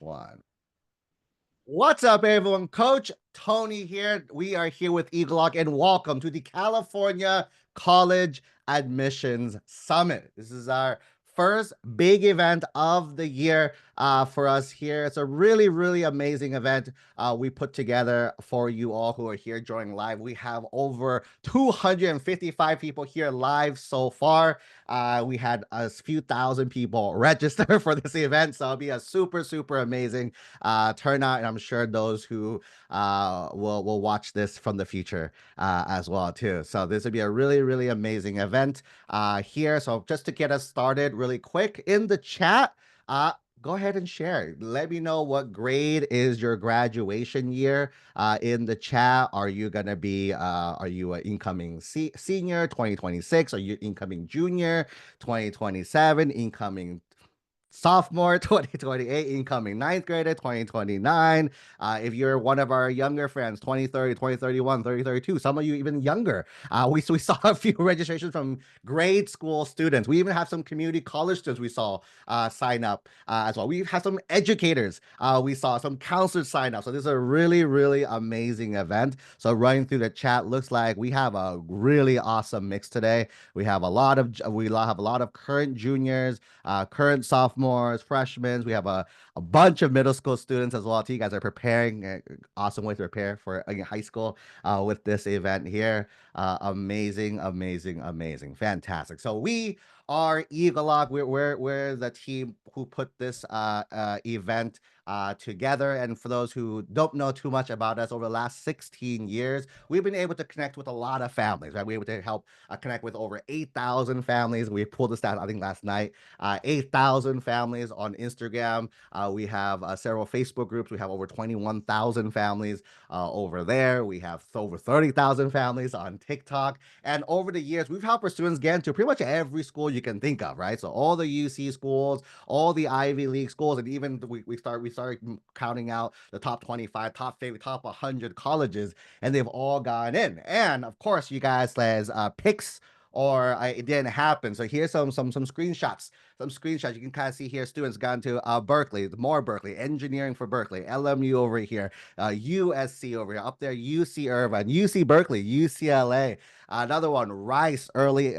One. What's up, everyone? Coach Tony here. We are here with egelloC, and welcome to the California College Admissions Summit. This is our first big event of the year for us here. It's a really, really amazing event we put together for you all who are here joining live. We have over 255 people here live so far. We had a few thousand people register for this event, so it'll be a super, super amazing turnout, and I'm sure those who will watch this from the future as well too. So this would be a really, really amazing event here. So just to get us started really quick in the chat, go ahead and share. Let me know what grade is your graduation year in the chat. Are you going to be, are you an incoming senior 2026? Are you incoming junior 2027? Incoming sophomore 2028, incoming ninth grader 2029. If you're one of our younger friends, 2030, 2031, 3032, some of you even younger. We saw a few registrations from grade school students. We even have some community college students we saw sign up as well. We have some educators. We saw some counselors sign up. So this is a really, really amazing event. So running through the chat, looks like we have a really awesome mix today. We have a lot of current juniors, current sophomores, freshmen. We have a bunch of middle school students as well. You guys are preparing. Awesome way to prepare for high school with this event here. Amazing, amazing, amazing. Fantastic. So we are egelloC. We're the team who put this event together. And for those who don't know too much about us, over the last 16 years, we've been able to connect with a lot of families, right? We're able to help connect with over 8,000 families. We pulled this out, I think, last night. 8,000 families on Instagram. We have several Facebook groups. We have over 21,000 families over there. We have over 30,000 families on TikTok. And over the years, we've helped our students get into pretty much every school you can think of, right? So all the UC schools, all the Ivy League schools, and even we started counting out the top 25, top 50, top 100 colleges, and they've all gone in. And of course, you guys says picks or it didn't happen. So here's some screenshots. Some screenshots you can kind of see here. Students gone to Berkeley, more Berkeley, engineering for Berkeley, LMU over here, USC over here, up there, UC Irvine, UC Berkeley, UCLA. Another one, Rice, early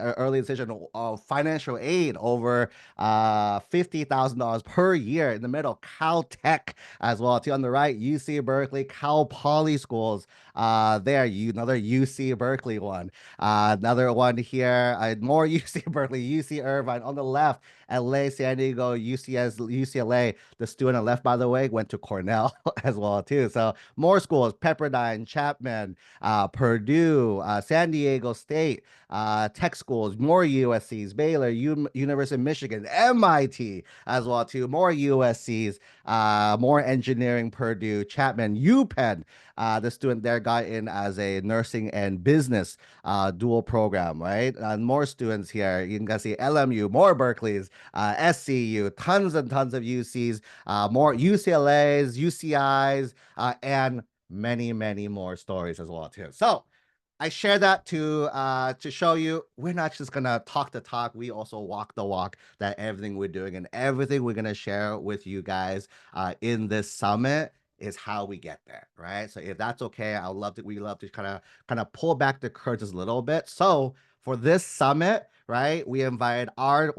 decision, financial aid over $50,000 per year. In the middle, Caltech as well. On the right, UC Berkeley, Cal Poly schools. There, another UC Berkeley one. Another one here, more UC Berkeley, UC Irvine. On the left, LA, San Diego, UCLA. The student on the left, by the way, went to Cornell as well too. So more schools: Pepperdine, Chapman, Purdue, San Diego State, tech schools, more USCs, Baylor, University of Michigan, MIT as well too. More USCs, more engineering, Purdue, Chapman, UPenn. The student there got in as a nursing and business dual program, right? And more students here. You can see LMU, more Berkeley's, SCU, tons and tons of UCs, more UCLA's, UCI's, and many, many more stories as well too. So I share that to show you we're not just gonna talk the talk. We also walk the walk. That everything we're doing and everything we're gonna share with you guys in this summit is how we get there, right? So if that's okay, we love to kind of pull back the curtains a little bit. So for this summit, right, we invited our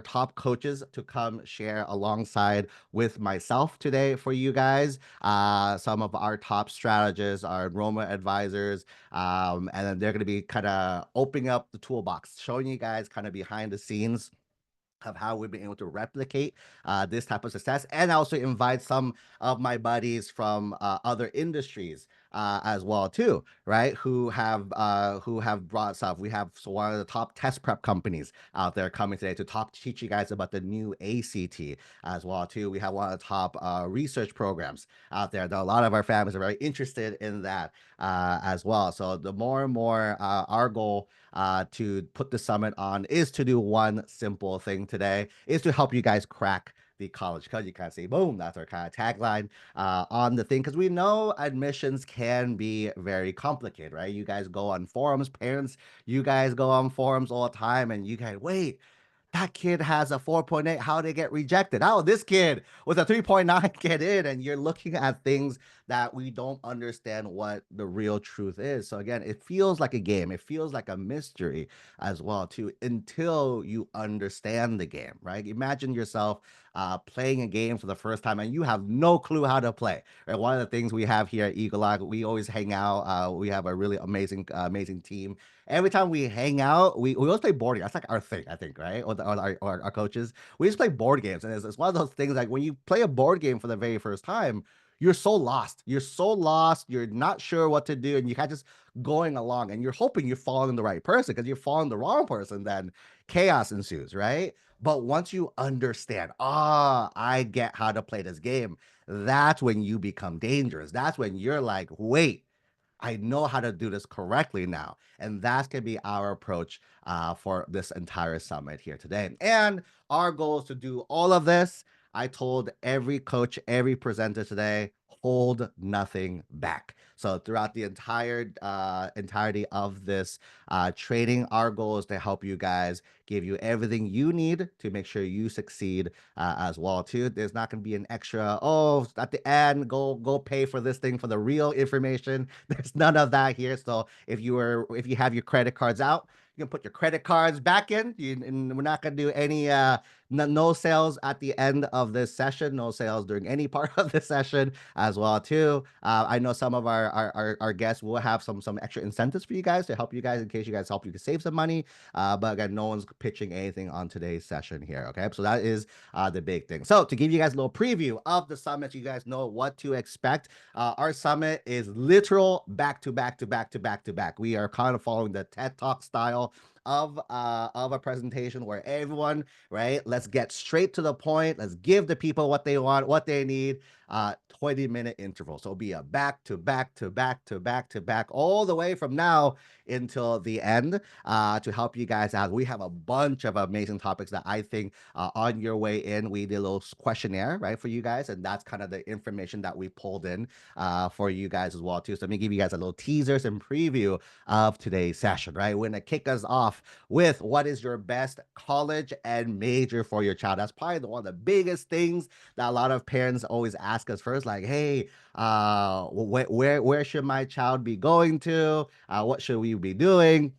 top coaches to come share alongside with myself today for you guys. Some of our top strategists, our enrollment advisors, and then they're going to be kind of opening up the toolbox, showing you guys kind of behind the scenes of how we've been able to replicate this type of success, and also invite some of my buddies from other industries as well too, right? Who have brought stuff. We have one of the top test prep companies out there coming today to teach you guys about the new ACT as well too. We have one of the top research programs out there. Though a lot of our families are very interested in that as well. So the more and more our goal to put the summit on is to do one simple thing today, is to help you guys crack the college code. You kind of say, boom, that's our kind of tagline on the thing, because we know admissions can be very complicated, right? You guys go on forums, parents, you guys go on forums all the time, and you guys, wait, that kid has a 4.8. How did they get rejected? Oh, this kid with a 3.9 get in, and you're looking at things that we don't understand what the real truth is. So again, it feels like a game. It feels like a mystery as well too, until you understand the game, right? Imagine yourself playing a game for the first time and you have no clue how to play. Right? One of the things we have here at egelloC, we always hang out. We have a really amazing team. Every time we hang out, we always play board games. That's like our thing, I think, right? Or our coaches. We just play board games. And it's one of those things like when you play a board game for the very first time, you're so lost. You're so lost. You're not sure what to do. And you kind of just going along and you're hoping you're following the right person because you're following the wrong person, then chaos ensues, right? But once you understand, I get how to play this game, that's when you become dangerous. That's when you're like, wait, I know how to do this correctly now. And that's going to be our approach for this entire summit here today. And our goal is to do all of this. I told every coach, every presenter today, hold nothing back. So throughout the entirety of this training, our goal is to help you guys, give you everything you need to make sure you succeed as well too. There's not going to be an extra, oh, at the end, go pay for this thing for the real information. There's none of that here. So if you have your credit cards out, you can put your credit cards back in. And we're not going to do any no sales at the end of this session. No sales during any part of the session as well too. I know some of our guests will have some extra incentives for you guys to help you guys in case you guys help you to save some money. But again, no one's pitching anything on today's session here. Okay, so that is the big thing. So to give you guys a little preview of the summit, you guys know what to expect. Our summit is literal back to back to back to back to back. We are kind of following the TED Talk style of a presentation where everyone, right, let's get straight to the point. Let's give the people what they want, what they need. 20-minute interval. So it'll be a back to back to back to back to back all the way from now until the end to help you guys out. We have a bunch of amazing topics that I think on your way in, we did a little questionnaire, right, for you guys. And that's kind of the information that we pulled in for you guys as well, too. So let me give you guys a little teasers and preview of today's session, right? We're going to kick us off with what is your best college and major for your child. That's probably one of the biggest things that a lot of parents always ask us first, like, hey, where should my child be going to? What should we be doing?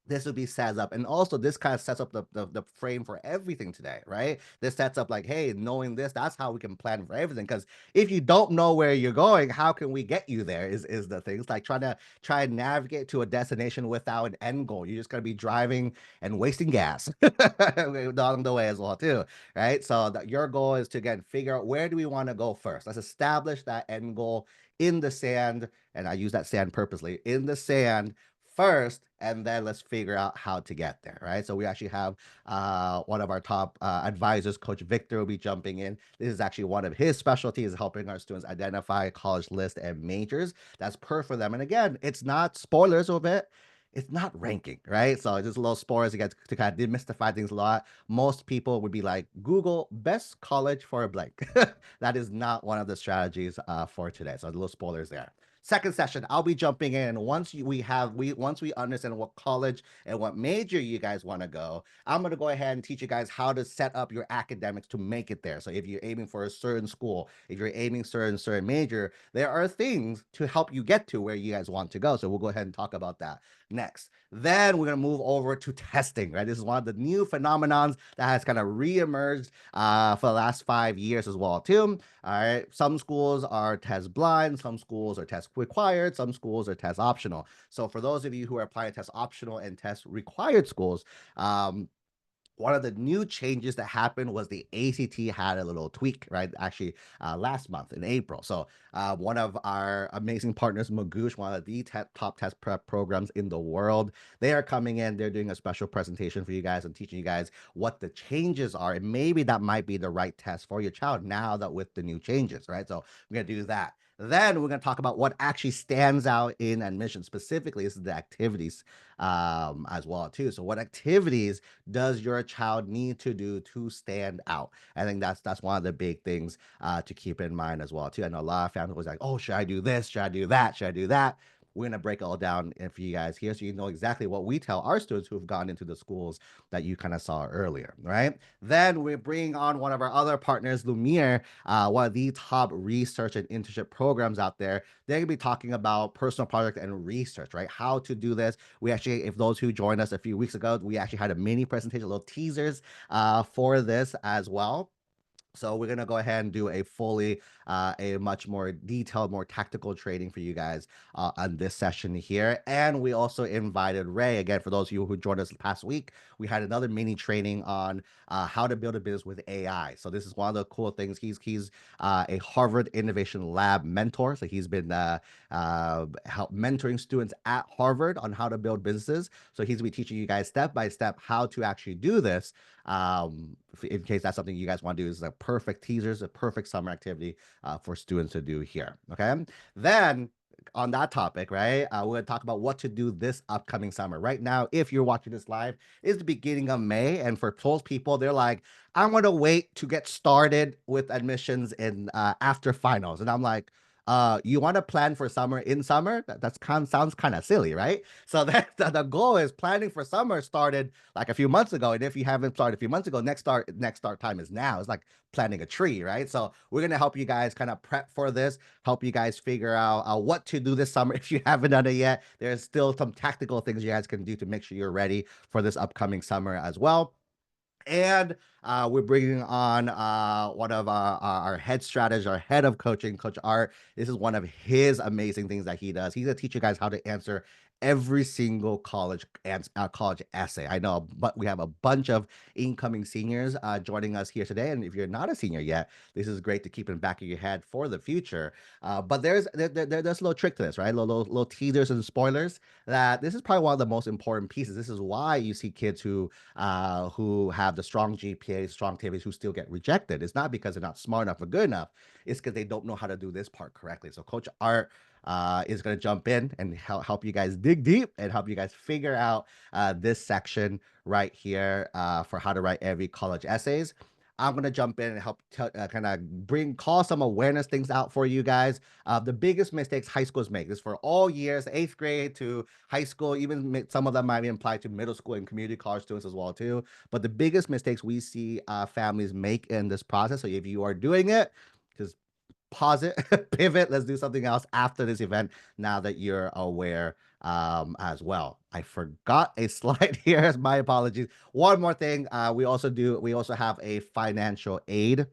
This would be set up. And also this kind of sets up the frame for everything today, right? This sets up like, hey, knowing this, that's how we can plan for everything. Because if you don't know where you're going, how can we get you there is the thing. It's like try and navigate to a destination without an end goal. You're just going to be driving and wasting gas along the way as well too, right? So your goal is to, again, figure out where do we want to go first. Let's establish that end goal in the sand. And I use that sand purposely, in the sand first, and then let's figure out how to get there, right? So we actually have one of our top advisors, Coach Victor, will be jumping in. This is actually one of his specialties, helping our students identify college lists and majors that's perfect for them. And again, it's not spoilers of it. It's not ranking, right? So just a little spoilers to kind of demystify things a lot. Most people would be like, Google best college for a blank. That is not one of the strategies for today. So a little spoilers there. Second session, I'll be jumping in. Once we understand what college and what major you guys want to go, I'm going to go ahead and teach you guys how to set up your academics to make it there. So if you're aiming for a certain school, if you're aiming certain major, there are things to help you get to where you guys want to go. So we'll go ahead and talk about that next. Then we're going to move over to testing, right? This is one of the new phenomenons that has kind of reemerged for the last 5 years as well, too. All right. Some schools are test blind, some schools are test required, some schools are test optional. So for those of you who are applying test optional and test required schools, one of the new changes that happened was the ACT had a little tweak, right? Actually, last month in April. So one of our amazing partners, Magoosh, one of the top test prep programs in the world, they are coming in. They're doing a special presentation for you guys and teaching you guys what the changes are. And maybe that might be the right test for your child now that with the new changes, right? So we're going to do that. Then we're going to talk about what actually stands out in admission. Specifically, this is the activities as well, too. So what activities does your child need to do to stand out? I think that's one of the big things to keep in mind as well, too. I know a lot of families was like, oh, should I do this? Should I do that? Should I do that? we're going to break it all down for you guys here so you know exactly what we tell our students who've gone into the schools that you kind of saw earlier, right? Then we're bringing on one of our other partners, Lumiere, one of the top research and internship programs out there. They're going to be talking about personal project and research, right? How to do this. We actually, if those who joined us a few weeks ago, we actually had a mini presentation, little teasers for this as well. So we're going to go ahead and do a fully, a much more detailed, more tactical training for you guys on this session here. And we also invited Ray, again, for those of you who joined us past week, we had another mini training on how to build a business with AI. So this is one of the cool things. He's a Harvard Innovation Lab mentor. So he's been help mentoring students at Harvard on how to build businesses. So he's going to be teaching you guys step by step how to actually do this. In case that's something you guys want to do, is a perfect teasers, a perfect summer activity for students to do here. Okay, then on that topic, right, we're going to talk about what to do this upcoming summer. Right now, if you're watching this live, it's the beginning of May, and for most people, they're like, I'm going to wait to get started with admissions in after finals, and I'm like, you want to plan for summer in summer? That's sounds kind of silly, right? So that the goal is planning for summer started like a few months ago, and if you haven't started a few months ago, next start time is now. It's like planting a tree, right? So we're gonna help you guys kind of prep for this, help you guys figure out what to do this summer if you haven't done it yet. There's still some tactical things you guys can do to make sure you're ready for this upcoming summer as well. And we're bringing on one of our head strategists, our head of coaching, Coach Art. This is one of his amazing things that he does. He's going to teach you guys how to answer every single college essay. I know, but we have a bunch of incoming seniors joining us here today. And if you're not a senior yet, this is great to keep in the back of your head for the future. But there's a little trick to this, right? Little teasers and spoilers that this is probably one of the most important pieces. This is why you see kids who have the strong GPAs, strong TVs, who still get rejected. It's not because they're not smart enough or good enough. It's because they don't know how to do this part correctly. So Coach Art is going to jump in and help you guys dig deep and help you guys figure out this section right here for how to write every college essays. I'm going to jump in and help kind of call some awareness things out for you guys. The biggest mistakes high schools make, this for all years, 8th grade to high school, even some of them might be applied to middle school and community college students as well too. But the biggest mistakes we see families make in this process, so if you are doing it, just pause it, pivot, let's do something else after this event now that you're aware as well. I forgot a slide here. My apologies. One more thing, we also have a financial aid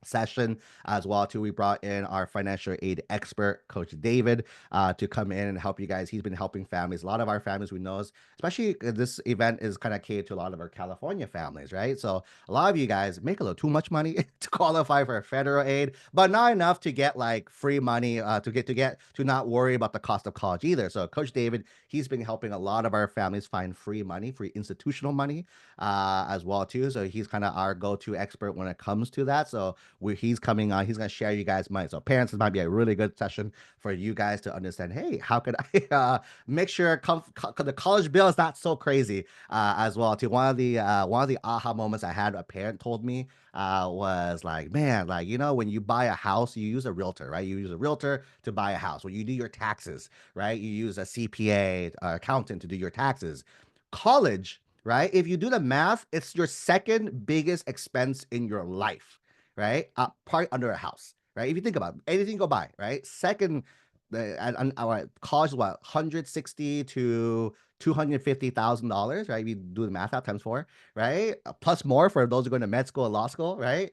session as well too. We brought in our financial aid expert, Coach David, to come in and help you guys. He's been helping families. A lot of our families we know, especially this event is kind of catered to a lot of our California families, right? So a lot of you guys make a little too much money to qualify for federal aid, but not enough to get like free money to not worry about the cost of college either. So Coach David, he's been helping a lot of our families find free money, free institutional money as well too. So he's kind of our go-to expert when it comes to that. So he's coming on, he's going to share you guys money. So parents, this might be a really good session for you guys to understand, hey, how could I make sure the college bill is not so crazy as well too. One of the aha moments I had, a parent told me was like, man, like, you know, when you buy a house, you use a realtor, right? You use a realtor to buy a house. When you do your taxes, right? You use a CPA accountant to do your taxes. College, right? If you do the math, it's your second biggest expense in your life, right? Probably under a house, right? If you think about it, anything you go buy, right? Second, our college is what, 160 to $250,000, right? If you do the math out times four, right? Plus more for those who are going to med school and law school, right?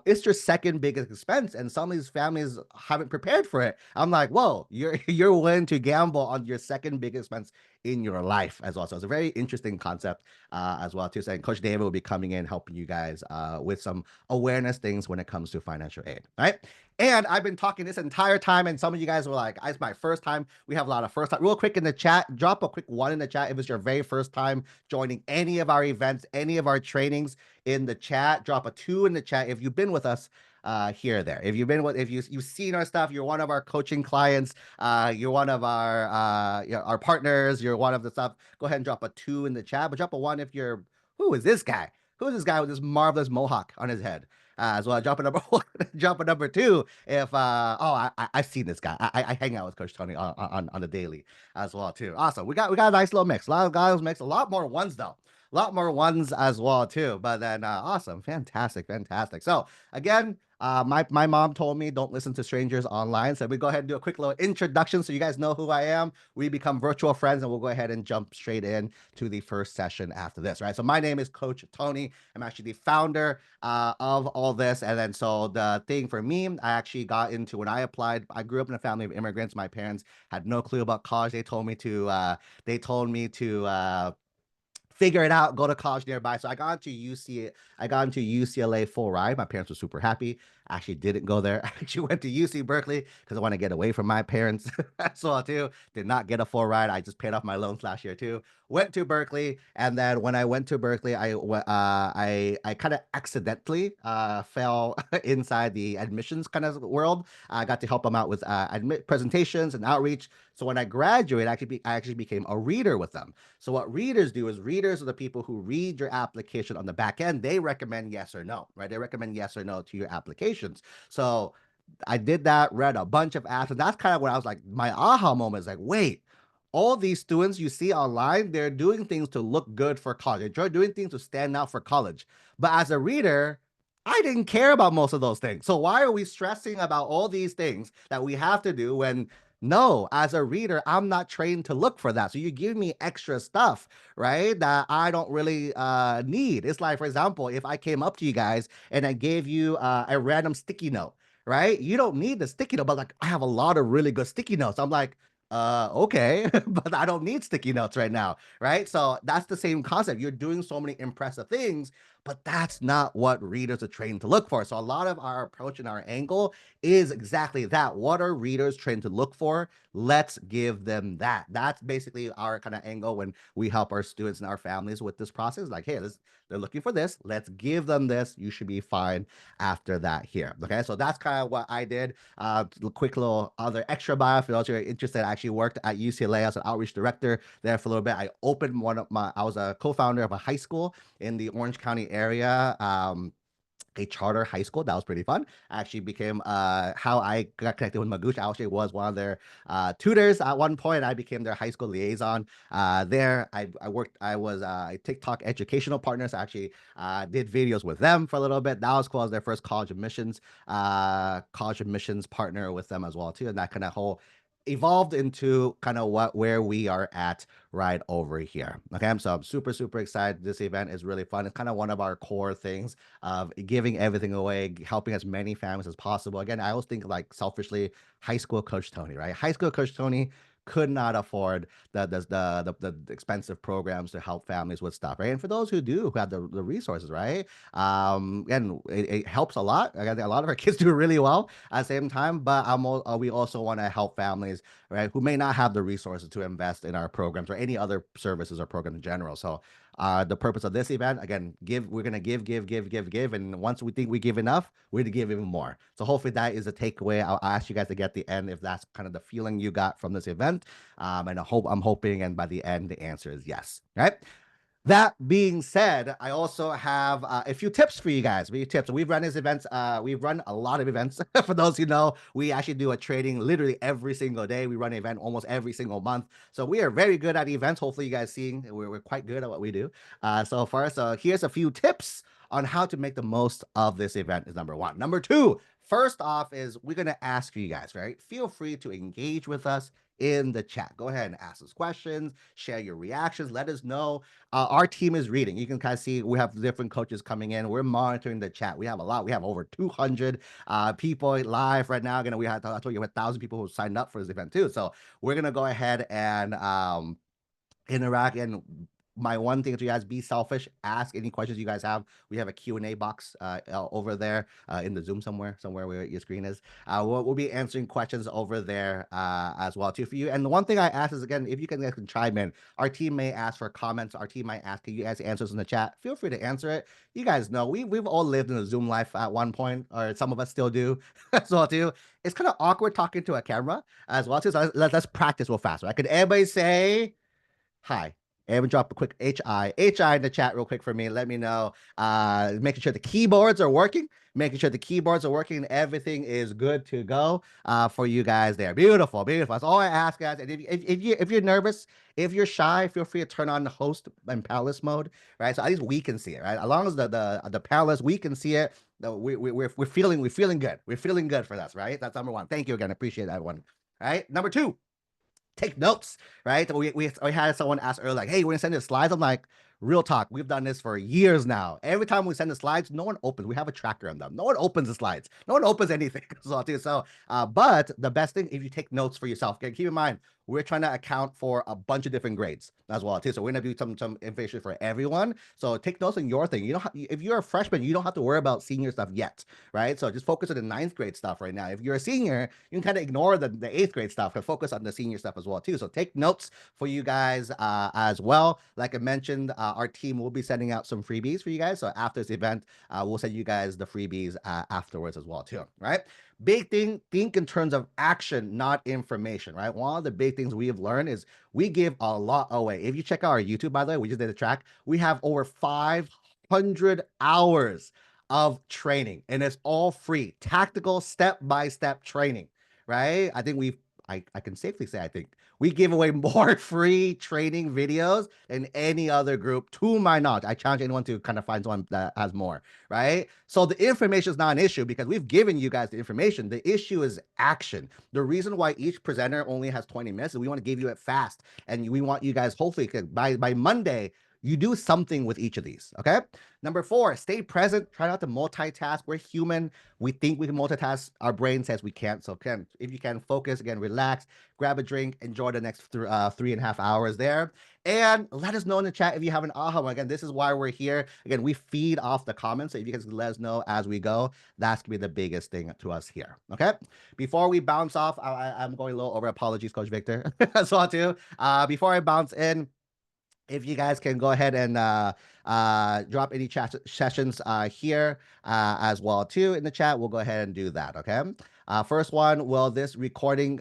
It's your second biggest expense, and some of these families haven't prepared for it. I'm like, whoa, you're willing to gamble on your second biggest expense in your life as well. So it's a very interesting concept as well too. Saying Coach David will be coming in helping you guys with some awareness things when it comes to financial aid, right? And I've been talking this entire time, and some of you guys were like, it's my first time. We have a lot of first time. Real quick in the chat, drop a quick one in the chat if it's your very first time joining any of our events, any of our trainings in the chat. Drop a 2 in the chat if you've been with us here or there. If you've seen our stuff, you're one of our coaching clients, you're one of our partners, you're one of the stuff, go ahead and drop a 2 in the chat, but drop a 1 if you're, who is this guy? Who is this guy with this marvelous mohawk on his head? as well. Jump at number one. Jump at number two. If I've seen this guy. I hang out with Coach Tony on the daily as well too. Awesome. We got a nice little mix. A lot of guys mix. A lot more ones though. A lot more ones as well too. But then awesome, fantastic, fantastic. So again, my mom told me don't listen to strangers online. So we go ahead and do a quick little introduction so you guys know who I am. We become virtual friends, and we'll go ahead and jump straight in to the first session after this, right? So my name is Coach Tony. I'm actually the founder of all this. And then so the thing for me, I actually got into when I applied. I grew up in a family of immigrants. My parents had no clue about college. They told me to figure it out, go to college nearby. So I got into UCLA full ride. My parents were super happy. I actually didn't go there. I actually went to UC Berkeley because I want to get away from my parents as well too. Did not get a full ride. I just paid off my loans last year too. Went to Berkeley, and then when I went to Berkeley, I kind of accidentally fell inside the admissions kind of world. I got to help them out with admit presentations and outreach. So when I graduated, I actually became a reader with them. So what readers do is readers are the people who read your application on the back end. They recommend yes or no, right? They recommend yes or no to your applications. So I did that, read a bunch of apps, and that's kind of when I was like, my aha moment is like, wait, all these students you see online, they're doing things to look good for college. They're doing things to stand out for college. But as a reader, I didn't care about most of those things. So why are we stressing about all these things that we have to do when no, as a reader, I'm not trained to look for that. So you give me extra stuff, right? That I don't really need. It's like, for example, if I came up to you guys and I gave you a random sticky note, right? You don't need the sticky note, but like I have a lot of really good sticky notes. I'm like, okay, but I don't need sticky notes right now, right? So that's the same concept. You're doing so many impressive things, but that's not what readers are trained to look for. So a lot of our approach and our angle is exactly that. What are readers trained to look for? Let's give them that. That's basically our kind of angle when we help our students and our families with this process. Like, hey, they're looking for this. Let's give them this. You should be fine after that here. Okay, so that's kind of what I did. Quick little other extra bio for those who are interested. I actually worked at UCLA as an outreach director there for a little bit. I was a co-founder of a high school in the Orange County area. A charter high school. That was pretty fun. I actually became how I got connected with Magoosh. I actually was one of their tutors at one point. I became their high school liaison there. I was a TikTok educational partner. So I actually did videos with them for a little bit. That was cool. I was their first college admissions partner with them as well too. And that kind of whole evolved into kind of where we are at right over here. Okay, so I'm super, super excited. This event is really fun. It's kind of one of our core things of giving everything away, helping as many families as possible. Again, I always think like selfishly, high school Coach Tony, right? High school Coach Tony could not afford the expensive programs to help families with stuff, right? And for those who do, who have the resources, right? And it helps a lot. I think a lot of our kids do really well at the same time, but we also want to help families, right, who may not have the resources to invest in our programs or any other services or programs in general. So the purpose of this event, again, we're going to give. And once we think we give enough, we're to give even more. So hopefully that is a takeaway. I'll ask you guys to get the end if that's kind of the feeling you got from this event. And I'm hoping, and by the end, the answer is yes, right? That being said, I also have a few tips for you guys. We've run these events. We've run a lot of events. For those who know, we actually do a training literally every single day. We run an event almost every single month. So we are very good at events. Hopefully you guys seeing we're quite good at what we do so far. So here's a few tips on how to make the most of this event is number one. Number two, first off is we're going to ask you guys, right? Feel free to engage with us in the chat. Go ahead and ask us questions, share your reactions, let us know. Our team is reading. You can kind of see we have different coaches coming in. We're monitoring the chat. We have a lot. We have over 200 people live right now. I told you 1,000 people who signed up for this event too. So we're gonna go ahead and interact. And my one thing to you guys, be selfish, ask any questions you guys have. We have a Q&A box over there in the Zoom somewhere where your screen is. We'll be answering questions over there as well too for you. And the one thing I ask is, again, if you guys can chime in, our team may ask for comments. Our team might ask you guys answers in the chat. Feel free to answer it. You guys know we've all lived in a Zoom life at one point, or some of us still do as well too. It's kind of awkward talking to a camera as well too. So let's practice real fast. Right? Could everybody say hi? And we drop a quick HI in the chat real quick for me. Let me know. Making sure the keyboards are working. making sure the keyboards are working and everything is good to go for you guys there. Beautiful, beautiful. That's all I ask, guys. And if you're nervous, if you're shy, feel free to turn on the host and panelist mode, right? So at least we can see it, right? As long as the panelists, we can see it. We're feeling good. We're feeling good for this, right? That's number one. Thank you again. I appreciate that one. All right. Number two, take notes, right? We had someone ask earlier, like, hey, we're gonna send you slides. I'm like, real talk, we've done this for years now. Every time we send the slides, no one opens. We have a tracker on them. No one opens the slides. No one opens anything. But the best thing, if you take notes for yourself, okay, keep in mind, we're trying to account for a bunch of different grades as well too. So we're gonna do some information for everyone. So take notes on your thing. You don't if you're a freshman, you don't have to worry about senior stuff yet, right? So just focus on the ninth grade stuff right now. If you're a senior, you can kind of ignore the eighth grade stuff and focus on the senior stuff as well too. So take notes for you guys as well. Like I mentioned, our team will be sending out some freebies for you guys. So after this event, we'll send you guys the freebies afterwards as well too, right? Big thing, think in terms of action, not information, right? One of the big things we have learned is we give a lot away. If you check out our YouTube, by the way, we just did a track. We have over 500 hours of training, and it's all free, tactical, step-by-step training, right? I can safely say, I think we give away more free training videos than any other group, to my knowledge. I challenge anyone to kind of find someone that has more, right? So the information is not an issue because we've given you guys the information. The issue is action. The reason why each presenter only has 20 minutes is we want to give you it fast. And we want you guys, hopefully, by Monday, you do something with each of these, okay? Number 4, stay present. Try not to multitask. We're human. We think we can multitask. Our brain says we can't. So if you can focus, again, relax, grab a drink, enjoy the next 3.5 hours there. And let us know in the chat if you have an aha. Again, this is why we're here. Again, we feed off the comments. So if you guys let us know as we go, that's going to be the biggest thing to us here, okay? Before we bounce off, I'm going a little over. Apologies, Coach Victor. as well too. Before I bounce in, if you guys can go ahead and drop any chat sessions here as well too in the chat, we'll go ahead and do that, okay? First one, will this recording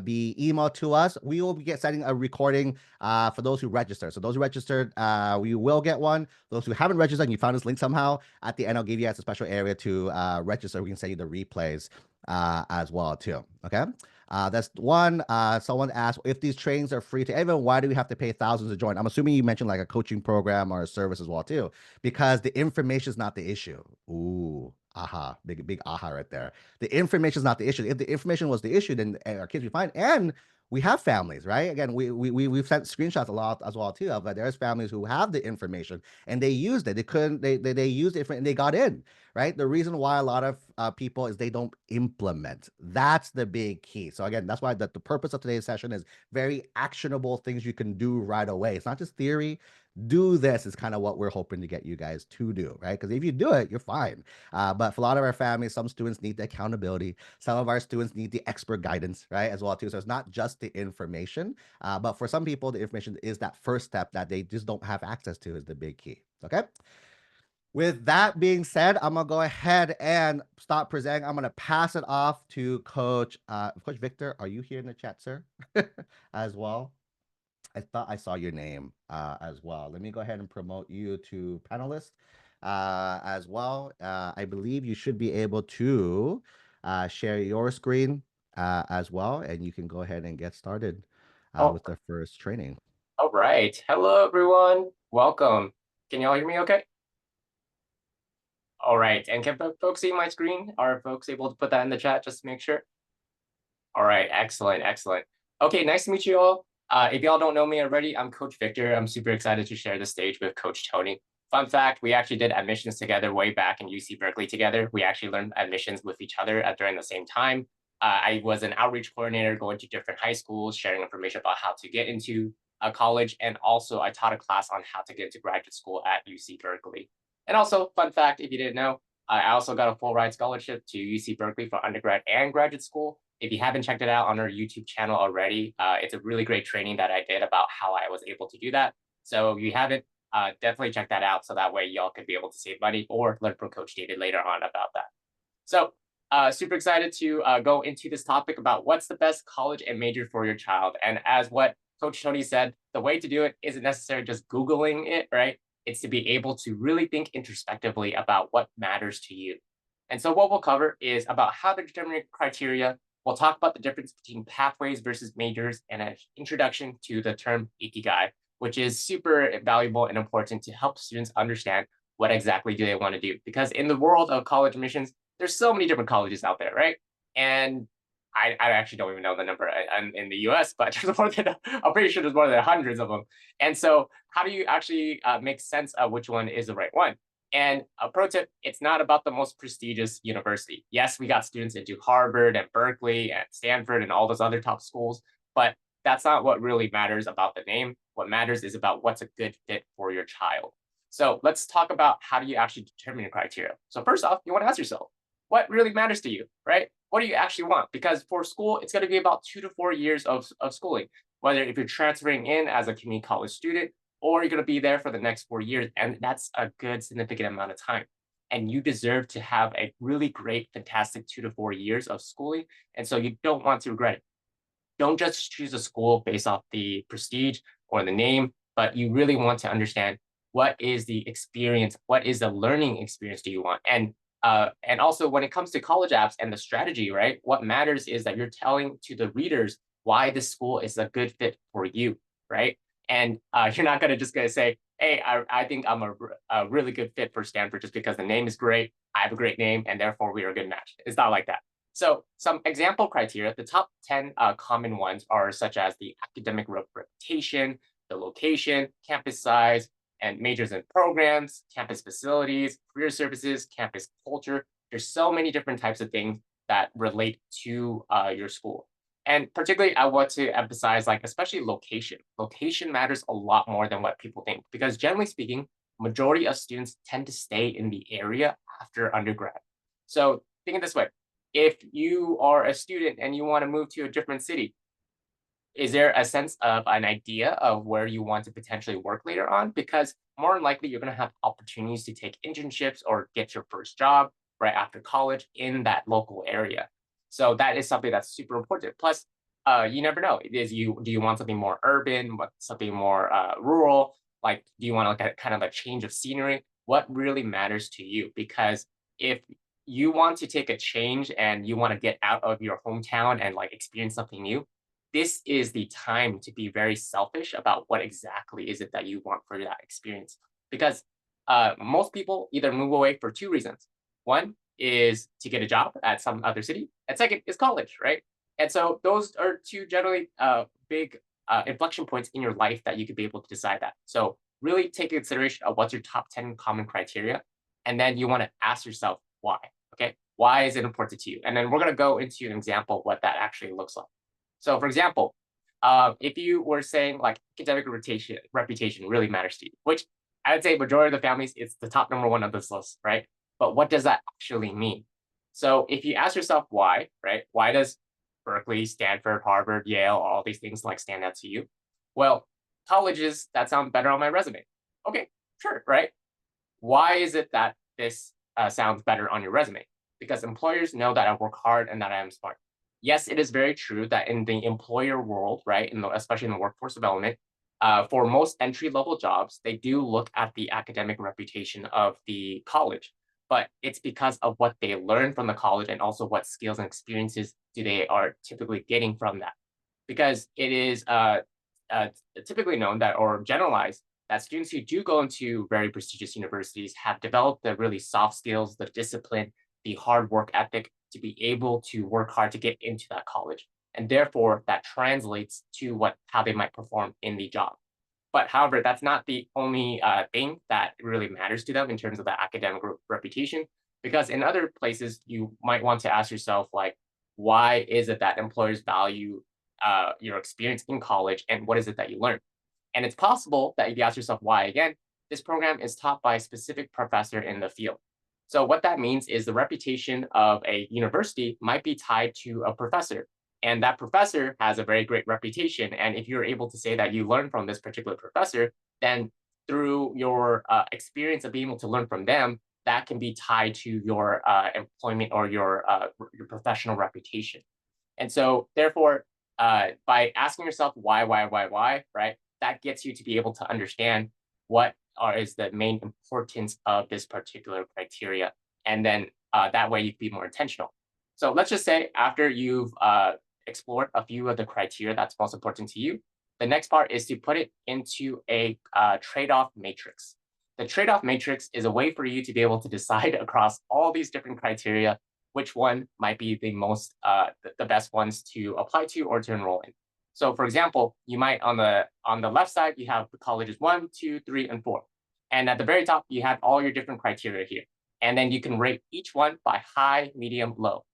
be emailed to us? We will be sending a recording for those who register. So those who registered, we will get one. Those who haven't registered and you found this link somehow, at the end, I'll give you guys a special area to register. We can send you the replays as well too, okay? That's one. Someone asked, if these trainings are free to everyone, why do we have to pay thousands to join? I'm assuming you mentioned like a coaching program or a service as well too, because the information is not the issue. Ooh, aha, big aha right there. The information is not the issue. If the information was the issue, then our kids will be fine. And we have families, right? Again, we've sent screenshots a lot as well too of there's families who have the information and they used it. They used it and they got in, right? The reason why a lot of people is they don't implement. That's the big key. So again, that's why the purpose of today's session is very actionable things you can do right away. It's not just theory. Do this is kind of what we're hoping to get you guys to do, right? Because if you do it, you're fine. But for a lot of our families, some students need the accountability. Some of our students need the expert guidance, right? As well too. So it's not just the information, but for some people, the information is that first step that they just don't have access to is the big key. Okay. With that being said, I'm gonna go ahead and stop presenting. I'm gonna pass it off to Coach Victor. Are you here in the chat, sir? As well. I thought I saw your name as well. Let me go ahead and promote you to panelist as well. I believe you should be able to share your screen as well, and you can go ahead and get started with the first training. All right. Hello, everyone. Welcome. Can y'all hear me okay? All right. And can folks see my screen? Are folks able to put that in the chat just to make sure? All right. Excellent. Excellent. Okay. Nice to meet you all. If y'all don't know me already, I'm Coach Victor. I'm super excited to share the stage with Coach Tony. Fun fact, we actually did admissions together way back in UC Berkeley together. We actually learned admissions with each other during the same time. I was an outreach coordinator going to different high schools, sharing information about how to get into college. And also I taught a class on how to get into graduate school at UC Berkeley. And also, fun fact, if you didn't know, I also got a full ride scholarship to UC Berkeley for undergrad and graduate school. If you haven't checked it out on our YouTube channel already, it's a really great training that I did about how I was able to do that. So if you haven't, definitely check that out. So that way y'all could be able to save money or learn from Coach David later on about that. So super excited to go into this topic about what's the best college and major for your child. And as what Coach Tony said, the way to do it isn't necessarily just Googling it, right? It's to be able to really think introspectively about what matters to you. And so what we'll cover is about how to determine criteria. We'll talk about the difference between pathways versus majors and an introduction to the term ikigai, which is super valuable and important to help students understand what exactly do they want to do. Because in the world of college admissions, there's so many different colleges out there, right? And I actually don't even know the number in the US, but there's more than, I'm pretty sure there's more than hundreds of them. And so how do you actually make sense of which one is the right one? And a pro tip, it's not about the most prestigious university. Yes, we got students into Harvard and Berkeley and Stanford and all those other top schools, but that's not what really matters about the name. What matters is about what's a good fit for your child. So let's talk about how do you actually determine your criteria. So first off, you want to ask yourself, what really matters to you, right? What do you actually want? Because for school, it's going to be about 2 to 4 years of schooling, whether if you're transferring in as a community college student or you're going to be there for the next 4 years. And that's a good, significant amount of time. And you deserve to have a really great, fantastic 2 to 4 years of schooling. And so you don't want to regret it. Don't just choose a school based off the prestige or the name, but you really want to understand what is the experience, what is the learning experience do you want? And also when it comes to college apps and the strategy, right? What matters is that you're telling to the readers why this school is a good fit for you, right? And you're not gonna just gonna say, hey, I think I'm a really good fit for Stanford just because the name is great, I have a great name, and therefore we are a good match. It's not like that. So some example criteria, the top 10 common ones are such as the academic reputation, the location, campus size, and majors and programs, campus facilities, career services, campus culture. There's so many different types of things that relate to your school. And particularly, I want to emphasize, like, especially location. Location matters a lot more than what people think, because generally speaking, majority of students tend to stay in the area after undergrad. So think of this way. If you are a student and you want to move to a different city, is there a sense of an idea of where you want to potentially work later on? Because more than likely, you're going to have opportunities to take internships or get your first job right after college in that local area. So that is something that's super important. Plus, you never know. Do you want something more urban, something more rural? Like, do you want like a kind of a change of scenery? What really matters to you? Because if you want to take a change and you want to get out of your hometown and like experience something new, this is the time to be very selfish about what exactly is it that you want for that experience. Because most people either move away for two reasons. One is to get a job at some other city, and second is college, right? And so those are two generally big inflection points in your life that you could be able to decide that. So really take consideration of what's your top 10 common criteria, and then you want to ask yourself why. Okay, why is it important to you? And then we're going to go into an example of what that actually looks like. So for example, if you were saying like academic reputation really matters to you, which I would say majority of the families, it's the top number one on this list, right? But what does that actually mean? So if you ask yourself why, right? Why does Berkeley, Stanford, Harvard, Yale, all these things like stand out to you? Well, colleges that sound better on my resume. Okay, sure, right? Why is it that this sounds better on your resume? Because employers know that I work hard and that I am smart. Yes, it is very true that in the employer world, right, especially in the workforce development, for most entry-level jobs, they do look at the academic reputation of the college, but it's because of what they learn from the college and also what skills and experiences they are typically getting from that. Because it is uh, typically known that, or generalized, that students who do go into very prestigious universities have developed the really soft skills, the discipline, the hard work ethic to be able to work hard to get into that college. And therefore, that translates to how they might perform in the job. But however, that's not the only thing that really matters to them in terms of the academic reputation, because in other places, you might want to ask yourself, like, why is it that employers value your experience in college and what is it that you learn? And it's possible that if you ask yourself why again, this program is taught by a specific professor in the field. So what that means is the reputation of a university might be tied to a professor. And that professor has a very great reputation. And if you're able to say that you learn from this particular professor, then through your experience of being able to learn from them, that can be tied to your employment or your professional reputation. And so therefore, by asking yourself why, right? That gets you to be able to understand what is the main importance of this particular criteria. And then that way you can be more intentional. So let's just say after you've explored a few of the criteria that's most important to you, the next part is to put it into a trade-off matrix. The trade-off matrix is a way for you to be able to decide across all these different criteria which one might be the most the best ones to apply to or to enroll in. So for example, you might on the left side, you have the colleges 1, 2, 3, and 4. And at the very top, you have all your different criteria here. And then you can rate each one by high, medium, low.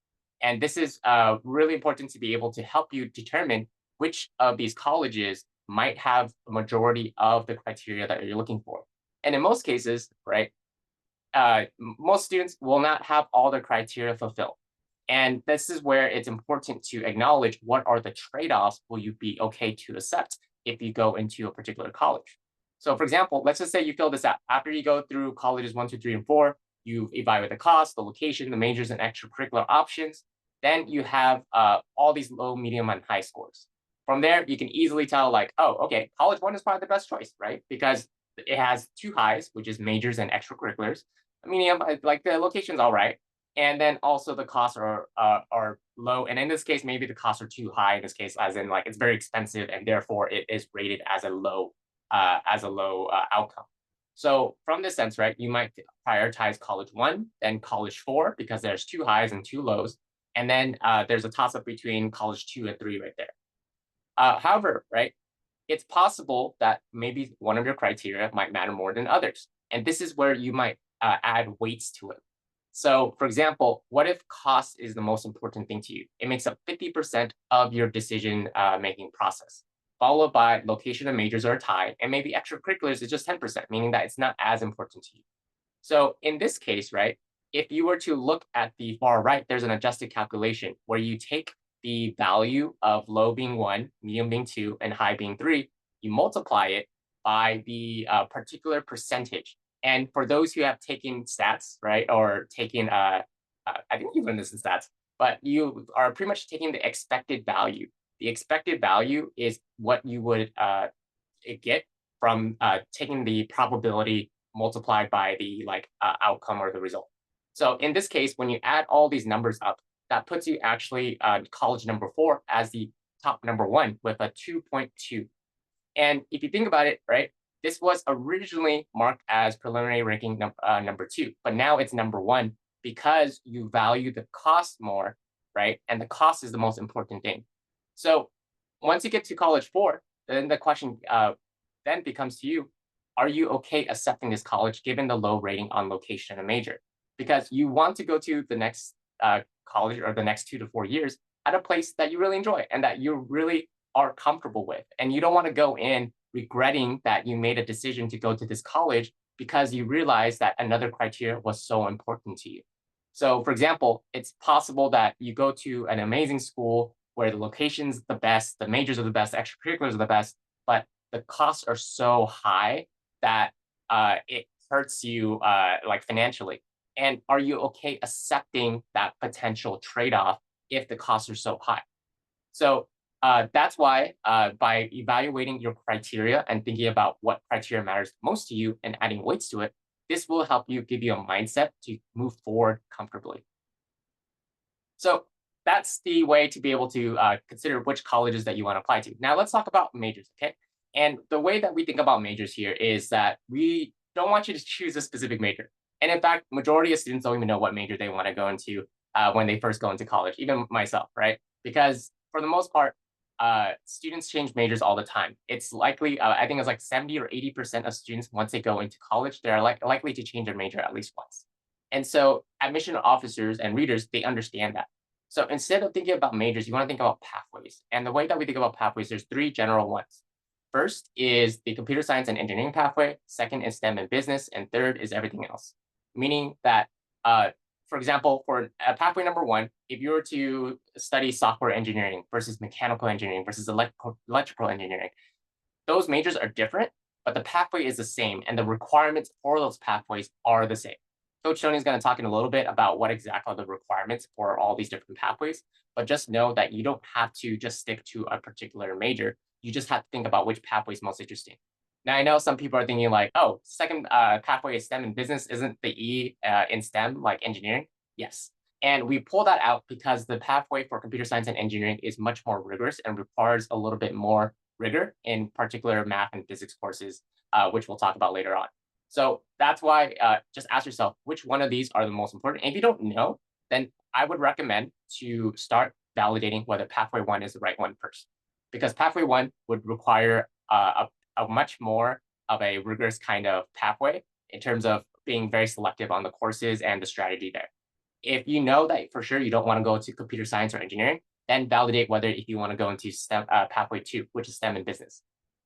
And this is really important to be able to help you determine which of these colleges might have a majority of the criteria that you're looking for. And in most cases, right, most students will not have all the criteria fulfilled. And this is where it's important to acknowledge what are the trade-offs will you be okay to accept if you go into a particular college. So for example, let's just say you fill this out. After you go through colleges 1, 2, 3, and 4, you evaluate the cost, the location, the majors, and extracurricular options. Then you have all these low, medium, and high scores. From there, you can easily tell like, oh, okay, college 1 is probably the best choice, right? Because it has 2 highs, which is majors and extracurriculars. Medium, like the location's all right. And then also the costs are low. And in this case, maybe the costs are too high in this case, as in like it's very expensive and therefore it is rated as a low outcome. So from this sense, right, you might prioritize college 1, then college 4, because there's 2 highs and 2 lows. And then there's a toss up between college 2 and 3 right there. However, right, it's possible that maybe one of your criteria might matter more than others. And this is where you might add weights to it. So for example, what if cost is the most important thing to you? It makes up 50% of your decision making process, followed by location and majors are a tie, and maybe extracurriculars is just 10%, meaning that it's not as important to you. So in this case, right, if you were to look at the far right, there's an adjusted calculation where you take the value of low being 1, medium being 2, and high being 3, you multiply it by the particular percentage. And for those who have taken stats, right, or taken, I think you learned this in stats, but you are pretty much taking the expected value. The expected value is what you would get from taking the probability multiplied by the outcome or the result. So in this case, when you add all these numbers up, that puts you actually college number 4 as the top number 1 with a 2.2. And if you think about it, right, this was originally marked as preliminary ranking number 2, but now it's number 1 because you value the cost more, right? And the cost is the most important thing. So once you get to college 4, then the question then becomes to you, are you okay accepting this college given the low rating on location and major? Because you want to go to the next college or the next 2 to 4 years at a place that you really enjoy and that you really are comfortable with. And you don't want to go in regretting that you made a decision to go to this college because you realized that another criteria was so important to you. So for example, it's possible that you go to an amazing school where the location's the best, the majors are the best, the extracurriculars are the best, but the costs are so high that it hurts you financially. And are you okay accepting that potential trade-off if the costs are so high? So that's why by evaluating your criteria and thinking about what criteria matters most to you and adding weights to it, this will help you give you a mindset to move forward comfortably. So that's the way to be able to consider which colleges that you want to apply to. Now let's talk about majors, okay? And the way that we think about majors here is that we don't want you to choose a specific major. And in fact, majority of students don't even know what major they want to go into when they first go into college, even myself, right? Because for the most part, students change majors all the time. It's likely, I think it's like 70 or 80% of students, once they go into college, they're likely to change their major at least once. And so admission officers and readers, they understand that. So instead of thinking about majors, you want to think about pathways. And the way that we think about pathways, there's 3 general ones. First is the computer science and engineering pathway. Second is STEM and business. And third is everything else. Meaning that, for example, for pathway number 1, if you were to study software engineering versus mechanical engineering versus electrical engineering, those majors are different, but the pathway is the same. And the requirements for those pathways are the same. Coach Tony is going to talk in a little bit about what exactly are the requirements for all these different pathways, but just know that you don't have to just stick to a particular major. You just have to think about which pathway is most interesting. Now I know some people are thinking like, oh, second pathway is STEM in business. Isn't the E in STEM like engineering? Yes. And we pull that out because the pathway for computer science and engineering is much more rigorous and requires a little bit more rigor in particular math and physics courses, which we'll talk about later on. So that's why just ask yourself, which one of these are the most important? And if you don't know, then I would recommend to start validating whether pathway one is the right one first. Because pathway one would require a much more of a rigorous kind of pathway in terms of being very selective on the courses and the strategy there. If you know that for sure you don't want to go to computer science or engineering, then validate whether if you want to go into STEM pathway two, which is STEM and business.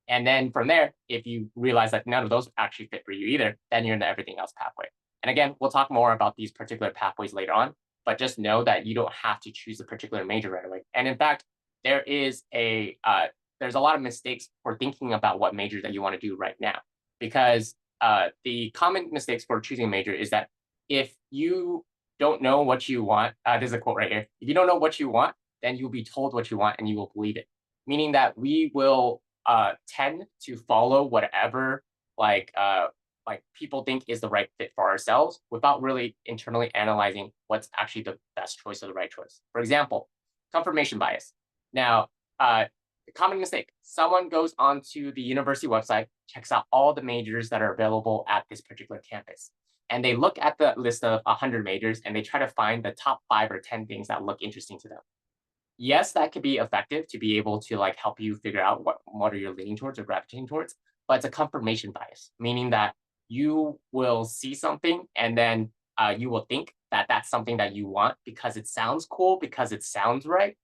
And then from there, if you realize that none of those actually fit for you either, then you're in the everything else pathway. And again, we'll talk more about these particular pathways later on, but just know that you don't have to choose a particular major right away. And in fact, there is there's a lot of mistakes for thinking about what major that you want to do right now, because the common mistakes for choosing a major is that if you don't know what you want, there's a quote right here. If you don't know what you want, then you'll be told what you want and you will believe it. Meaning that we will tend to follow whatever like people think is the right fit for ourselves without really internally analyzing what's actually the best choice or the right choice. For example, confirmation bias. Now, common mistake. Someone goes onto the university website, checks out all the majors that are available at this particular campus. And they look at the list of 100 majors and they try to find the top 5 or 10 things that look interesting to them. Yes, that could be effective to be able to like help you figure out what are you leaning towards or gravitating towards, but it's a confirmation bias, meaning that you will see something and then you will think that that's something that you want because it sounds cool, because it sounds right.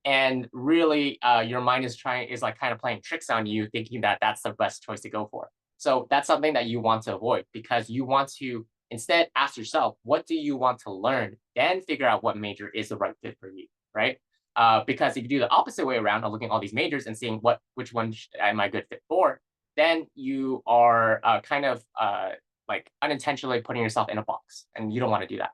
And really, your mind is like kind of playing tricks on you, thinking that that's the best choice to go for. So that's something that you want to avoid because you want to instead ask yourself, what do you want to learn? Then figure out what major is the right fit for you, right? Because if you do the opposite way around of looking at all these majors and seeing which one am I good fit for, then you are kind of like unintentionally putting yourself in a box, and you don't want to do that.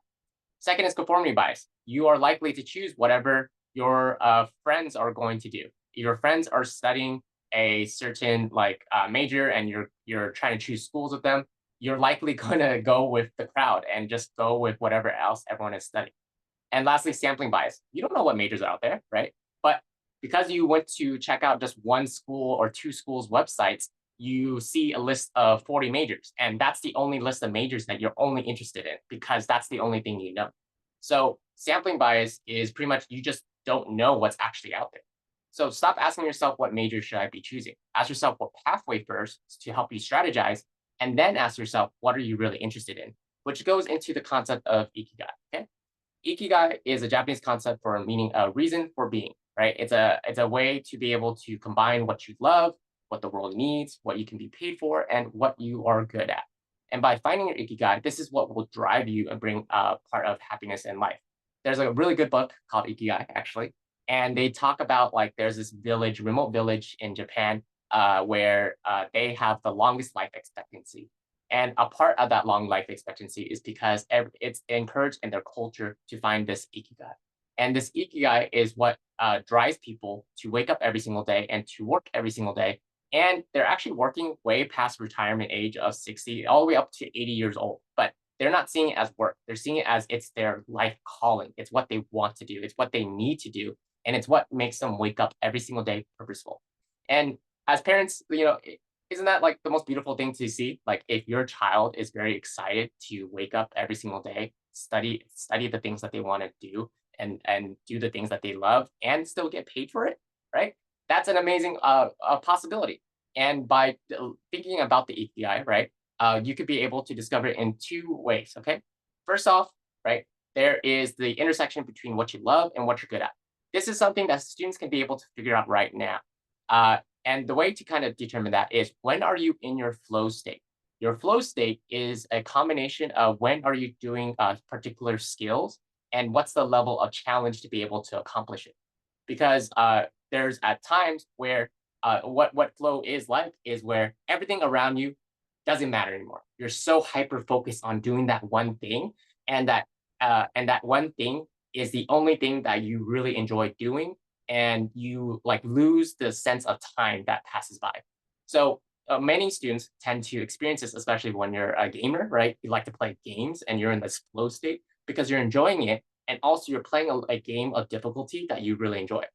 Second is conformity bias. You are likely to choose whatever your friends are going to do. Your friends are studying a certain like major, and you're trying to choose schools with them. You're likely going to go with the crowd and just go with whatever else everyone is studying. And lastly, sampling bias. You don't know what majors are out there, right? But because you went to check out just one school or two schools' websites, you see a list of 40 majors. And that's the only list of majors that you're only interested in because that's the only thing you know. So sampling bias is pretty much you just don't know what's actually out there. So stop asking yourself, what major should I be choosing? Ask yourself what pathway first to help you strategize. And then ask yourself, what are you really interested in? Which goes into the concept of ikigai, okay? Ikigai is a Japanese concept for meaning a reason for being, right? It's a way to be able to combine what you love, what the world needs, what you can be paid for, and what you are good at. And by finding your ikigai, this is what will drive you and bring part of happiness in life. There's a really good book called Ikigai, actually, and they talk about like there's this village, remote village in Japan, where they have the longest life expectancy. And a part of that long life expectancy is because it's encouraged in their culture to find this ikigai. And this ikigai is what drives people to wake up every single day and to work every single day. And they're actually working way past retirement age of 60, all the way up to 80 years old. But they're not seeing it as work. They're seeing it as it's their life calling. It's what they want to do. It's what they need to do. And it's what makes them wake up every single day purposeful. And as parents, isn't that like the most beautiful thing to see? Like if your child is very excited to wake up every single day, study the things that they want to do and do the things that they love and still get paid for it, right? That's an amazing possibility. And by thinking about the ikigai, right, you could be able to discover it in two ways, okay? First off, right, there is the intersection between what you love and what you're good at. This is something that students can be able to figure out right now. And the way to kind of determine that is when are you in your flow state? Your flow state is a combination of when are you doing particular skills and what's the level of challenge to be able to accomplish it. Because there's at times where what flow is like is where everything around you doesn't matter anymore. You're so hyper focused on doing that one thing, and that one thing is the only thing that you really enjoy doing, and you like lose the sense of time that passes by. So many students tend to experience this, especially when you're a gamer, right? You like to play games and you're in this flow state because you're enjoying it. And also you're playing a game of difficulty that you really enjoy.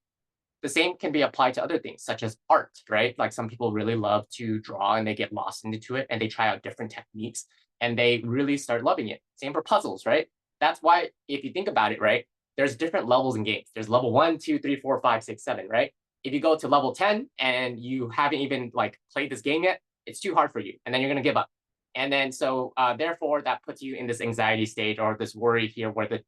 The same can be applied to other things such as art, right? Like some people really love to draw and they get lost into it and they try out different techniques and they really start loving it. Same for puzzles, right? That's why if you think about it, right, there's different levels in games. There's level 1, 2, 3, 4, 5, 6, 7, right? If you go to level 10 and you haven't even like played this game yet, it's too hard for you and then you're going to give up. And then so therefore that puts you in this anxiety stage or this worry here where the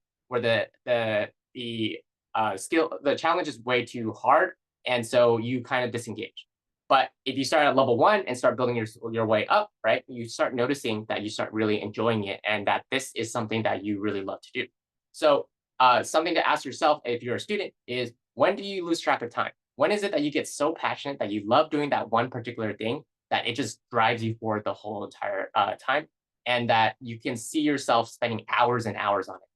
challenge is way too hard, and so you kind of disengage. But if you start at level 1 and start building your way up, right, you start noticing that you start really enjoying it and that this is something that you really love to do. So something to ask yourself if you're a student is, when do you lose track of time? When is it that you get so passionate that you love doing that one particular thing that it just drives you forward the whole entire time, and that you can see yourself spending hours and hours on it?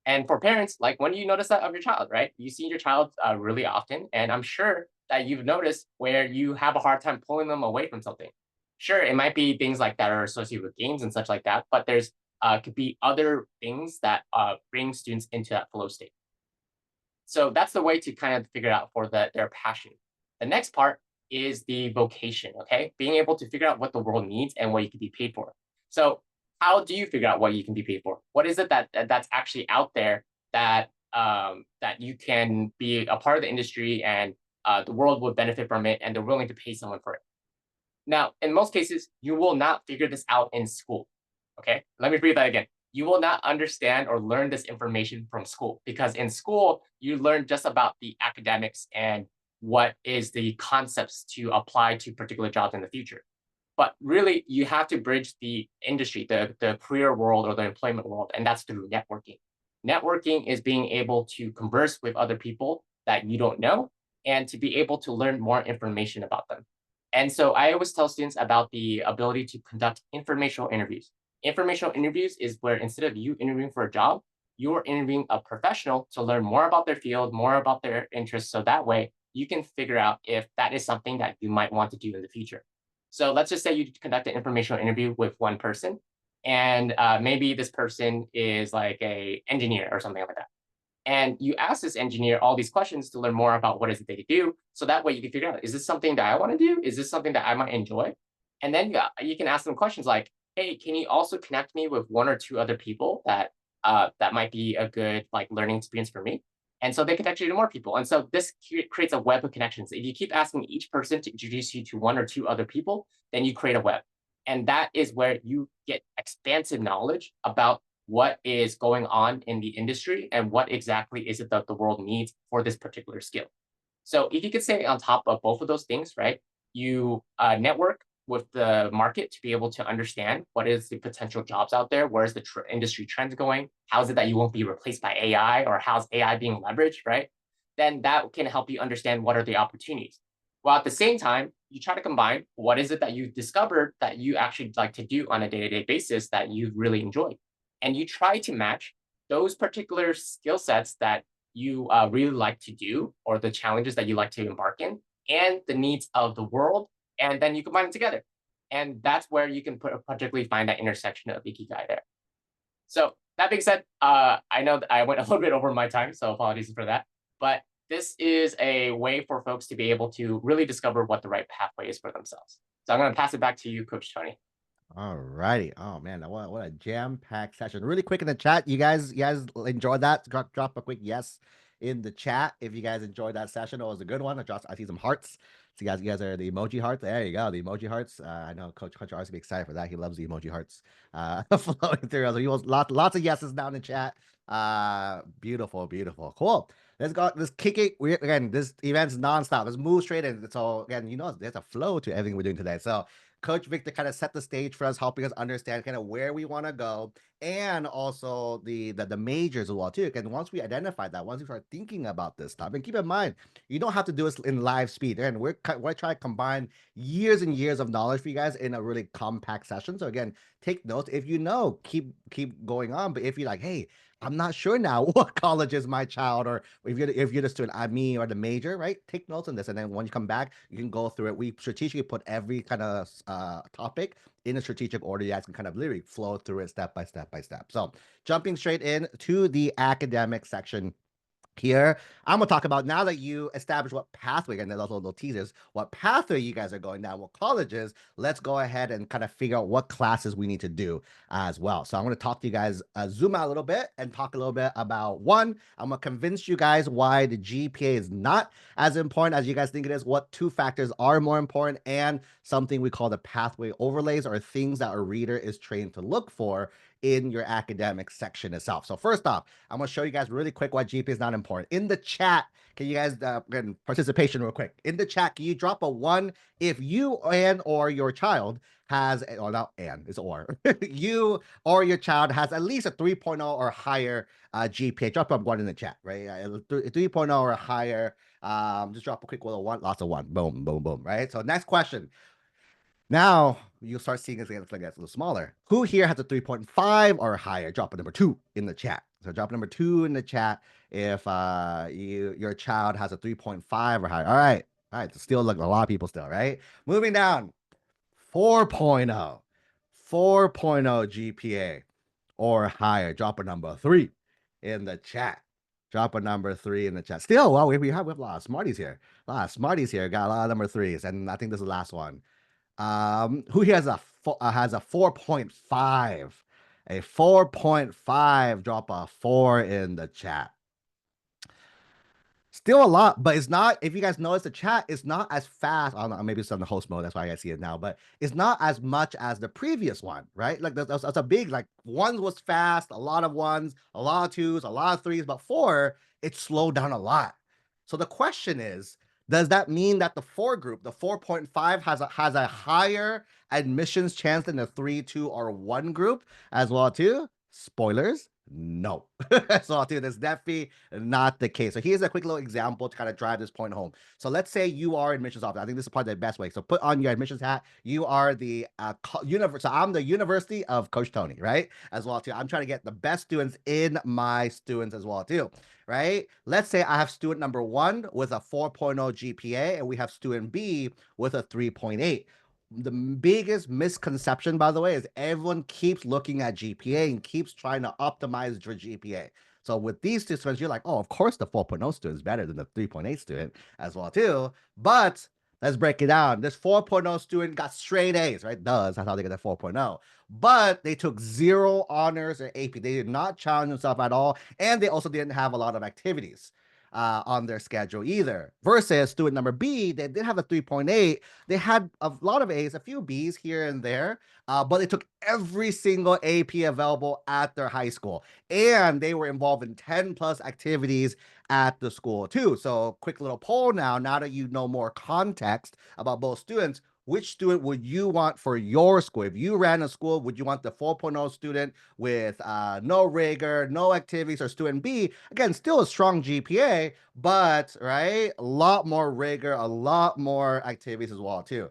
And for parents, like, when do you notice that of your child, right? You see your child really often, and I'm sure that you've noticed where you have a hard time pulling them away from something. Sure, it might be things like that are associated with games and such like that, but there's could be other things that bring students into that flow state. So that's the way to kind of figure out for their passion. The next part is the vocation, okay? Being able to figure out what the world needs and what you can be paid for. So how do you figure out what you can be paid for? What is it that's actually out there that that you can be a part of the industry and the world would benefit from it and they're willing to pay someone for it? Now, in most cases, you will not figure this out in school. Okay, let me read that again. You will not understand or learn this information from school, because in school, you learn just about the academics and what is the concepts to apply to particular jobs in the future. But really, you have to bridge the industry, the career world or the employment world, and that's through networking. Networking is being able to converse with other people that you don't know and to be able to learn more information about them. And so I always tell students about the ability to conduct informational interviews. Informational interviews is where instead of you interviewing for a job, you're interviewing a professional to learn more about their field, more about their interests. So that way you can figure out if that is something that you might want to do in the future. So let's just say you conduct an informational interview with one person, and maybe this person is like a engineer or something like that. And you ask this engineer all these questions to learn more about what is it they do. So that way you can figure out, is this something that I want to do? Is this something that I might enjoy? And then you can ask them questions like, hey, can you also connect me with one or two other people that that might be a good like learning experience for me? And so they connect you to more people. And so this creates a web of connections. If you keep asking each person to introduce you to one or two other people, then you create a web. And that is where you get expansive knowledge about what is going on in the industry and what exactly is it that the world needs for this particular skill. So if you could say on top of both of those things, right, you network with the market to be able to understand what is the potential jobs out there, where's the industry trends going, how is it that you won't be replaced by AI, or how's AI being leveraged, right? Then that can help you understand what are the opportunities. While at the same time, you try to combine what is it that you've discovered that you actually like to do on a day-to-day basis that you really enjoy. And you try to match those particular skill sets that you really like to do, or the challenges that you like to embark in, and the needs of the world, and then you combine them together. And that's where you can particularly find that intersection of Ikigai there. So that being said, I know that I went a little bit over my time, so apologies for that. But this is a way for folks to be able to really discover what the right pathway is for themselves. So I'm going to pass it back to you, Coach Tony. All righty. Oh man, what a jam-packed session. Really quick in the chat, you guys enjoyed that? Drop a quick yes in the chat if you guys enjoyed that session. It was a good one. I see some hearts. So you guys are the emoji hearts. There you go, the emoji hearts. I know Coach R is be excited for that. He loves the emoji hearts flowing through. So he wants lots of yeses down in the chat. Beautiful, beautiful, cool. Let's kick it. Again, this event's nonstop. Let's move straight in. So again, there's a flow to everything we're doing today. So Coach Victor kind of set the stage for us, helping us understand kind of where we want to go and also the majors as well too. And once we identify that, once we start thinking about this stuff, and keep in mind, you don't have to do this in live speed. And we're trying to combine years and years of knowledge for you guys in a really compact session. So again, take notes. If you know, keep going on. But if you're like, hey, I'm not sure now what college is my child, or if you're the student, I me or the major, right? Take notes on this, and then when you come back, you can go through it. We strategically put every kind of topic in a strategic order. You guys can kind of literally flow through it step by step by step. So jumping straight in to the academic section here, I'm gonna talk about, now that you establish what pathway, and there's also little teasers, what pathway you guys are going down, what colleges, let's go ahead and kind of figure out what classes we need to do as well. So I'm gonna talk to you guys, zoom out a little bit and talk a little bit about one. I'm gonna convince you guys why the GPA is not as important as you guys think it is, what two factors are more important, and something we call the pathway overlays, or things that a reader is trained to look for in your academic section itself. So first off, I'm going to show you guys really quick why GPA is not important. In the chat, can you guys, participation real quick. In the chat, can you drop a 1 if you and or your child has, or not and, it's or, you or your child has at least a 3.0 or higher GPA. Drop a 1 in the chat, right? 3.0 or higher. Just drop a quick little 1, lots of 1. Boom, boom, boom, right? So next question. Now you'll start seeing it gets a little smaller. Who here has a 3.5 or higher? Drop a number 2 in the chat. So drop number 2 in the chat if your child has a 3.5 or higher. All right. All right. Still like a lot of people still, right? Moving down. 4.0. 4.0 GPA or higher. Drop a number 3 in the chat. Drop a number 3 in the chat. Still, well, we have a lot of smarties here. A lot of smarties here. Got a lot of number 3s. And I think this is the last one. Who has a 4.5? A 4.5. Drop a 4 in the chat. Still a lot, but it's not, if you guys notice the chat, it's not as fast. I don't know, maybe it's on the host mode, that's why I see it now, but it's not as much as the previous one, right? Like that's a big, like, 1s was fast, a lot of 1s, a lot of 2s, a lot of 3s, but 4, it slowed down a lot. So the question is, does that mean that the 4 group, the 4.5, has a higher admissions chance than the 3, 2, or 1 group as well too? Spoilers, no. So dude, that's definitely not the case. So here's a quick little example to kind of drive this point home. So let's say you are admissions officer. I think this is probably the best way. So put on your admissions hat. You are the so I'm the University of Coach Tony, right? As well too. I'm trying to get the best students in my students as well too, right? Let's say I have student number 1 with a 4.0 GPA, and we have student B with a 3.8. The biggest misconception, by the way, is everyone keeps looking at GPA and keeps trying to optimize your GPA. So with these two students, you're like, oh, of course the 4.0 student is better than the 3.8 student as well too. But let's break it down. This 4.0 student got straight A's, right? That's how they get that 4.0. But they took 0 honors or AP. They did not challenge themselves at all. And they also didn't have a lot of activities on their schedule either. Versus student number B, they did have a 3.8. They had a lot of A's, a few B's here and there, but they took every single AP available at their high school. And they were involved in 10 plus activities at the school too. So quick little poll now that you know more context about both students, which student would you want for your school? If you ran a school, would you want the 4.0 student with no rigor, no activities, or student B? Again, still a strong GPA, but right, a lot more rigor, a lot more activities as well too.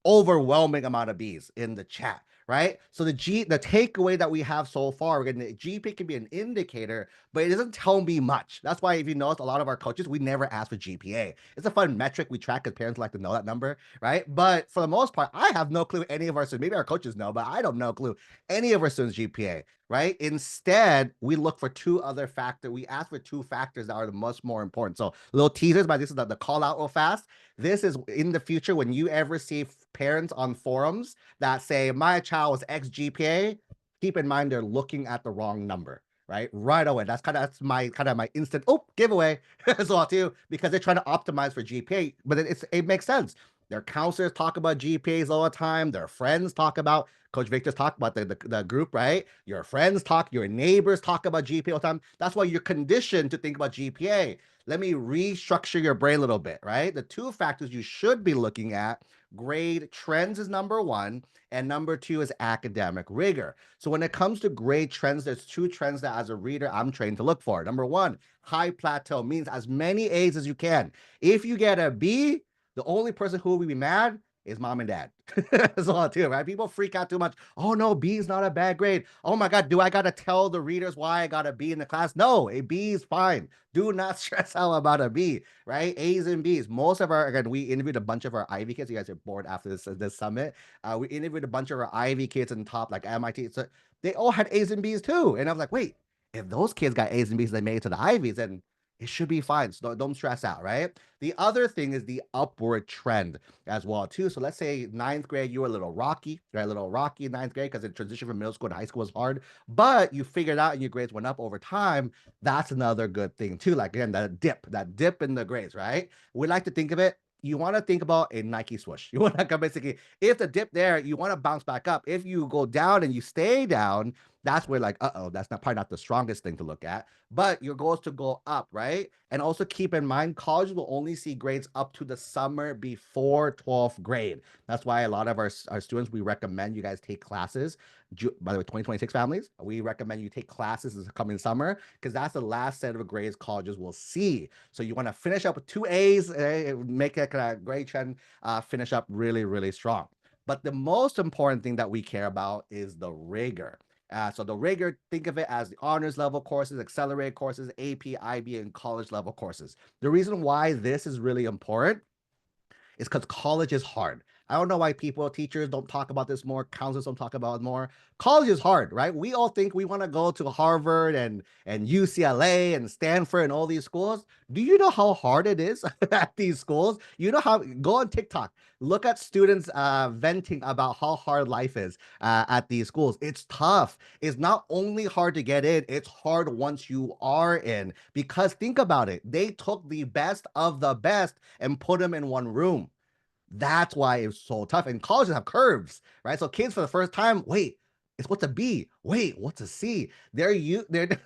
Overwhelming amount of B's in the chat, right? So the takeaway that we have so far, we're getting the GPA can be an indicator, but it doesn't tell me much. That's why if you notice, a lot of our coaches, we never ask for GPA. It's a fun metric we track because parents like to know that number, right? But for the most part, I have no clue any of our students, maybe our coaches know, but I don't know clue any of our students' GPA, right? Instead, we look for 2 other factors. We ask for 2 factors that are the most more important. So little teasers, but this is the call out real fast. This is in the future when you ever see parents on forums that say my child was X GPA, keep in mind they're looking at the wrong number, right away. That's my instant giveaway as well too, because they're trying to optimize for GPA, but it makes sense. Their counselors talk about GPAs all the time. Their friends talk about, Coach Victor's talk about the group, right? Your friends talk, your neighbors talk about GPA all the time. That's why you're conditioned to think about GPA. Let me restructure your brain a little bit, right? The two factors you should be looking at, grade trends is number one, and number two is academic rigor. So when it comes to grade trends, there's two trends that as a reader, I'm trained to look for. Number one, high plateau means as many A's as you can. If you get a B, the only person who will be mad is mom and dad. That's all too, right? People freak out too much. Oh no, B is not a bad grade. Oh my God, do I gotta tell the readers why I got a B in the class? No, a B is fine. Do not stress out about a B, right? A's and B's. Most of our, again, we interviewed a bunch of our Ivy kids. You guys are bored after this summit. We interviewed a bunch of our Ivy kids in top, like MIT. So they all had A's and B's too. And I was like, wait, if those kids got A's and B's, they made it to the Ivies, then it should be fine. So don't stress out, right? The other thing is the upward trend as well, too. So let's say ninth grade, you were a little rocky, right? A little rocky in ninth grade because the transition from middle school to high school was hard, but you figured out and your grades went up over time. That's another good thing, too. Like, again, that dip in the grades, right? We like to think of it. You want to think about a Nike swoosh. You want to basically, if the dip there, you want to bounce back up. If you go down and you stay down, that's where like, that's not probably not the strongest thing to look at, but your goal is to go up, right? And also keep in mind, college will only see grades up to the summer before 12th grade. That's why a lot of our students, we recommend you guys take classes. By the way, 2026 families, we recommend you take classes this coming summer because that's the last set of grades colleges will see. So you want to finish up with 2 A's, make a kind of grade trend, finish up really, really strong. But the most important thing that we care about is the rigor. So the rigor, think of it as the honors level courses, accelerated courses, AP, IB, and college level courses. The reason why this is really important is because college is hard. I don't know why people, teachers don't talk about this more, counselors don't talk about it more. College is hard, right? We all think we want to go to Harvard and UCLA and Stanford and all these schools. Do you know how hard it is at these schools? You know how, go on TikTok, look at students venting about how hard life is at these schools. It's tough. It's not only hard to get in, it's hard once you are in. Because think about it, they took the best of the best and put them in one room. That's why it's so tough. And colleges have curves, right? So kids for the first time, wait, it's what's a B? Wait, what's a C? They're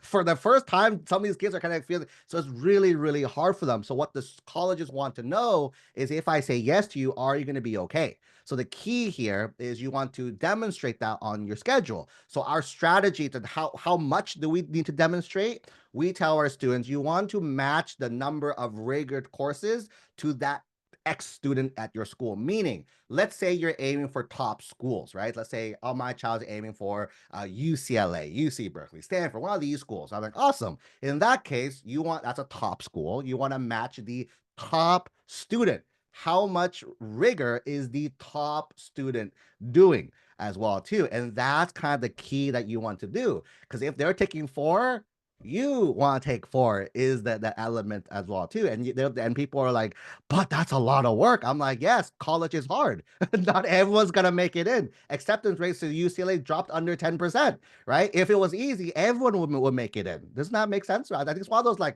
for the first time, some of these kids are kind of feeling, so it's really, really hard for them. So what the colleges want to know is, if I say yes to you, are you going to be okay? So the key here is you want to demonstrate that on your schedule. So our strategy to how much do we need to demonstrate? We tell our students, you want to match the number of rigor courses to that X student at your school. Meaning, let's say you're aiming for top schools, right? Let's say, oh, my child's aiming for UCLA, UC Berkeley, Stanford, one of these schools. I'm like, awesome. In that case, that's a top school. You want to match the top student. How much rigor is the top student doing as well, too? And that's kind of the key that you want to do. Because if they're taking 4, you want to take 4 is that element as well too. And people are like, but that's a lot of work. I'm like, yes, college is hard. Not everyone's gonna make it in. Acceptance rates to UCLA dropped under 10%, right? If it was easy, everyone would make it in. Does not make sense, right? I think it's one of those like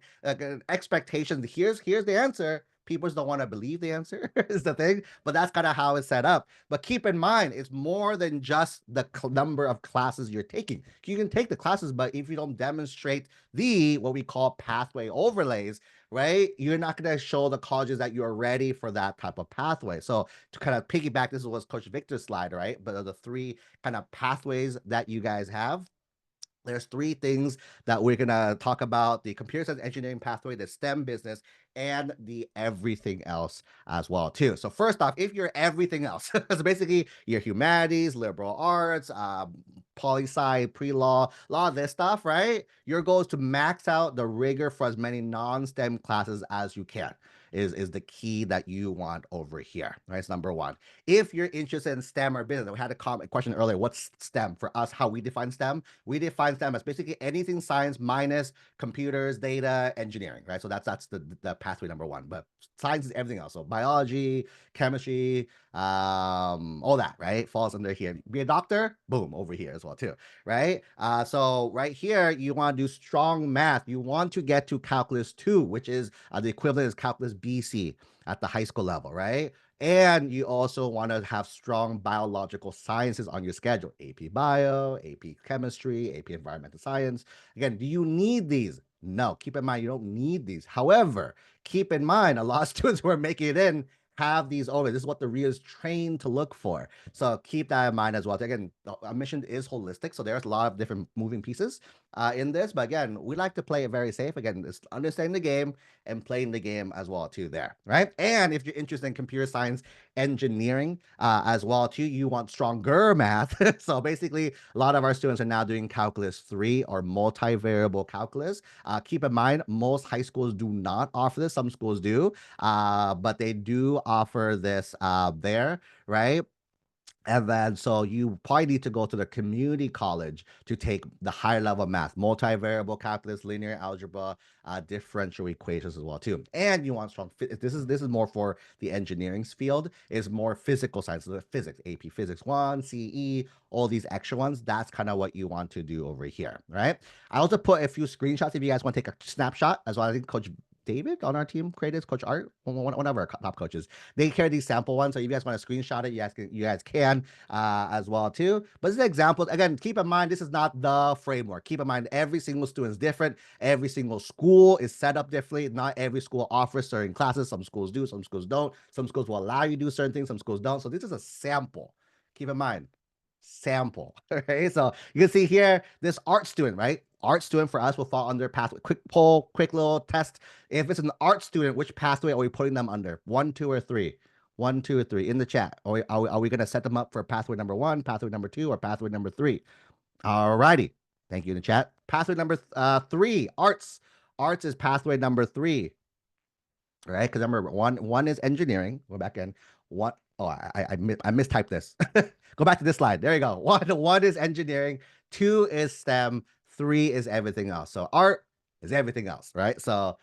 expectations. Here's the answer. People just don't want to believe the answer is the thing, but that's kind of how it's set up. But keep in mind, it's more than just the number of classes you're taking. You can take the classes, but if you don't demonstrate what we call pathway overlays, right, you're not going to show the colleges that you're ready for that type of pathway. So to kind of piggyback, this was Coach Victor's slide, right? But the 3 kind of pathways that you guys have, there's 3 things that we're going to talk about: the computer science engineering pathway, the STEM business, and the everything else as well too. So first off, if you're everything else, so basically your humanities, liberal arts, poli-sci, pre-law, a lot of this stuff, right? Your goal is to max out the rigor for as many non-STEM classes as you can. Is the key that you want over here, right? It's number 1. If you're interested in STEM or business, we had a question earlier, what's STEM? For us, how we define STEM, we define STEM as basically anything science minus computers, data, engineering, right? So that's the pathway number 1. But science is everything else. So biology, chemistry, all that, right, falls under here. Be a doctor, boom, over here as well too, right? So right here, you want to do strong math. You want to get to calculus 2, which is the equivalent is calculus BC at the high school level, right? And you also want to have strong biological sciences on your schedule. AP Bio, AP Chemistry, AP Environmental Science. Again, do you need these? No, keep in mind, you don't need these. However, keep in mind, a lot of students who are making it in have these over. This is what the RIA is trained to look for. So keep that in mind as well. Again, a mission is holistic. So there's a lot of different moving pieces in this. But again, we like to play it very safe. Again, it's understanding the game and playing the game as well too there, right? And if you're interested in computer science engineering as well too, you want stronger math. So basically, a lot of our students are now doing calculus 3 or multivariable calculus. Keep in mind, most high schools do not offer this. Some schools do, but they do offer this there, right? And then, so you probably need to go to the community college to take the higher level math, multivariable calculus, linear algebra, differential equations as well too. And you want strong. This is more for the engineering field. Is more physical science, so physics, AP Physics 1, CE, all these extra ones. That's kind of what you want to do over here, right? I also put a few screenshots if you guys want to take a snapshot as well. I think Coach David on our team created, Coach Art, one of our top coaches. They carry these sample ones, so if you guys want to screenshot it, you guys can as well too. But this is an example. Again, keep in mind, this is not the framework. Keep in mind, every single student is different. Every single school is set up differently. Not every school offers certain classes. Some schools do, some schools don't. Some schools will allow you to do certain things, some schools don't. So this is a sample. Keep in mind, sample. Okay, so you can see here, this art student, right? Art student for us will fall under pathway. Quick poll, quick little test. If it's an art student, which pathway are we putting them under? 1, 2, or 3? 1, 2, or 3 in the chat. Are we going to set them up for pathway number 1, pathway number 2, or pathway number 3? All righty. Thank you in the chat. Pathway number 3, arts. Arts is pathway number 3. All right, because remember, one is engineering. Go back in. One, oh, I mistyped this. Go back to this slide. There you go. One is engineering. 2 is STEM. 3 is everything else. So art is everything else, right? So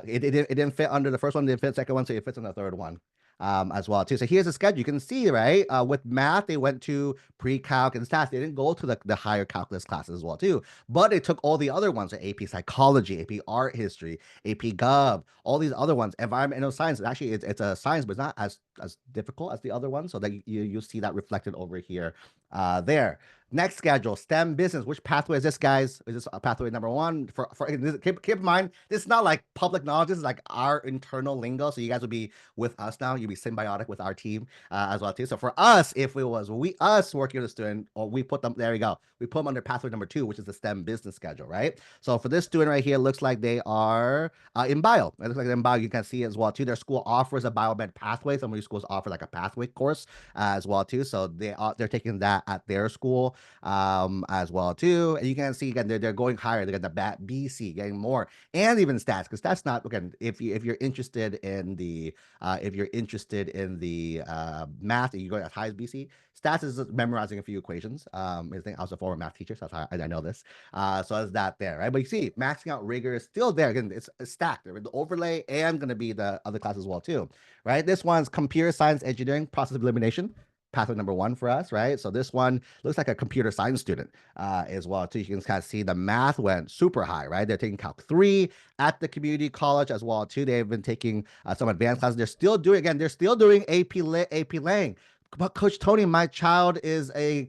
it didn't fit under the first one, didn't fit the second one, so it fits in the third one as well too. So here's the schedule. You can see, right? With math, they went to pre-calc and stats. They didn't go to the higher calculus classes as well too, but they took all the other ones, like AP Psychology, AP Art History, AP Gov, all these other ones. Environmental Science, actually, it's a science, but it's not as difficult as the other ones. So that you see that reflected over here there. Next schedule, STEM business. Which pathway is this, guys? Is this pathway number 1? Keep in mind, this is not like public knowledge. This is like our internal lingo. So you guys will be with us now. You'll be symbiotic with our team as well too. So for us, if it was us working with a student, or we put them, there we go. We put them under pathway number 2, which is the STEM business schedule, right? So for this student right here, looks like they are in bio. It looks like they're in bio. You can see as well too. Their school offers a biomed pathway. Some of these schools offer like a pathway course as well too. So they're taking that at their school as well too. And you can see again, they're going higher. They're getting the BC, getting more, and even stats, because that's not, again, if you're interested in the math and you go as high as BC, stats is memorizing a few equations. I think I was a former math teacher, so that's how I know this. So it's that there, right? But you see, maxing out rigor is still there. Again, it's stacked. The overlay and going to be the other class as well too, right? This one's computer science engineering, process of elimination, pathway number 1 for us, right? So this one looks like a computer science student as well too. You can kind of see the math went super high, right? They're taking Calc 3 at the community college as well too. They've been taking some advanced classes. They're still doing AP Lit, AP Lang. But Coach Tony, my child is a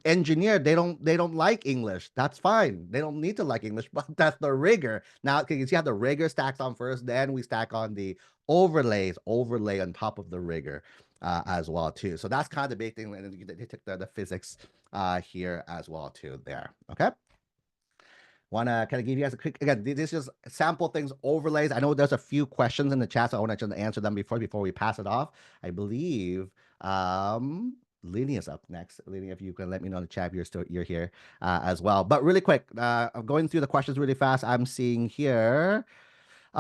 engineer. They don't like English. That's fine. They don't need to like English, but that's the rigor. Now, can you see how the rigor stacks on first? Then we stack on the overlay on top of the rigor as well too. So that's kind of the big thing. And they took the physics here as well too there. Okay. Want to kind of give you guys a quick, again, this is just sample things, overlays. I know there's a few questions in the chat, so I want to answer them before we pass it off. I believe Linia's up next. Linia, if you can let me know in the chat if you're here as well. But really quick, I'm going through the questions really fast. I'm seeing here.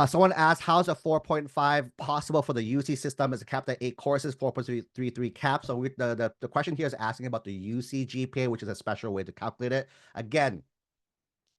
Someone asked, how is a 4.5 possible for the UC system? Is it capped at 8 courses, 4.33 cap? So the question here is asking about the UC GPA, which is a special way to calculate it. Again,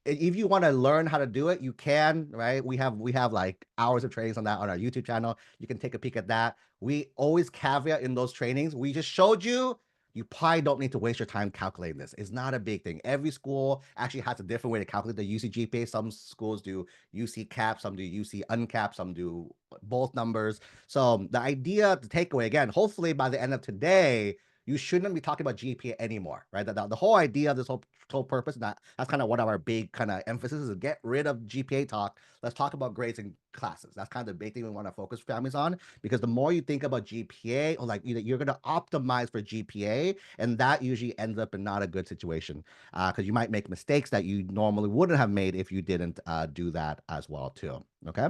if you want to learn how to do it, you can, right? We have like hours of trainings on that on our YouTube channel. You can take a peek at that. We always caveat in those trainings. We just showed you you probably don't need to waste your time calculating this. It's not a big thing. Every school actually has a different way to calculate the UC GPA. Some schools do UC cap, some do UC uncapped, some do both numbers. So the idea, the takeaway, again, hopefully by the end of today, you shouldn't be talking about GPA anymore, right? The whole idea of this whole purpose, that's kind of one of our big kind of emphasis is to get rid of GPA talk. Let's talk about grades and classes. That's kind of the big thing we want to focus families on, because the more you think about GPA, or like you're going to optimize for GPA, and that usually ends up in not a good situation, because you might make mistakes that you normally wouldn't have made if you didn't do that as well too. Okay.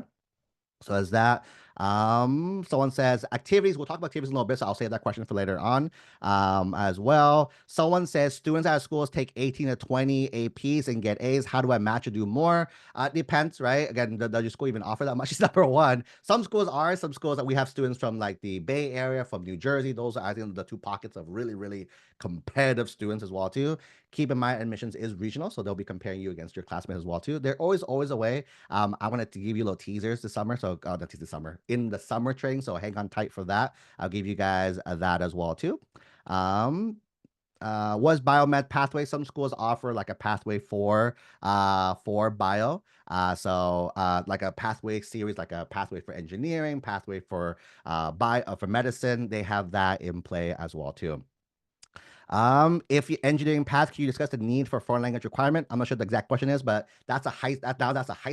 So as that, someone says activities. We'll talk about activities in a little bit, so I'll save that question for later on, as well. Someone says students at schools take 18 to 20 APs and get A's. How do I match or do more? Depends, right? Again, does your school even offer that much? Is number one. Some schools that we have students from like the Bay Area, from New Jersey. Those are, I think, the two pockets of really, really competitive students as well too. Keep in mind, admissions is regional, so they'll be comparing you against your classmates as well too. There's always a way. I wanted to give you little teasers this summer. So not this summer, in the summer training. So hang on tight for that. I'll give you guys that as well too. Was biomed pathway. Some schools offer like a pathway for bio. Like a pathway series, like a pathway for engineering, pathway for for medicine. They have that in play as well too. If you engineering path, can you discuss the need for foreign language requirement? I'm not sure the exact question is, but that's a high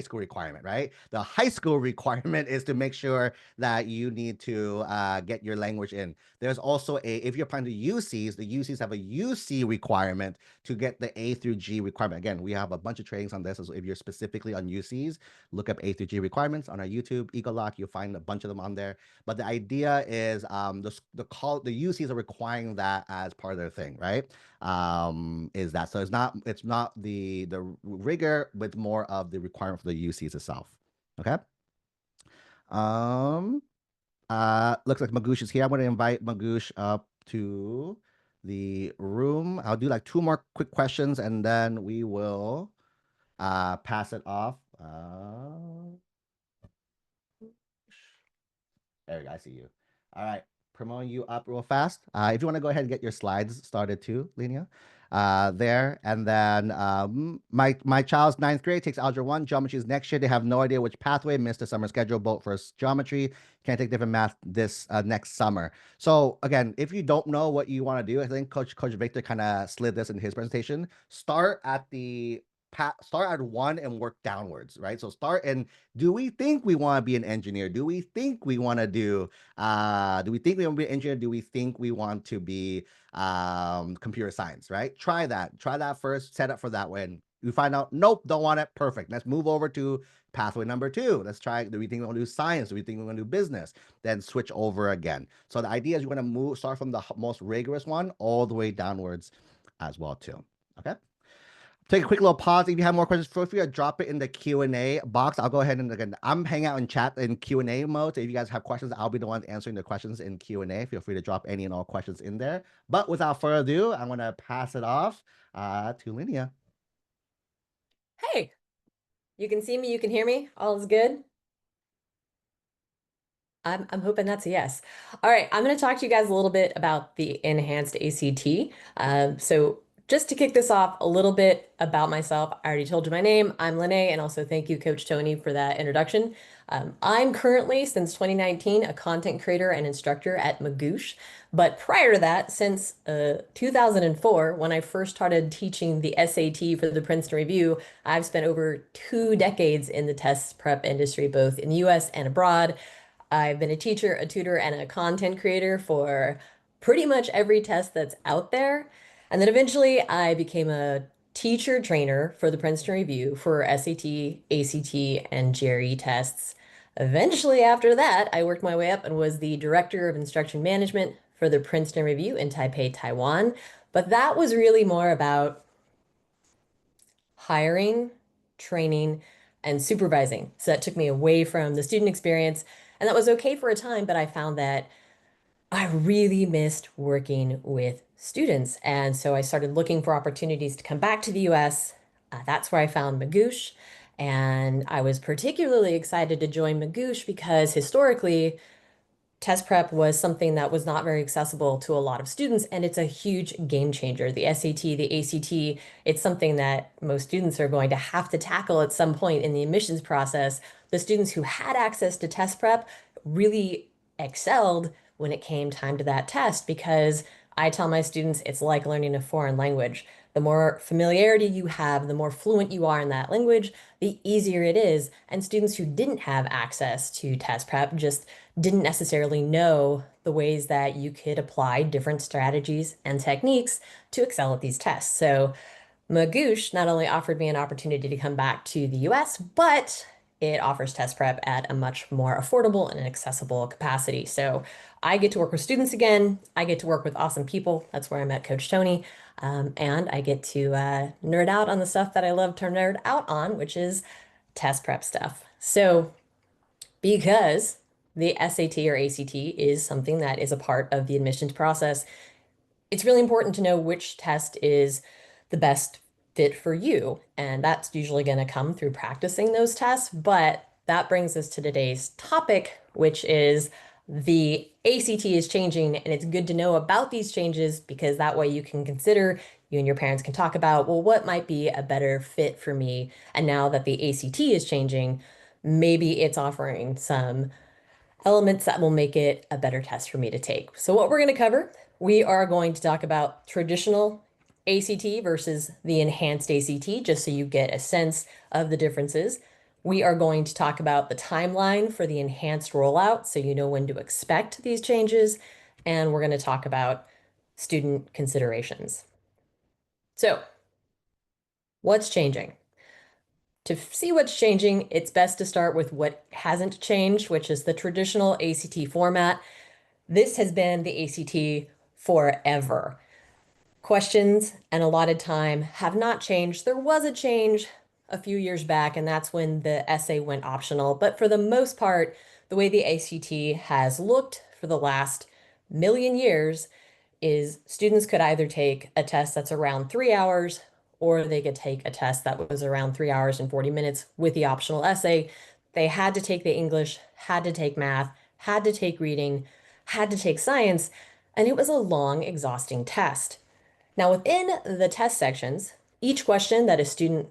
school requirement, right? The high school requirement is to make sure that you need to get your language in. There's also if you're applying to UCs, the UCs have a UC requirement to get the A through G requirement. Again, we have a bunch of trainings on this. So if you're specifically on UCs, look up A through G requirements on our YouTube, egelloC. You'll find a bunch of them on there. But the idea is the UCs are requiring that as part of their thing, right? Is that so? It's not the rigor, but more of the requirement for the UCs itself. Okay. Looks like Magoosh is here. I'm going to invite Magoosh up to the room. I'll do like two more quick questions and then we will pass it off. There we go. I see you. All right. Promoting you up real fast. If you want to go ahead and get your slides started too, Linnea. There. And then my child's 9th grade, takes Algebra 1. Geometry is next year. They have no idea which pathway. Missed the summer schedule, both for geometry. Can't take different math this next summer. So again, if you don't know what you want to do, I think Coach Victor kind of slid this in his presentation. Start at 1 and work downwards, right? So start and do we think we want to be an engineer? Do we think we want to do we think we want to be an engineer? Do we think we want to be computer science, right? Try that first, set up for that when you find out, nope, don't want it. Perfect. Let's move over to pathway number 2. Let's try, do we think we want to do science? Do we think we want to do business? Then switch over again. So the idea is you want to start from the most rigorous one all the way downwards as well too. Okay. Take a quick little pause. If you have more questions, feel free to drop it in the Q&A box. I'll go ahead and again, I'm hanging out in chat in Q&A mode. So if you guys have questions, I'll be the one answering the questions in Q&A. Feel free to drop any and all questions in there. But without further ado, I'm going to pass it off to Linnea. Hey, you can see me, you can hear me, all is good? I'm hoping that's a yes. All right, I'm going to talk to you guys a little bit about the enhanced ACT. So just to kick this off, a little bit about myself. I already told you my name. I'm Linnea, and also thank you, Coach Tony, for that introduction. I'm currently, since 2019, a content creator and instructor at Magoosh. But prior to that, since 2004, when I first started teaching the SAT for the Princeton Review, I've spent over 2 decades in the test prep industry, both in the US and abroad. I've been a teacher, a tutor, and a content creator for pretty much every test that's out there. And then eventually I became a teacher trainer for the Princeton Review for SAT, ACT, and GRE tests. Eventually, after that, I worked my way up and was the director of instruction management for the Princeton Review in Taipei, Taiwan. But that was really more about hiring, training, and supervising. So that took me away from the student experience. And that was okay for a time, but I found that I really missed working with students. And so I started looking for opportunities to come back to the US. That's where I found Magoosh. And I was particularly excited to join Magoosh because historically, test prep was something that was not very accessible to a lot of students, and it's a huge game changer. The SAT, the ACT, it's something that most students are going to have to tackle at some point in the admissions process. The students who had access to test prep really excelled when it came time to that test because I tell my students it's like learning a foreign language. The more familiarity you have, the more fluent you are in that language, the easier it is. And students who didn't have access to test prep just didn't necessarily know the ways that you could apply different strategies and techniques to excel at these tests. So Magoosh not only offered me an opportunity to come back to the US, but it offers test prep at a much more affordable and accessible capacity. So I get to work with students again. I get to work with awesome people. That's where I met Coach Tony. And I get to nerd out on the stuff that I love to nerd out on, which is test prep stuff. So because the SAT or ACT is something that is a part of the admissions process, it's really important to know which test is the best fit for you. And that's usually going to come through practicing those tests. But that brings us to today's topic, which is the ACT is changing. And it's good to know about these changes because that way you can consider, you and your parents can talk about, well, what might be a better fit for me? And now that the ACT is changing, maybe it's offering some elements that will make it a better test for me to take. So what we're going to cover, we are going to talk about traditional ACT versus the enhanced ACT, just so you get a sense of the differences. We are going to talk about the timeline for the enhanced rollout, so you know when to expect these changes. And we're going to talk about student considerations. So what's changing? To see what's changing, it's best to start with what hasn't changed, which is the traditional ACT format. This has been the ACT forever. Questions and allotted time have not changed. There was a change a few years back, and that's when the essay went optional. But for the most part, the way the ACT has looked for the last million years is students could either take a test that's around 3 hours or they could take a test that was around 3 hours and 40 minutes with the optional essay. They had to take the English, had to take math, had to take reading, had to take science, and it was a long, exhausting test. Now, within the test sections, each question that a student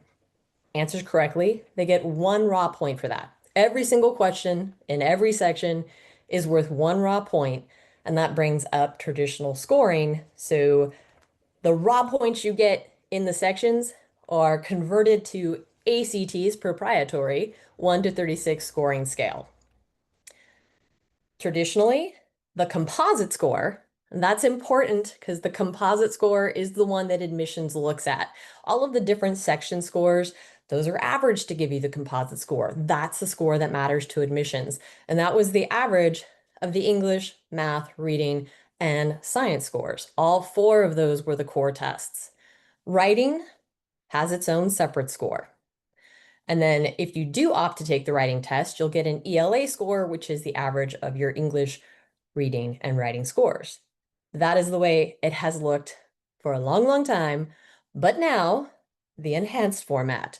answers correctly, they get 1 raw point for that. Every single question in every section is worth 1 raw point, and that brings up traditional scoring. So the raw points you get in the sections are converted to ACT's proprietary 1 to 36 scoring scale. Traditionally, the composite score, and that's important because the composite score is the one that admissions looks at. All of the different section scores, those are averaged to give you the composite score. That's the score that matters to admissions. And that was the average of the English, math, reading, and science scores. All 4 of those were the core tests. Writing has its own separate score. And then if you do opt to take the writing test, you'll get an ELA score, which is the average of your English reading and writing scores. That is the way it has looked for a long, long time, but now the enhanced format.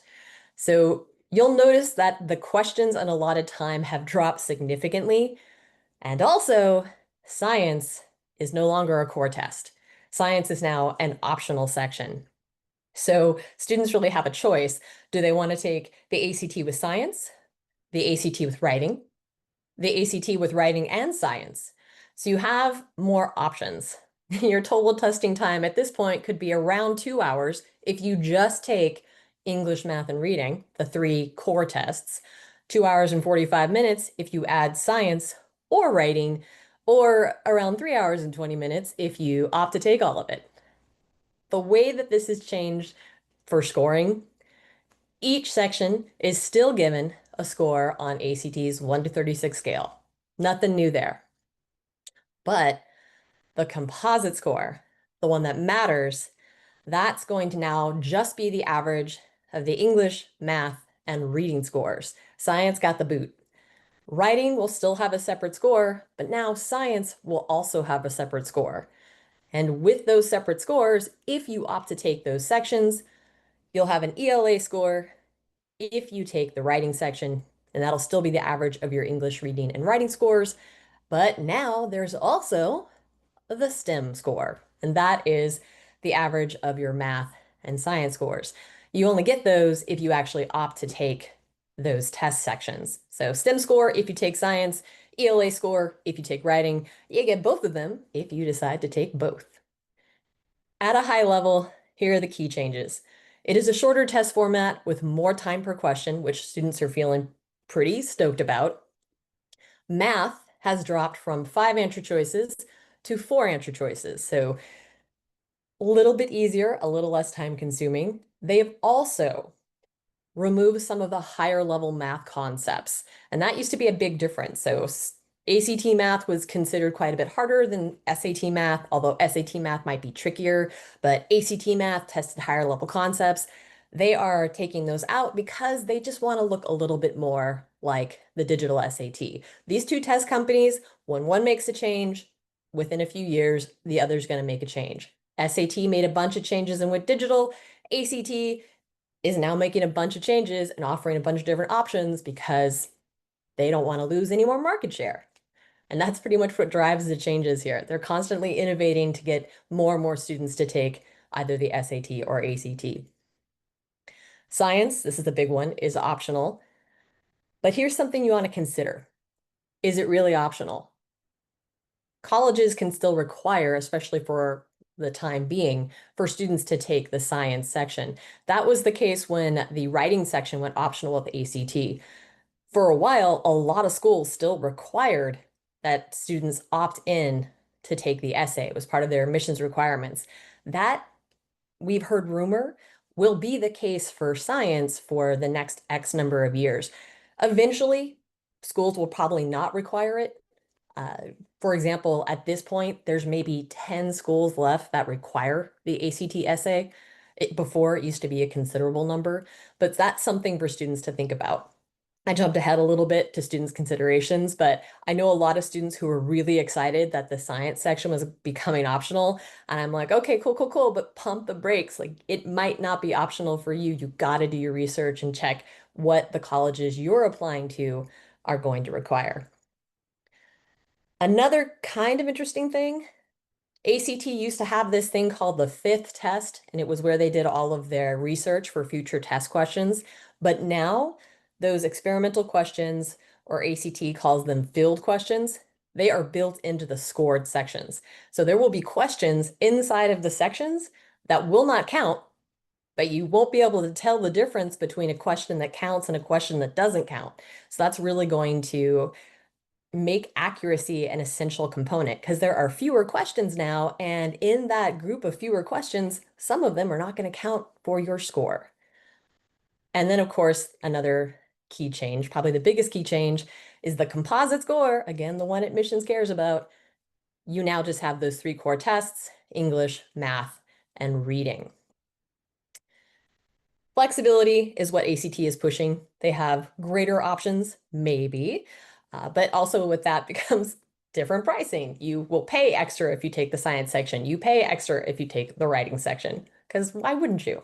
So you'll notice that the questions and allotted time have dropped significantly. And also, science is no longer a core test. Science is now an optional section. So students really have a choice. Do they want to take the ACT with science, the ACT with writing, the ACT with writing and science? So you have more options. Your total testing time at this point could be around 2 hours if you just take English, math, and reading, the 3 core tests, 2 hours and 45 minutes if you add science or writing, or around 3 hours and 20 minutes if you opt to take all of it. The way that this has changed for scoring, each section is still given a score on ACT's 1 to 36 scale. Nothing new there. But the composite score, the one that matters, that's going to now just be the average of the English, math, and reading scores. Science got the boot. Writing will still have a separate score, but now science will also have a separate score. And with those separate scores, if you opt to take those sections, you'll have an ELA score if you take the writing section, and that'll still be the average of your English reading and writing scores. But now there's also the STEM score, and that is the average of your math and science scores. You only get those if you actually opt to take those test sections. So STEM score if you take science, ELA score if you take writing. You get both of them if you decide to take both. At a high level, here are the key changes. It is a shorter test format with more time per question, which students are feeling pretty stoked about. Math has dropped from 5 answer choices to 4 answer choices. So a little bit easier, a little less time consuming. They have also removed some of the higher level math concepts. And that used to be a big difference. So ACT math was considered quite a bit harder than SAT math, although SAT math might be trickier, but ACT math tested higher level concepts. They are taking those out because they just want to look a little bit more like the digital SAT. These two test companies, when one makes a change, within a few years, the other's going to make a change. SAT made a bunch of changes and went digital. ACT is now making a bunch of changes and offering a bunch of different options because they don't want to lose any more market share. And that's pretty much what drives the changes here. They're constantly innovating to get more and more students to take either the SAT or ACT. Science, this is the big one, is optional. But here's something you want to consider. Is it really optional? Colleges can still require, especially for the time being, for students to take the science section. That was the case when the writing section went optional with ACT. For a while, a lot of schools still required that students opt in to take the essay. It was part of their admissions requirements. That, we've heard rumor, will be the case for science for the next X number of years. Eventually, schools will probably not require it. For example, at this point, there's maybe 10 schools left that require the ACT essay. Before, it used to be a considerable number, but that's something for students to think about. I jumped ahead a little bit to students' considerations, but I know a lot of students who were really excited that the science section was becoming optional. And I'm like, okay, cool, cool, cool, but pump the brakes. Like, it might not be optional for you. You got to do your research and check what the colleges you're applying to are going to require. Another kind of interesting thing, ACT used to have this thing called the fifth test, and it was where they did all of their research for future test questions. But now those experimental questions, or ACT calls them field questions, they are built into the scored sections. So there will be questions inside of the sections that will not count, but you won't be able to tell the difference between a question that counts and a question that doesn't count. So that's really going to make accuracy an essential component because there are fewer questions now. And in that group of fewer questions, some of them are not going to count for your score. And then, of course, another key change, probably the biggest key change, is the composite score. Again, the one admissions cares about. You now just have those 3 core tests: English, math, and reading. Flexibility is what ACT is pushing. They have greater options, maybe, but also with that becomes different pricing. You will pay extra if you take the science section. You pay extra if you take the writing section, because why wouldn't you?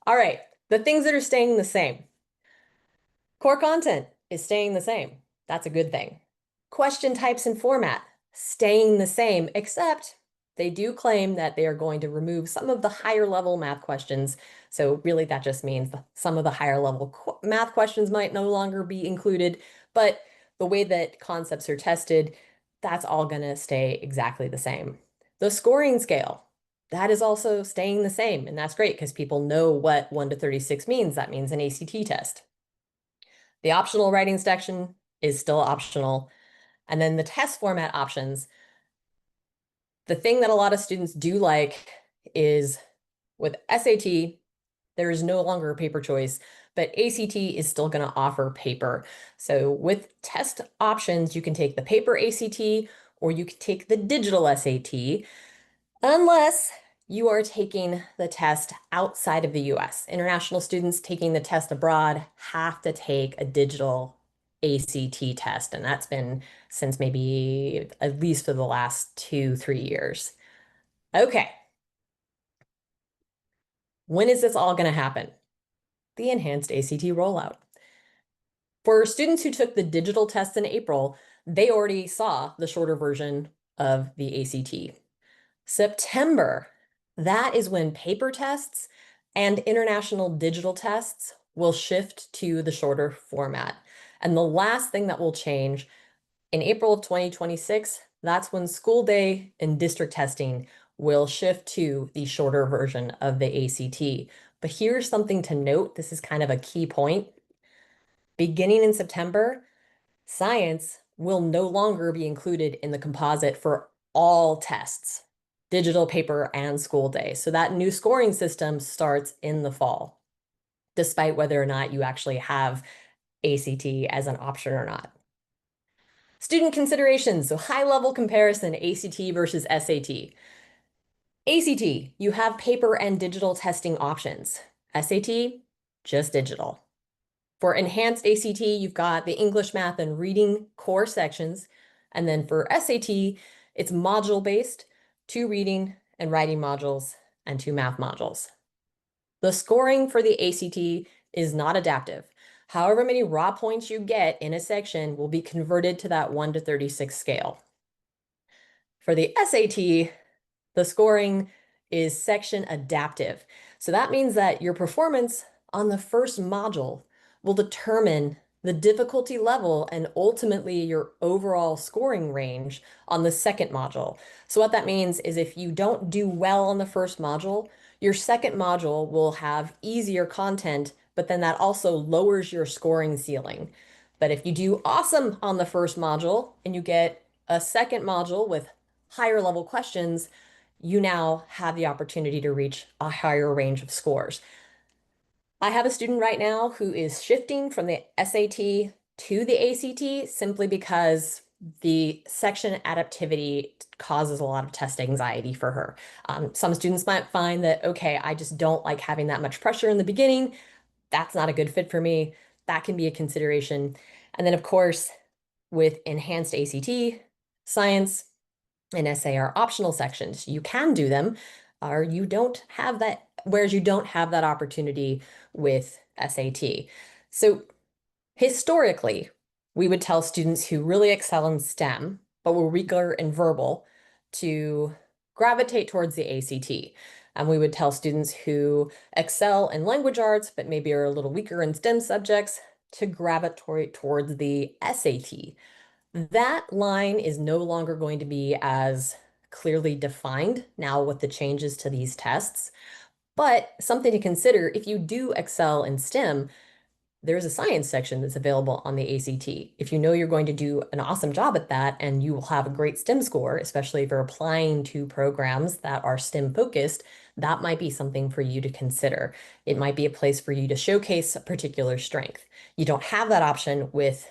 All right, the things that are staying the same. Core content is staying the same. That's a good thing. Question types and format staying the same, except they do claim that they are going to remove some of the higher level math questions. So really that just means some of the higher level math questions might no longer be included, but the way that concepts are tested, that's all going to stay exactly the same. The scoring scale, that is also staying the same, and that's great because people know what 1 to 36 means. That means an ACT test. The optional writing section is still optional. And then the test format options, the thing that a lot of students do like is with SAT, there is no longer a paper choice, but ACT is still going to offer paper. So with test options, you can take the paper ACT or you can take the digital SAT, unless you are taking the test outside of the US. International students taking the test abroad have to take a digital ACT test, and that's been since maybe at least for the last 2-3 years. Okay. When is this all going to happen? The enhanced ACT rollout. For students who took the digital test in April, they already saw the shorter version of the ACT. September, that is when paper tests and international digital tests will shift to the shorter format. And the last thing that will change in April of 2026, that's when school day and district testing will shift to the shorter version of the ACT. But here's something to note. This is kind of a key point. Beginning in September, science will no longer be included in the composite for all tests, digital, paper, and school day. So that new scoring system starts in the fall, despite whether or not you actually have ACT as an option or not. Student considerations, so high level comparison, ACT versus SAT. ACT, you have paper and digital testing options. SAT, just digital. For enhanced ACT, you've got the English, math, and reading core sections. And then for SAT, it's module-based, 2 reading and writing modules and 2 math modules. The scoring for the ACT is not adaptive. However many raw points you get in a section will be converted to that 1 to 36 scale. For the SAT, the scoring is section adaptive. So that means that your performance on the first module will determine the difficulty level and ultimately your overall scoring range on the second module. So what that means is if you don't do well on the first module, your second module will have easier content, but then that also lowers your scoring ceiling. But if you do awesome on the first module and you get a second module with higher level questions, you now have the opportunity to reach a higher range of scores. I have a student right now who is shifting from the SAT to the ACT simply because the section adaptivity causes a lot of test anxiety for her. Some students might find that, okay, I just don't like having that much pressure in the beginning. That's not a good fit for me. That can be a consideration. And then, of course, with enhanced ACT, science, and essay are optional sections. You can do them, or you don't have that, whereas you don't have that opportunity with SAT. So historically, we would tell students who really excel in STEM, but were weaker in verbal, to gravitate towards the ACT. And we would tell students who excel in language arts, but maybe are a little weaker in STEM subjects, to gravitate towards the SAT. That line is no longer going to be as clearly defined now with the changes to these tests. But something to consider, if you do excel in STEM, there's a science section that's available on the ACT. If you know you're going to do an awesome job at that and you will have a great STEM score, especially if you're applying to programs that are STEM focused, that might be something for you to consider. It might be a place for you to showcase a particular strength. You don't have that option with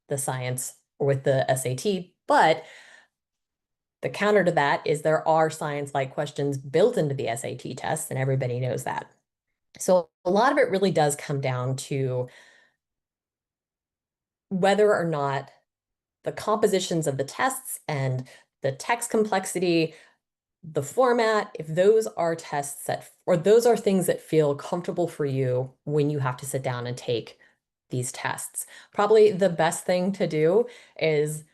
the science or with the SAT, but the counter to that is there are science-like questions built into the SAT tests, and everybody knows that. So a lot of it really does come down to whether or not the compositions of the tests and the text complexity, the format, if those are tests that, or those are things that feel comfortable for you when you have to sit down and take these tests. Probably the best thing to do is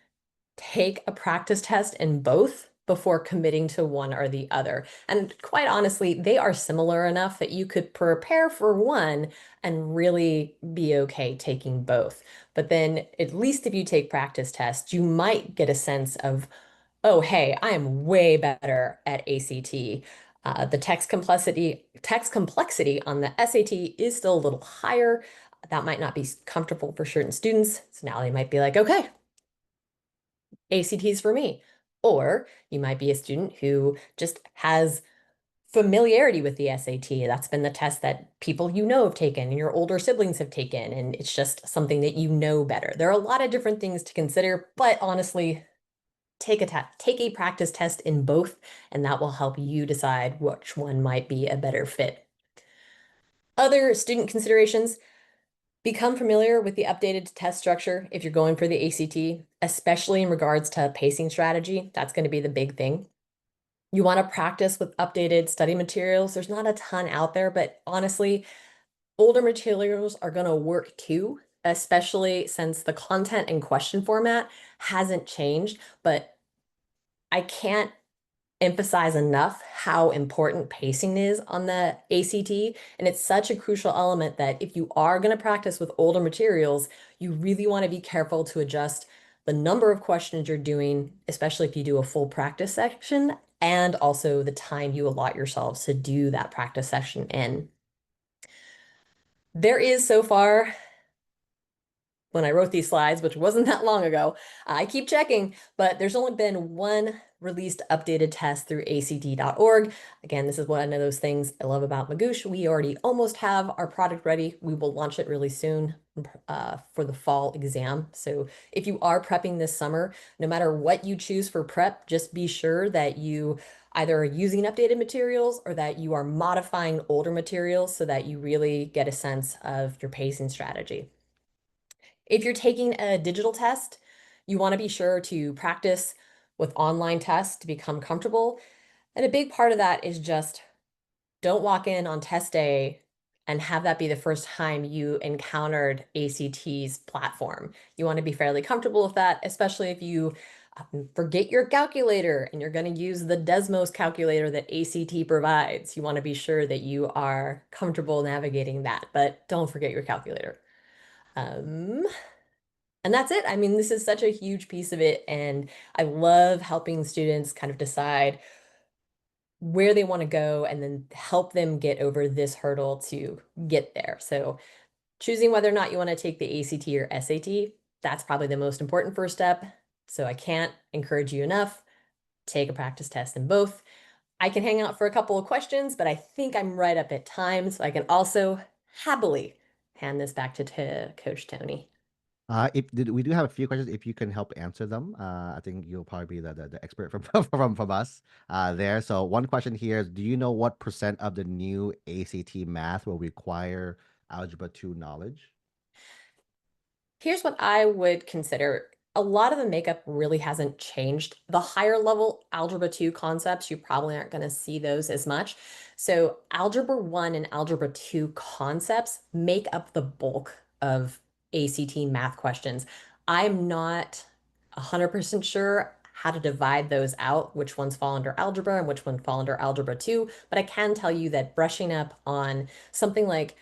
take a practice test in both before committing to one or the other. And quite honestly, they are similar enough that you could prepare for one and really be okay taking both. But then at least if you take practice tests, you might get a sense of, oh, hey, I am way better at ACT. The text complexity on the SAT is still a little higher. That might not be comfortable for certain students. So now they might be like, okay, ACTs for me. Or you might be a student who just has familiarity with the SAT. That's been the test that people you know have taken and your older siblings have taken, and it's just something that you know better. There are a lot of different things to consider, but honestly, take a practice test in both, and that will help you decide which one might be a better fit. Other student considerations: become familiar with the updated test structure if you're going for the ACT, especially in regards to pacing strategy. That's going to be the big thing. You want to practice with updated study materials. There's not a ton out there, but honestly, older materials are going to work too. especially since the content and question format hasn't changed, but I can't emphasize enough how important pacing is on the ACT. And it's such a crucial element that if you are going to practice with older materials, you really want to be careful to adjust the number of questions you're doing, especially if you do a full practice section, and also the time you allot yourselves to do that practice session in. There is so far, when I wrote these slides, which wasn't that long ago, I keep checking, but there's only been one released updated test through act.org. Again, this is one of those things I love about Magoosh. We already almost have our product ready. We will launch it really soon for the fall exam. So if you are prepping this summer, no matter what you choose for prep, just be sure that you either are using updated materials or that you are modifying older materials so that you really get a sense of your pacing strategy. If you're taking a digital test, you want to be sure to practice with online tests to become comfortable. And a big part of that is just don't walk in on test day and have that be the first time you encountered ACT's platform. You want to be fairly comfortable with that, especially if you forget your calculator and you're going to use the Desmos calculator that ACT provides. You want to be sure that you are comfortable navigating that, but don't forget your calculator. And that's it. I mean, this is such a huge piece of it, and I love helping students kind of decide where they want to go and then help them get over this hurdle to get there. So choosing whether or not you want to take the ACT or SAT, that's probably the most important first step. So I can't encourage you enough. Take a practice test in both. I can hang out for a couple of questions, but I think I'm right up at time, so I can also happily hand this back to Coach Tony. We do have a few questions. If you can help answer them, I think you'll probably be the expert from from us there. So one question here is: do you know what % of the new ACT math will require Algebra 2 knowledge? Here's what I would consider. A lot of the makeup really hasn't changed. The higher level Algebra 2 concepts, you probably aren't going to see those as much. So Algebra 1 and Algebra 2 concepts make up the bulk of ACT math questions. I'm not 100% sure how to divide those out, which ones fall under algebra and which ones fall under Algebra 2, but I can tell you that brushing up on something like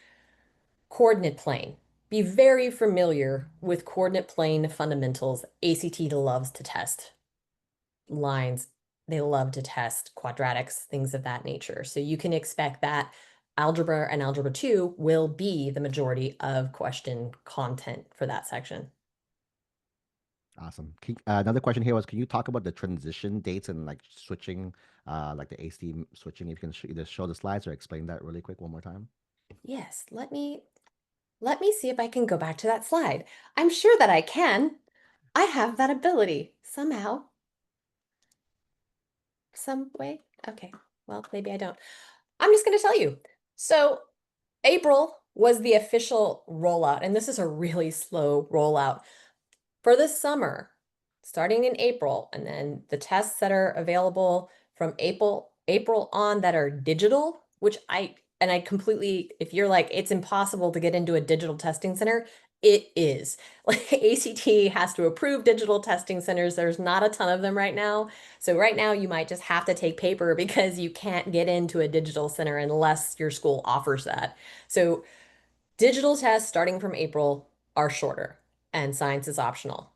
coordinate plane. Be very familiar with coordinate plane fundamentals. ACT loves to test lines. They love to test quadratics, things of that nature. So you can expect that algebra and algebra 2 will be the majority of question content for that section. Awesome. Another question here was: can you talk about the transition dates and like switching, like the ACT switching? If you can either show the slides or explain that really quick one more time. Yes, let me see if I can go back to that slide. I'm sure that I can. I have that ability somehow. Some way. Okay, well, maybe I don't. I'm just going to tell you. So April was the official rollout, and this is a really slow rollout for the summer, starting in April, and then the tests that are available from April on that are digital, which I completely, if you're like, it's impossible to get into a digital testing center, it is. Like ACT has to approve digital testing centers. There's not a ton of them right now. So right now you might just have to take paper because you can't get into a digital center unless your school offers that. So digital tests starting from April are shorter and science is optional.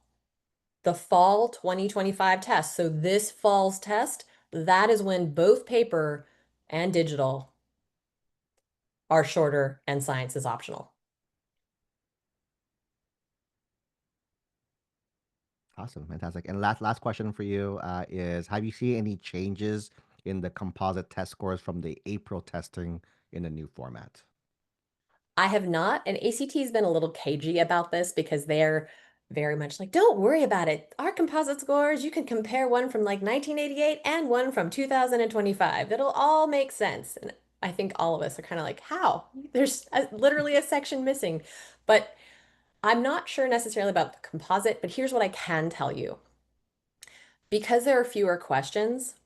The fall 2025 test, so this fall's test, that is when both paper and digital are shorter and science is optional. Awesome, fantastic. And last question for you is: have you seen any changes in the composite test scores from the April testing in the new format? I have not, and ACT has been a little cagey about this because they're very much like, don't worry about it. Our composite scores, you can compare one from like 1988 and one from 2025. It'll all make sense. And I think all of us are kind of like, how? There's literally a section missing. But I'm not sure necessarily about the composite, but here's what I can tell you. Because there are fewer questions,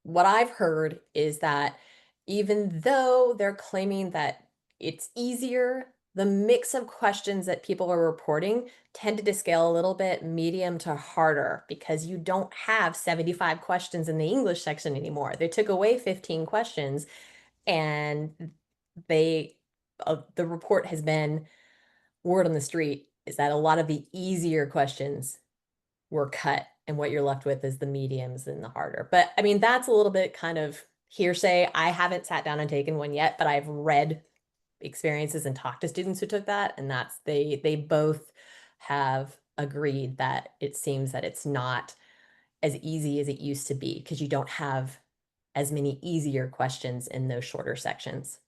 what I've heard is that even though they're claiming that it's easier the mix of questions that people are reporting tended to scale a little bit medium to harder because you don't have 75 questions in the English section anymore. They took away 15 questions and the report has been, word on the street is that a lot of the easier questions were cut and what you're left with is the mediums and the harder. But I mean, that's a little bit kind of hearsay. I haven't sat down and taken one yet, but I've read experiences and talked to students who took that, and that's they both have agreed that it seems that it's not as easy as it used to be because you don't have as many easier questions in those shorter sections.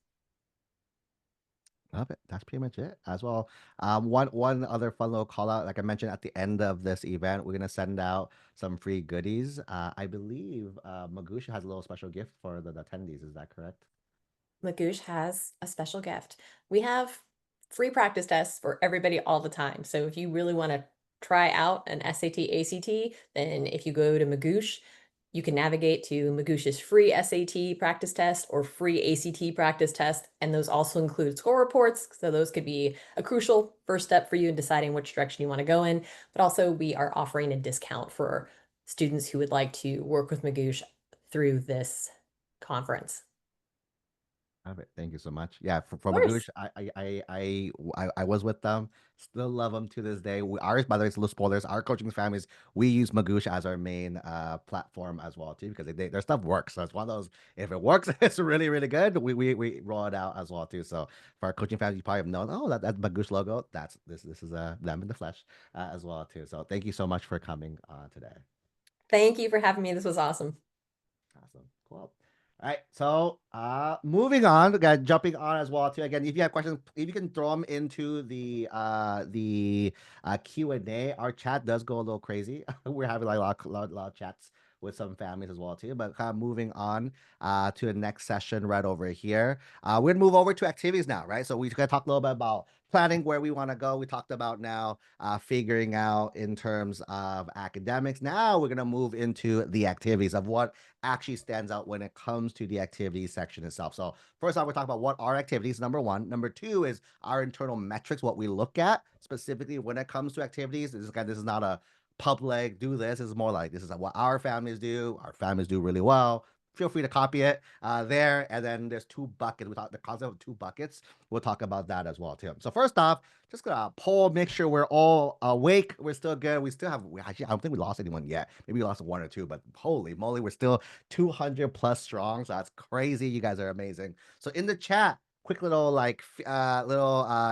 Love it. That's pretty much it as well. One other fun little call out, like I mentioned at the end of this event, we're gonna send out some free goodies. I believe Magusha has a little special gift for the attendees. Is that correct? Magoosh has a special gift. We have free practice tests for everybody all the time. So if you really want to try out an SAT, ACT, then if you go to Magoosh, you can navigate to Magoosh's free SAT practice test or free ACT practice test. And those also include score reports. So those could be a crucial first step for you in deciding which direction you want to go in. But also we are offering a discount for students who would like to work with Magoosh through this conference. Love it. Thank you so much. Yeah, for Of course. Magoosh, I was with them. Still love them to this day. Ours, by the way, it's little spoilers. Our coaching families, we use Magoosh as our main platform as well too, because their stuff works. So it's one of those. If it works, it's really really good. We roll it out as well too. So for our coaching families, you probably have known. Oh, that Magoosh logo. This is them in the flesh as well too. So thank you so much for coming today. Thank you for having me. This was awesome. Awesome. Cool. All right. So moving on, again, jumping on as well too. Again, if you have questions, if you can throw them into the Q&A. Our chat does go a little crazy. We're having like a lot of chats with some families as well too. But kind of moving on to the next session right over here. We're gonna move over to activities now, right? So we're gonna talk a little bit about planning where we want to go. We talked about now figuring out in terms of academics. Now we're going to move into the activities of what actually stands out when it comes to the activities section itself. So first off, we're talking about what are activities, number one. Number two is our internal metrics, what we look at specifically when it comes to activities. This is not a public do this. This is more like this is what our families do. Our families do really well. Feel free to copy it there. And then there's two buckets. We talk the concept of two buckets. We'll talk about that as well too. So first off, just gonna poll, make sure we're all awake. We're still good. We still have. Actually, I don't think we lost anyone yet. Maybe we lost one or two, but holy moly, we're still 200 plus strong. So that's crazy. You guys are amazing. So in the chat, quick little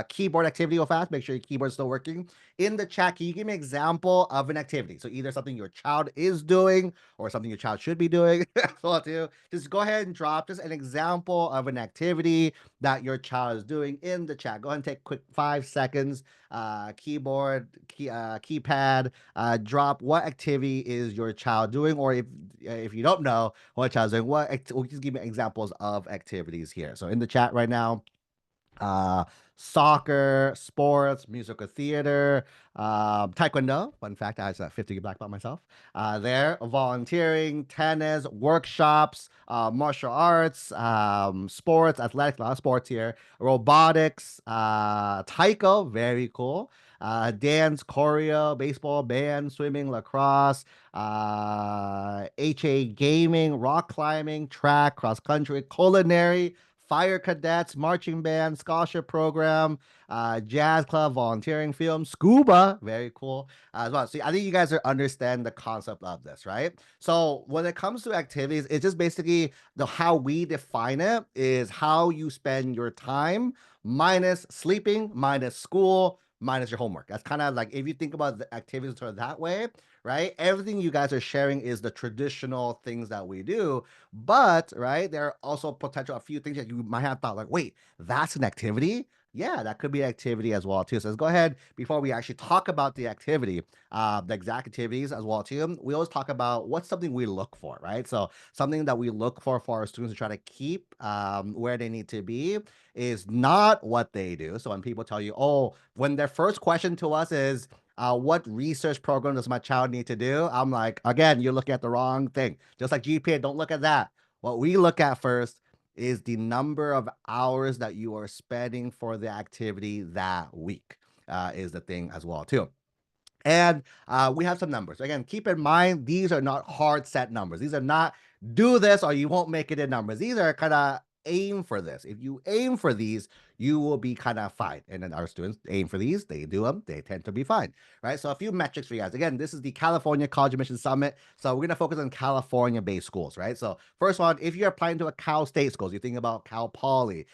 keyboard activity real fast. Make sure your keyboard's still working. In the chat, can you give me an example of an activity? So either something your child is doing or something your child should be doing. So just go ahead and drop just an example of an activity that your child is doing in the chat. Go ahead and take a quick 5 seconds. Keypad, drop what activity is your child doing, or if you don't know what child's doing, just give me examples of activities here. So in the chat right now, soccer, sports, musical theater, taekwondo. Fun fact, I was a 50 black belt myself. There, volunteering, tennis, workshops, martial arts, sports, athletics, a lot of sports here, robotics, taiko, very cool. Dance, choreo, baseball, band, swimming, lacrosse, HA gaming, rock climbing, track, cross country, culinary, fire cadets, marching band, scholarship program, jazz club, volunteering, film, scuba, very cool as well. So I think you guys understand the concept of this, right? So when it comes to activities, it's just basically how we define it is how you spend your time minus sleeping, minus school, minus your homework. That's kind of like if you think about the activities sort of that way, right? Everything you guys are sharing is the traditional things that we do, but right, there are also potential a few things that you might have thought like, wait, that's an activity. Yeah, that could be an activity as well too. So let's go ahead before we actually talk about the activity, the exact activities as well too. We always talk about what's something we look for, right? So something that we look for our students to try to keep where they need to be is not what they do. So when people tell you, oh, when their first question to us is, what research program does my child need to do? I'm like, again, you're looking at the wrong thing. Just like GPA, don't look at that. What we look at first is the number of hours that you are spending for the activity that week, is the thing as well too. And we have some numbers. Again, keep in mind, these are not hard set numbers. These are not do this or you won't make it in numbers. These are kind of aim for this. If you aim for these, you will be kind of fine. And then our students aim for these, they do them, they tend to be fine, right? So a few metrics for you guys. Again, this is the California College Admission Summit. So we're going to focus on California-based schools, right? So first one, if you're applying to a Cal State schools, you think about Cal Poly,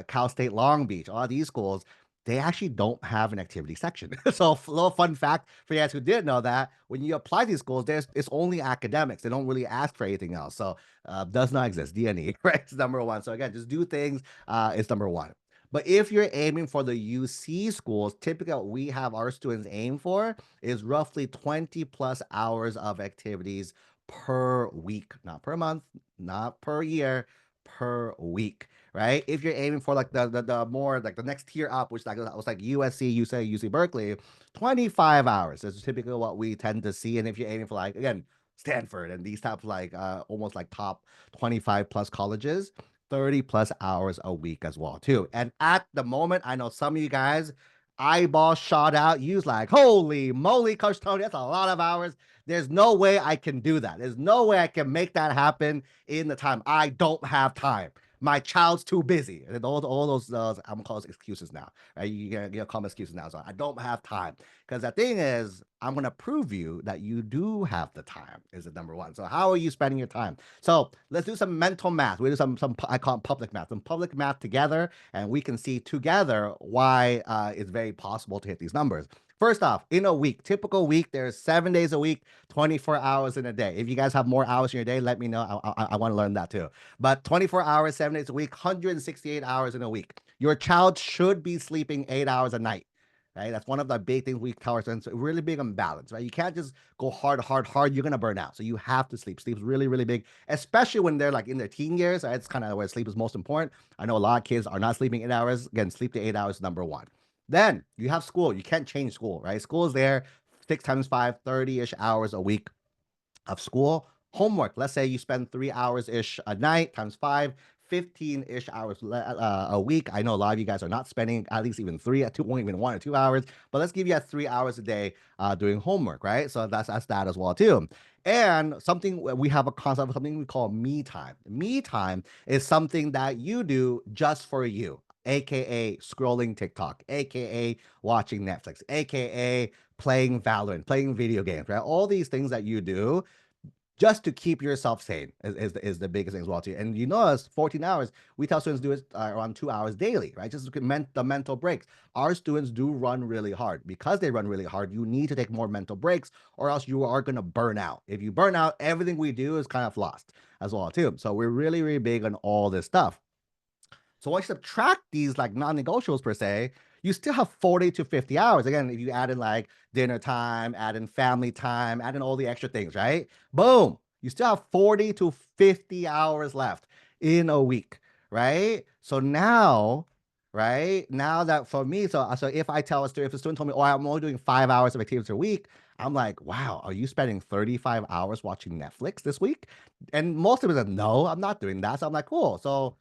Cal State Long Beach, all these schools, they actually don't have an activity section. So a little fun fact for you guys who didn't know that, when you apply these schools, it's only academics. They don't really ask for anything else. So does not exist, D&E, right? It's number one. So again, just do things, is number one. But if you're aiming for the UC schools, typically what we have our students aim for is roughly 20 plus hours of activities per week, not per month, not per year, per week, right? If you're aiming for like the more like the next tier up, which like was like USC, UC Berkeley, 25 hours is typically what we tend to see. And if you're aiming for like again Stanford and these types like almost like top 25 plus colleges, 30 plus hours a week as well too. And at the moment, I know some of you guys eyeball shot out, use like, holy moly, Coach Tony, that's a lot of hours. There's no way I can do that. There's no way I can make that happen in the time. I don't have time. My child's too busy. And all those I'm gonna call those excuses now, right? You call them excuses now. So I don't have time. Because the thing is, I'm gonna prove you that you do have the time, is the number one. So how are you spending your time? So let's do some mental math. We do some I call it public math, some public math together, and we can see together why it's very possible to hit these numbers. First off, in a week, typical week, there's 7 days a week, 24 hours in a day. If you guys have more hours in your day, let me know. I want to learn that too. But 24 hours, 7 days a week, 168 hours in a week. Your child should be sleeping 8 hours a night, right? That's one of the big things we tell our students, really big on balance, right? You can't just go hard. You're going to burn out. So you have to sleep. Sleep's really, really big, especially when they're like in their teen years. Right? It's kind of where sleep is most important. I know a lot of kids are not sleeping 8 hours. Again, sleep to 8 hours is number one. Then you have school. You can't change school, right? School is there 6 times 5, 30-ish hours a week of school. Homework, let's say you spend 3 hours-ish a night times 5, 15-ish hours a week. I know a lot of you guys are not spending at least even 3, 2, won't even 1 or 2 hours, but let's give you 3 hours a day doing homework, right? So that's that as well too. And something we have a concept of something we call me time. Me time is something that you do just for you, aka scrolling TikTok, aka watching Netflix, aka playing Valorant, playing video games, right? All these things that you do just to keep yourself sane is the biggest thing as well too. And you notice 14 hours, we tell students do it around 2 hours daily, right? Just to the mental breaks. Our students do run really hard. Because they run really hard, you need to take more mental breaks or else you are going to burn out. If you burn out, everything we do is kind of lost as well too. So we're really, really big on all this stuff. So once you subtract these like non-negotiables per se, you still have 40 to 50 hours. Again, if you add in like dinner time, add in family time, add in all the extra things, right? Boom, you still have 40 to 50 hours left in a week, right? So now, right, now that for me, so if I tell a student, if a student told me, oh, I'm only doing 5 hours of activities a week, I'm like, wow, are you spending 35 hours watching Netflix this week? And most of them said, no, I'm not doing that. So I'm like, cool. So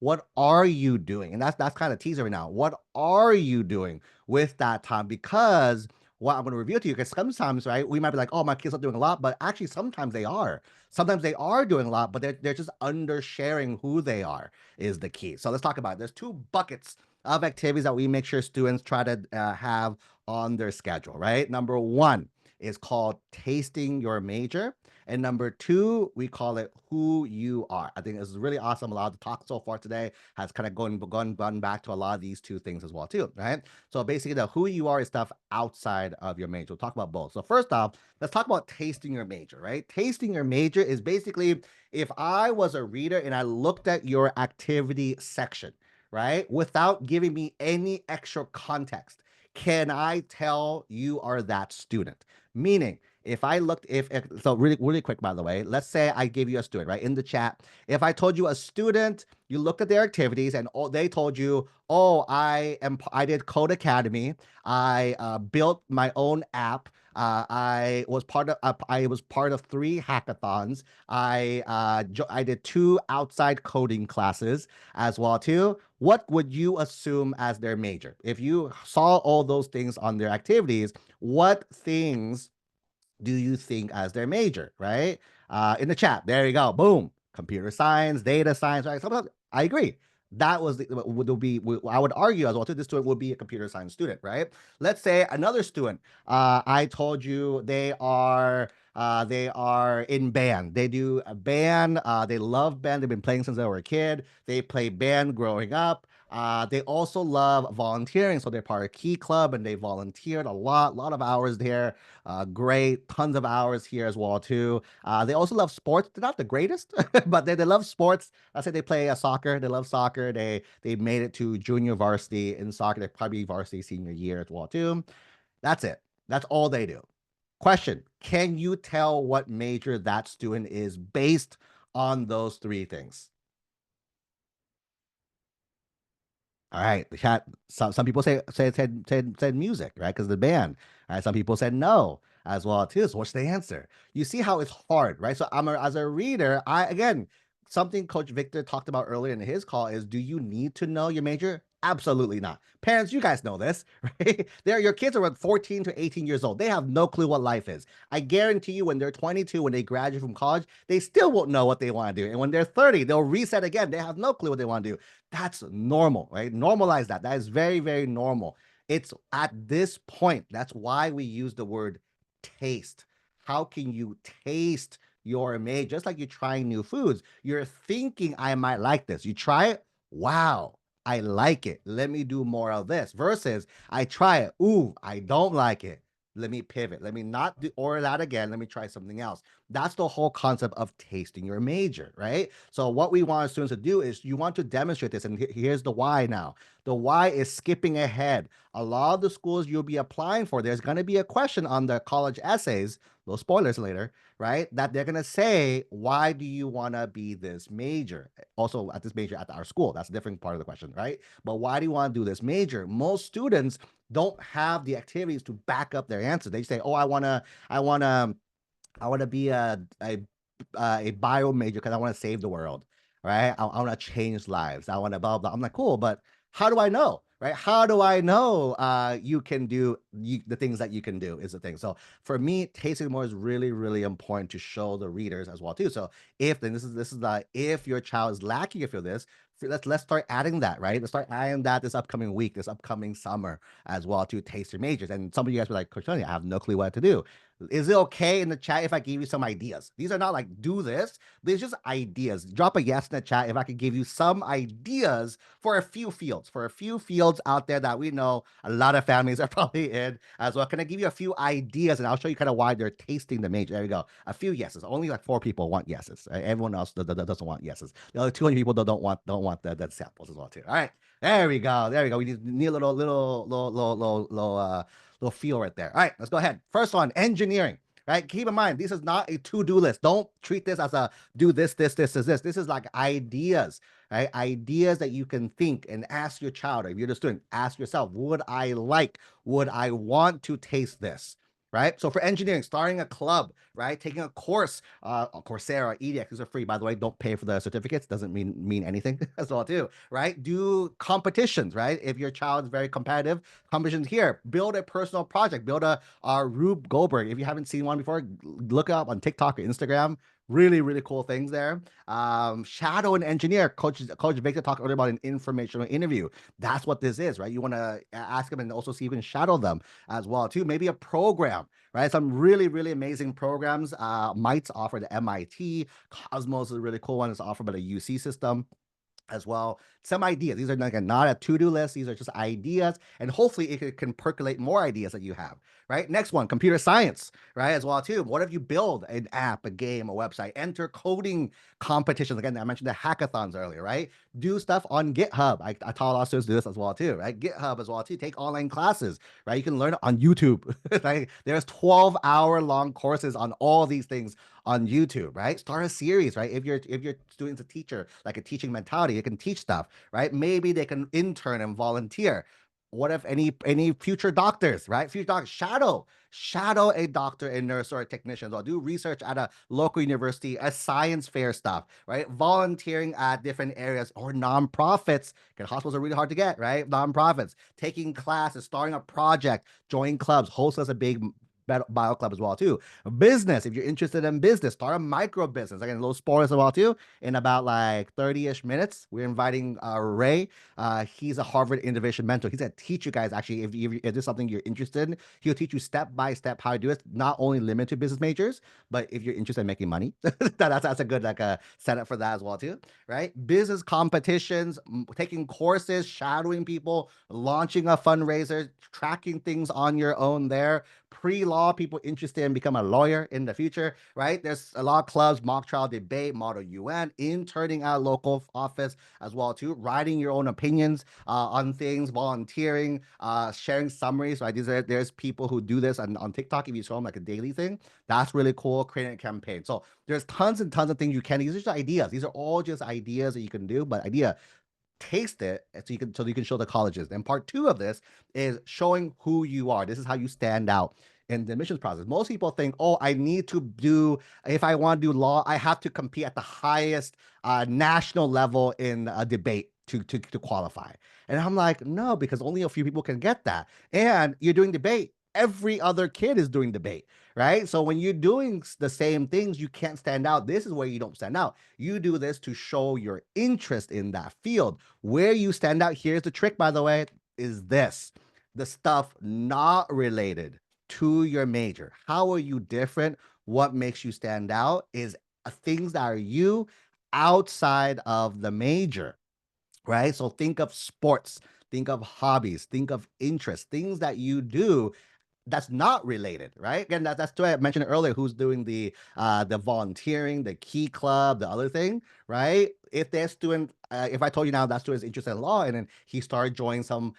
what are you doing? And that's kind of teaser right now. What are you doing with that time? Because what I'm going to reveal to you, because sometimes, right, we might be like, oh, my kids are doing a lot, but actually sometimes they are. Sometimes they are doing a lot, but they're just undersharing who they are is the key. So let's talk about it. There's 2 buckets of activities that we make sure students try to have on their schedule, right? Number 1 is called tasting your major. And number 2, we call it who you are. I think it's really awesome. A lot of the talk so far today has kind of gone back to a lot of these 2 things as well too, right? So basically the who you are is stuff outside of your major. We'll talk about both. So first off, let's talk about tasting your major, right? Tasting your major is basically if I was a reader and I looked at your activity section, right, without giving me any extra context, can I tell you are that student? Meaning, if I looked, so really quick, by the way, let's say I gave you a student, right, in the chat. If I told you a student, you looked at their activities and they told you, oh, I did Code Academy. I built my own app. I was part of 3 hackathons. I did 2 outside coding classes as well too. What would you assume as their major? If you saw all those things on their activities, what things do you think as their major, right? In the chat, there you go. Boom. Computer science, data science, right? Sometimes I agree. That was would be, I would argue as well too, this student would be a computer science student, right? Let's say another student, I told you they are in band. They do a band. They love band. They've been playing since they were a kid. They play band growing up. They also love volunteering. So they're part of Key Club and they volunteered a lot of hours there. Great, tons of hours here as well too. They also love sports. They're not the greatest, but they love sports. I say they play soccer. They love soccer. They made it to junior varsity in soccer. They're probably varsity senior year as well too. That's it. That's all they do. Question: can you tell what major that student is based on those 3 things? All right, the chat. Some people said music, right? Because the band. All right, some people said no as well too. So what's the answer? You see how it's hard, right? So as a reader, again, something Coach Victor talked about earlier in his call is: do you need to know your major? Absolutely not. Parents, you guys know this, right? Your kids are 14 to 18 years old. They have no clue what life is. I guarantee you, when they're 22, when they graduate from college, they still won't know what they want to do. And when they're 30, they'll reset again. They have no clue what they want to do. That's normal, right? Normalize that. That is very, very normal. It's at this point, that's why we use the word taste. How can you taste your major? Just like you're trying new foods, you're thinking, I might like this. You try it. Wow, I like it. Let me do more of this. Versus, I try it. Ooh, I don't like it. Let me pivot. Let me not order that again. Let me try something else. That's the whole concept of tasting your major, right? So what we want students to do is you want to demonstrate this. And here's the why now. The why is skipping ahead. A lot of the schools you'll be applying for, there's going to be a question on the college essays, little spoilers later, right? That they're going to say, why do you want to be this major? Also at this major at our school. That's a different part of the question, right? But why do you want to do this major? Most students don't have the activities to back up their answer. They say, oh, I want to be a bio major because I want to save the world, right? I want to change lives. I want to blah blah. I'm like, cool, but how do I know, right? How do I know you can do the things that you can do is the thing. So for me, tasting more is really, really important to show the readers as well too. So if then this is the if your child is lacking of this, let's start adding that, right? Let's start adding that this upcoming week, this upcoming summer as well to taste your majors. And some of you guys were like, Coach Tony, I have no clue what to do. Is it okay in the chat if I give you some ideas? These are not like do this. These just ideas. Drop a yes in the chat if I could give you some ideas for a few fields out there that we know a lot of families are probably in as well. Can I give you a few ideas and I'll show you kind of why they're tasting the major? There we go. A few yeses. Only like 4 people want yeses. Right? Everyone else doesn't want yeses. The other 200 people don't want the samples as well too. All right. There we go. We need a little feel right there. All right, let's go ahead. First one, engineering. Right, keep in mind this is not a to-do list. Don't treat this as a do this. This is like ideas, right? Ideas that you can think and ask your child. If you're the student, ask yourself, would I want to taste this? Right. So for engineering, starting a club, right? Taking a course, Coursera, edX, these are free, by the way. Don't pay for the certificates. Doesn't mean anything as well too, right? Do competitions, right? If your child is very competitive, competitions here. Build a personal project. Build a Rube Goldberg. If you haven't seen one before, look it up on TikTok or Instagram. Really, really cool things there. Shadow and engineer. Coach Victor talked earlier about an informational interview. That's what this is, right? You want to ask them and also see if you can shadow them as well too. Maybe a program, right? Some really, really amazing programs. MITE's offered the MIT. Cosmos is a really cool one. It's offered by the UC system as well. Some ideas. These are not a to-do list. These are just ideas, and hopefully it can percolate more ideas that you have, right? Next one, computer science, right? As well too. What if you build an app, a game, a website, enter coding competitions? Again, I mentioned the hackathons earlier, right? Do stuff on GitHub. I taught a lot of students do this as well too, right? GitHub as well too. Take online classes, right? You can learn it on YouTube. Right? There's 12-hour-long courses on all these things on YouTube, right? Start a series, right? If your student's a teacher, like a teaching mentality, you can teach stuff, right? Maybe they can intern and volunteer. What if any future doctors, right? Future doctors, shadow a doctor, a nurse, or a technician, or do research at a local university, a science fair stuff, right? Volunteering at different areas or nonprofits. Because hospitals are really hard to get, right? Nonprofits, taking classes, starting a project, join clubs, host us a big bio club as well too. Business, if you're interested in business, start a micro business. Again, a little spoilers as well too. In about like 30-ish minutes, we're inviting Ray. He's a Harvard Innovation Mentor. He's gonna teach you guys actually, if there's something you're interested in, he'll teach you step by step how to do it. Not only limited to business majors, but if you're interested in making money, that's a good like a setup for that as well too, right? Business competitions, taking courses, shadowing people, launching a fundraiser, tracking things on your own there. Pre-law, people interested in become a lawyer in the future, right? There's a lot of clubs, mock trial debate, model UN, interning at local office as well too, writing your own opinions on things, volunteering, sharing summaries, right? There's people who do this on TikTok. If you show them like a daily thing, that's really cool. Creating a campaign. So there's tons and tons of things you can. These are just ideas. These are all just ideas that you can do, but taste it so you can show the colleges. And part 2 of this is showing who you are. This is how you stand out in the admissions process. Most people think, oh, I need to do, if I want to do law, I have to compete at the highest national level in a debate to qualify. And I'm like, no, because only a few people can get that. And you're doing debate. Every other kid is doing debate, right? So when you're doing the same things, you can't stand out. This is where you don't stand out. You do this to show your interest in that field. Where you stand out, here's the trick, by the way, is this: the stuff not related to your major. How are you different? What makes you stand out is things that are you outside of the major, right? So think of sports, think of hobbies, think of interests, things that you do that's not related, right? Again, that's why I mentioned earlier who's doing the volunteering, the key club, the other thing, right? If that student, if I told you now that student is interested in law, and then he started joining some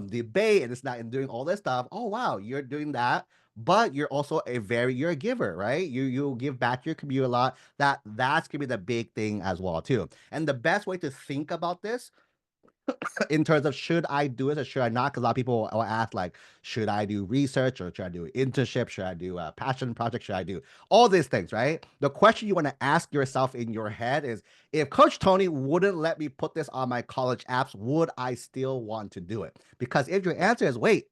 debate and it's not and doing all this stuff, oh wow, you're doing that, but you're also you're a giver, right? You give back to your community a lot. That's gonna be the big thing as well too. And the best way to think about this in terms of should I do it or should I not? Because a lot of people will ask like, should I do research or should I do internship? Should I do a passion project? Should I do all these things, right? The question you want to ask yourself in your head is, if Coach Tony wouldn't let me put this on my college apps, would I still want to do it? Because if your answer is, wait,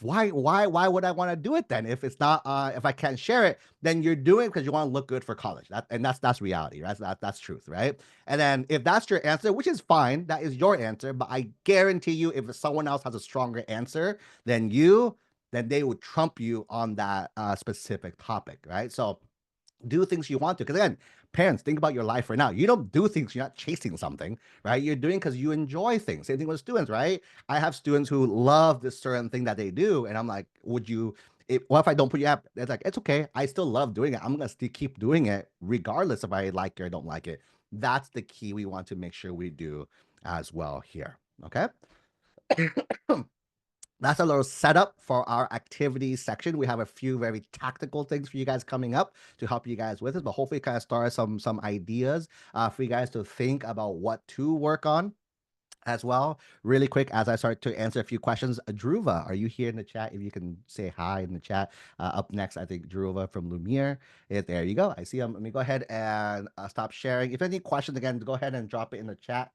why would I want to do it then? If it's not if I can't share it, then you're doing it because you want to look good for college. That's reality, right? That's truth, right? And then if that's your answer, which is fine, that is your answer, but I guarantee you, if someone else has a stronger answer than you, then they would trump you on that specific topic, right? So do things you want to, because again, parents, think about your life right now. You don't do things, you're not chasing something, right? You're doing because you enjoy things. Same thing with students, right? I have students who love this certain thing that they do, and I'm like, what if I don't put you up? It's like, it's okay, I still love doing it, I'm gonna still keep doing it regardless if I like it or don't like it. That's the key we want to make sure we do as well here. Okay. That's a little setup for our activities section. We have a few very tactical things for you guys coming up to help you guys with this, but hopefully kind of start some ideas for you guys to think about what to work on as well. Really quick, as I start to answer a few questions, Dhruva, are you here in the chat? If you can say hi in the chat. Up next, I think Dhruva from Lumiere. There you go. I see him. Let me go ahead and stop sharing. If any questions, again, go ahead and drop it in the chat.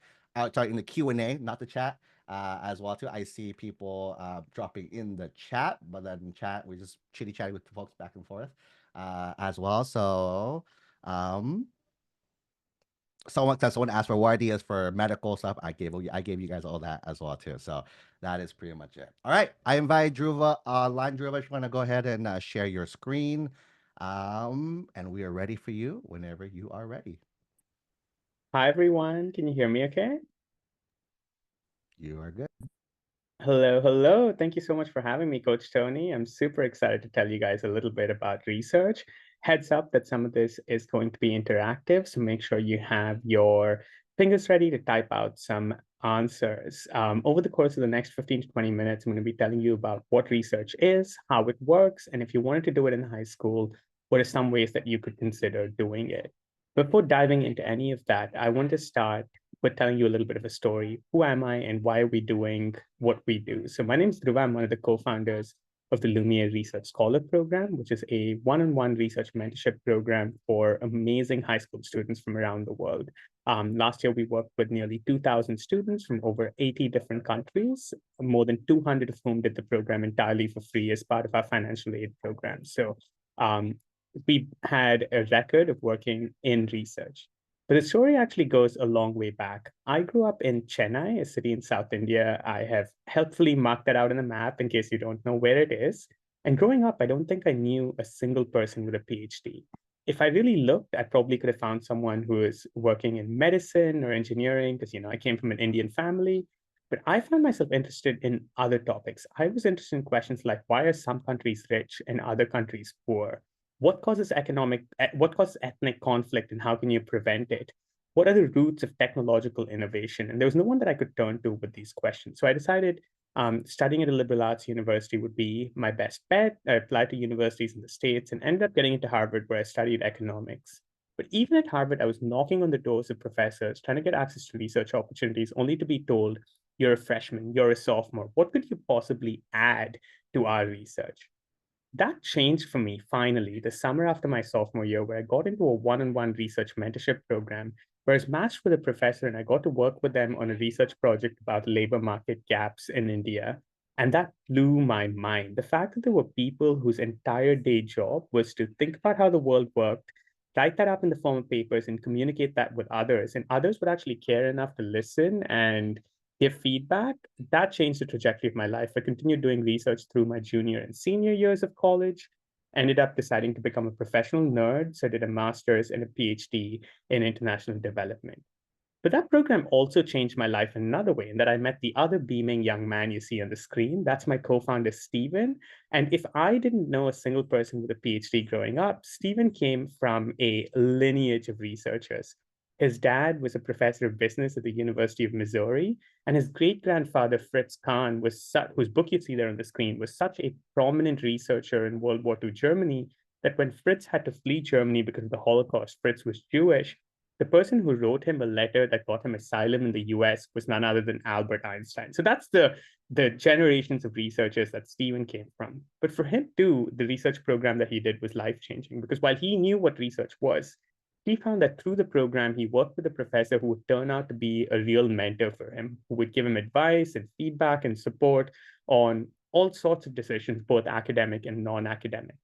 Sorry, in the Q&A, not the chat. As well too, I see people dropping in the chat, but then in chat we just chitty chatting with the folks back and forth as well. So someone asked for what ideas for medical stuff. I gave you guys all that as well too. So that is pretty much it. All right, I invite Dhruva online. Dhruva, if you want to go ahead and share your screen, and we are ready for you whenever you are ready. Hi everyone, can you hear me okay? You are good. Hello, hello. Thank you so much for having me, Coach Tony. I'm super excited to tell you guys a little bit about research. Heads up that some of this is going to be interactive, so make sure you have your fingers ready to type out some answers. Over the course of the next 15 to 20 minutes, I'm going to be telling you about what research is, how it works, and if you wanted to do it in high school, what are some ways that you could consider doing it. Before diving into any of that, I want to start with telling you a little bit of a story. Who am I and why are we doing what we do? So my name is Dhruva. I'm one of the co-founders of the Lumiere Research Scholar Program, which is a one-on-one research mentorship program for amazing high school students from around the world. Last year, we worked with nearly 2,000 students from over 80 different countries, more than 200 of whom did the program entirely for free as part of our financial aid program. So we had a record of working in research. But the story actually goes a long way back. I grew up in Chennai, a city in South India. I have helpfully marked that out on the map in case you don't know where it is. And growing up, I don't think I knew a single person with a PhD. If I really looked, I probably could have found someone who is working in medicine or engineering, because I came from an Indian family. But I found myself interested in other topics. I was interested in questions like, why are some countries rich and other countries poor? What causes ethnic conflict and how can you prevent it? What are the roots of technological innovation? And there was no one that I could turn to with these questions. So I decided studying at a liberal arts university would be my best bet. I applied to universities in the States and ended up getting into Harvard, where I studied economics. But even at Harvard, I was knocking on the doors of professors, trying to get access to research opportunities, only to be told, you're a freshman, you're a sophomore. What could you possibly add to our research? That changed for me finally the summer after my sophomore year, where I got into a one-on-one research mentorship program where I was matched with a professor and I got to work with them on a research project about labor market gaps in India. And that blew my mind. The fact that there were people whose entire day job was to think about how the world worked, write that up in the form of papers and communicate that with others. And others would actually care enough to listen and give feedback, that changed the trajectory of my life. I continued doing research through my junior and senior years of college, ended up deciding to become a professional nerd. So I did a master's and a PhD in international development. But that program also changed my life in another way, in that I met the other beaming young man you see on the screen. That's my co-founder, Stephen. And if I didn't know a single person with a PhD growing up, Stephen came from a lineage of researchers. His dad was a professor of business at the University of Missouri, and his great-grandfather, Fritz Kahn, whose book you see there on the screen, was such a prominent researcher in World War II Germany that when Fritz had to flee Germany because of the Holocaust, Fritz was Jewish. The person who wrote him a letter that got him asylum in the US was none other than Albert Einstein. So that's the generations of researchers that Stephen came from. But for him too, the research program that he did was life-changing, because while he knew what research was, he found that through the program, he worked with a professor who would turn out to be a real mentor for him, who would give him advice and feedback and support on all sorts of decisions, both academic and non-academic.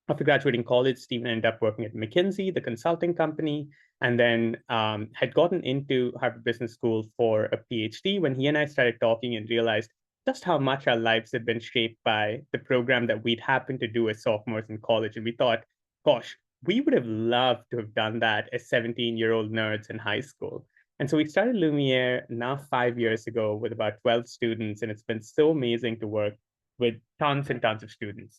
After graduating college, Stephen ended up working at McKinsey, the consulting company, and then had gotten into Harvard Business School for a PhD when he and I started talking and realized just how much our lives had been shaped by the program that we'd happened to do as sophomores in college. And we thought, gosh, we would have loved to have done that as 17-year-old nerds in high school. And so we started Lumiere now 5 years ago with about 12 students, and it's been so amazing to work with tons and tons of students.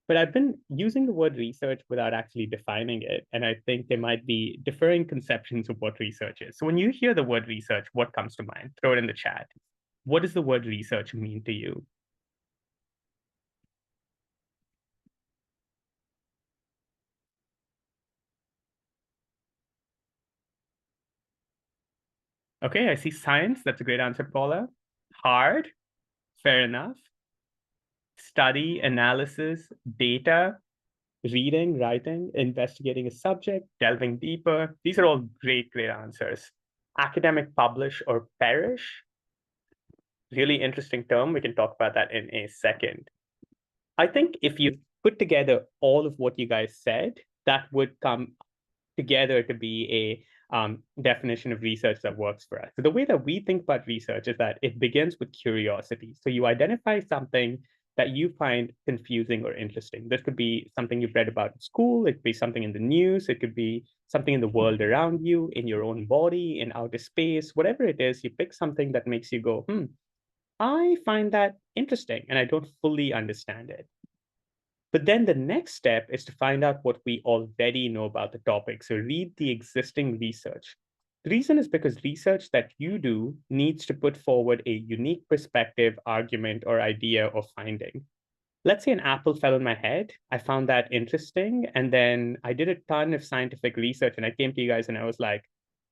But I've been using the word research without actually defining it. And I think there might be differing conceptions of what research is. So when you hear the word research, what comes to mind? Throw it in the chat. What does the word research mean to you? Okay, I see science. That's a great answer, Paula. Hard, fair enough. Study, analysis, data, reading, writing, investigating a subject, delving deeper. These are all great, great answers. Academic, publish, or perish. Really interesting term. We can talk about that in a second. I think if you put together all of what you guys said, that would come together to be a definition of research that works for us. So the way that we think about research is that it begins with curiosity. So you identify something that you find confusing or interesting. This could be something you've read about in school. It could be something in the news. It could be something in the world around you, in your own body, in outer space, whatever it is, you pick something that makes you go, I find that interesting and I don't fully understand it. But then the next step is to find out what we already know about the topic. So read the existing research. The reason is because research that you do needs to put forward a unique perspective, argument, or idea or finding. Let's say an apple fell on my head. I found that interesting. And then I did a ton of scientific research and I came to you guys and I was like,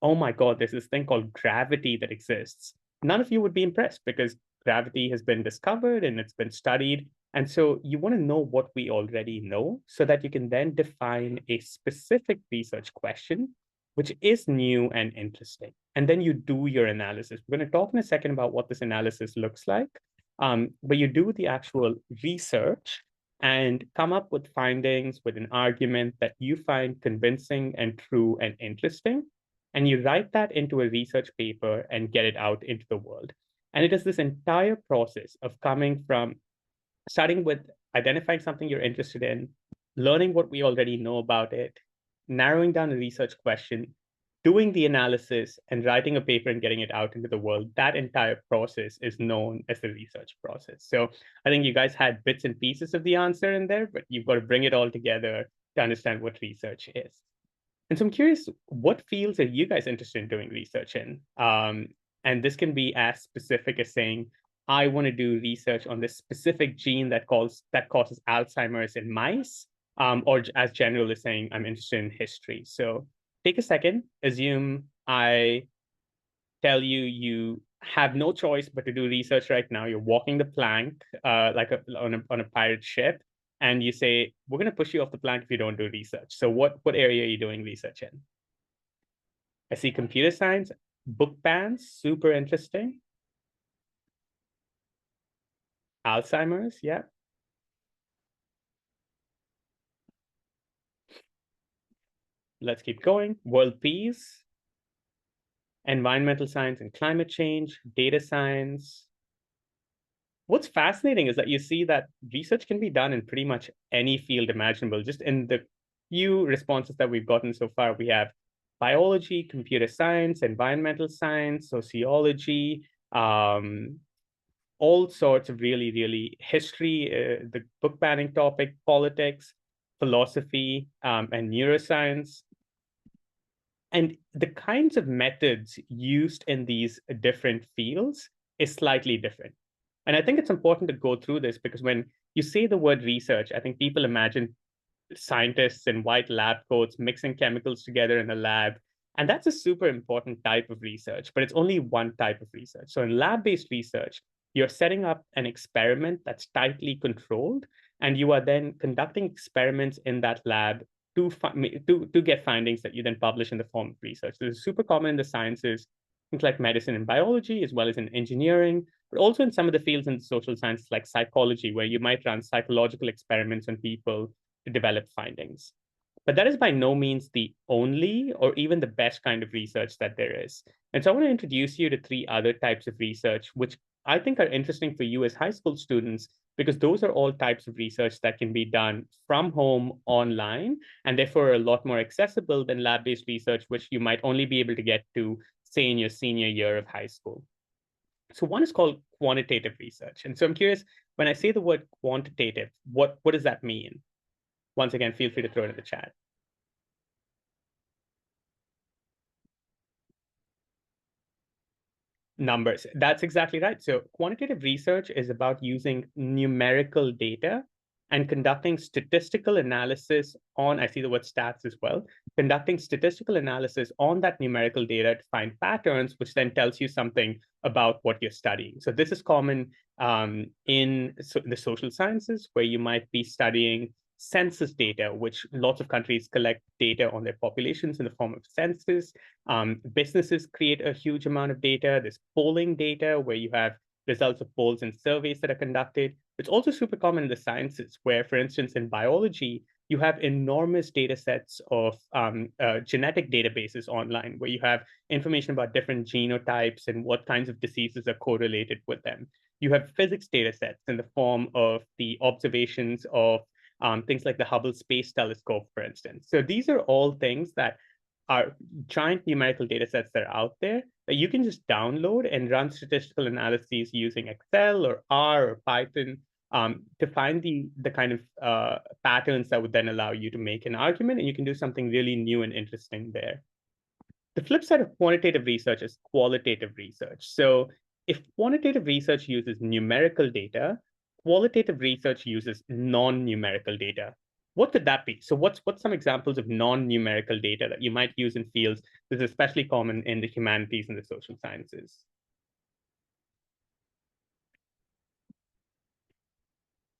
oh my God, there's this thing called gravity that exists, none of you would be impressed because gravity has been discovered and it's been studied. And so you want to know what we already know so that you can then define a specific research question, which is new and interesting. And then you do your analysis. We're going to talk in a second about what this analysis looks like. But you do the actual research and come up with findings with an argument that you find convincing and true and interesting. And you write that into a research paper and get it out into the world. And it is this entire process of coming from starting with identifying something you're interested in, learning what we already know about it, narrowing down a research question, doing the analysis, and writing a paper and getting it out into the world. That entire process is known as the research process. So I think you guys had bits and pieces of the answer in there, but you've got to bring it all together to understand what research is. And so I'm curious, what fields are you guys interested in doing research in? And this can be as specific as saying, I want to do research on this specific gene that causes Alzheimer's in mice, or as general as saying, I'm interested in history. So take a second, assume I tell you you have no choice but to do research right now. You're walking the plank on a pirate ship, and you say, we're going to push you off the plank if you don't do research. So what area are you doing research in? I see computer science, book bans, super interesting. Alzheimer's, yeah. Let's keep going. World peace, environmental science and climate change, data science. What's fascinating is that you see that research can be done in pretty much any field imaginable. Just in the few responses that we've gotten so far, we have biology, computer science, environmental science, sociology, all sorts of really history, the book banning topic, politics, philosophy, and neuroscience. And the kinds of methods used in these different fields is slightly different. And I think it's important to go through this because when you say the word research, I think people imagine scientists in white lab coats mixing chemicals together in a lab. And that's a super important type of research, but it's only one type of research. So in lab-based research, you're setting up an experiment that's tightly controlled, and you are then conducting experiments in that lab to get findings that you then publish in the form of research. So this is super common in the sciences, things like medicine and biology, as well as in engineering, but also in some of the fields in social sciences like psychology, where you might run psychological experiments on people to develop findings. But that is by no means the only or even the best kind of research that there is. And so I want to introduce you to 3 other types of research, which I think are interesting for you as high school students, because those are all types of research that can be done from home online, and therefore are a lot more accessible than lab-based research, which you might only be able to get to, say, in your senior year of high school. So one is called quantitative research. And so I'm curious, when I say the word quantitative, what does that mean? Once again, feel free to throw it in the chat. Numbers. That's exactly right. So quantitative research is about using numerical data and conducting statistical analysis on, I see the word stats as well, conducting statistical analysis on that numerical data to find patterns, which then tells you something about what you're studying. So this is common in the social sciences, where you might be studying census data, which lots of countries collect data on their populations in the form of census. Businesses create a huge amount of data. There's polling data, where you have results of polls and surveys that are conducted. It's also super common in the sciences, where, for instance, in biology, you have enormous data sets of genetic databases online, where you have information about different genotypes and what kinds of diseases are correlated with them. You have physics data sets in the form of the observations of things like the Hubble Space Telescope, for instance. So these are all things that are giant numerical data sets that are out there that you can just download and run statistical analyses using Excel or R or Python to find the kind of patterns that would then allow you to make an argument, and you can do something really new and interesting there. The flip side of quantitative research is qualitative research. So if quantitative research uses numerical data, qualitative research uses non-numerical data. what could that be? So what's some examples of non-numerical data that you might use in fields that's especially common in the humanities and the social sciences?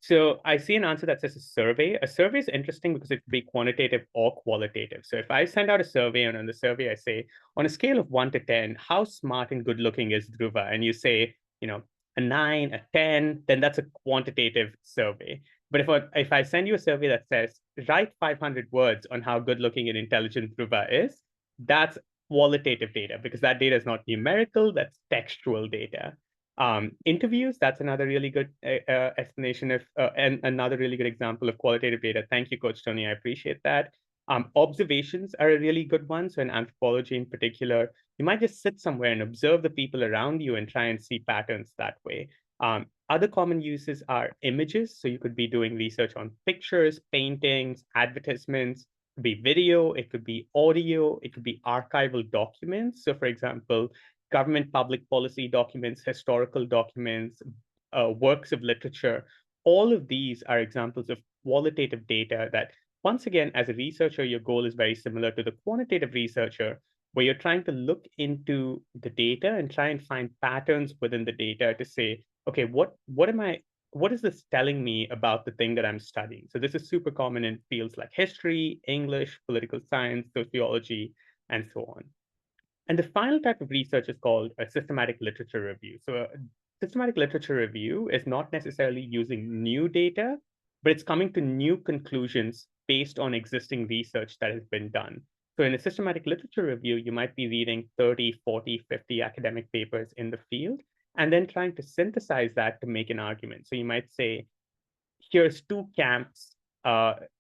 So I see an answer that says a survey. A survey is interesting because it could be quantitative or qualitative. So if I send out a survey, and on the survey I say, on a scale of 1 to 10, how smart and good looking is Dhruva? And you say, a 9, a 10, then that's a quantitative survey. But if I send you a survey that says, write 500 words on how good looking and intelligent Dhruva is, that's qualitative data, because that data is not numerical, that's textual data. Interviews, that's another really good explanation of, and another really good example of qualitative data. Thank you, Coach Tony, I appreciate that. Observations are a really good one. So in anthropology in particular, you might just sit somewhere and observe the people around you and try and see patterns that way. Other common uses are images. So you could be doing research on pictures, paintings, advertisements, it could be video, it could be audio, it could be archival documents. So for example, government public policy documents, historical documents, works of literature, all of these are examples of qualitative data that, once again, as a researcher, your goal is very similar to the quantitative researcher, where you're trying to look into the data and try and find patterns within the data to say, okay, what is this telling me about the thing that I'm studying? So this is super common in fields like history, English, political science, sociology, and so on. And the final type of research is called a systematic literature review. So a systematic literature review is not necessarily using new data, but it's coming to new conclusions based on existing research that has been done. So in a systematic literature review, you might be reading 30, 40, 50 academic papers in the field, and then trying to synthesize that to make an argument. So you might say, here's two camps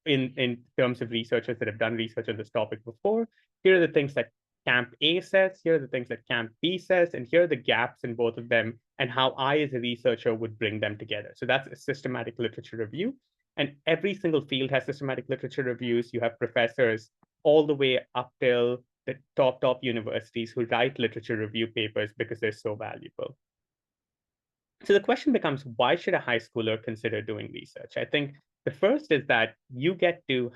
in terms of researchers that have done research on this topic before. Here are the things that Camp A says, here are the things that Camp B says, and here are the gaps in both of them and how I, as a researcher, would bring them together. So that's a systematic literature review. And every single field has systematic literature reviews. You have professors all the way up till the top universities who write literature review papers because they're so valuable. So the question becomes, why should a high schooler consider doing research? I think the first is that you get to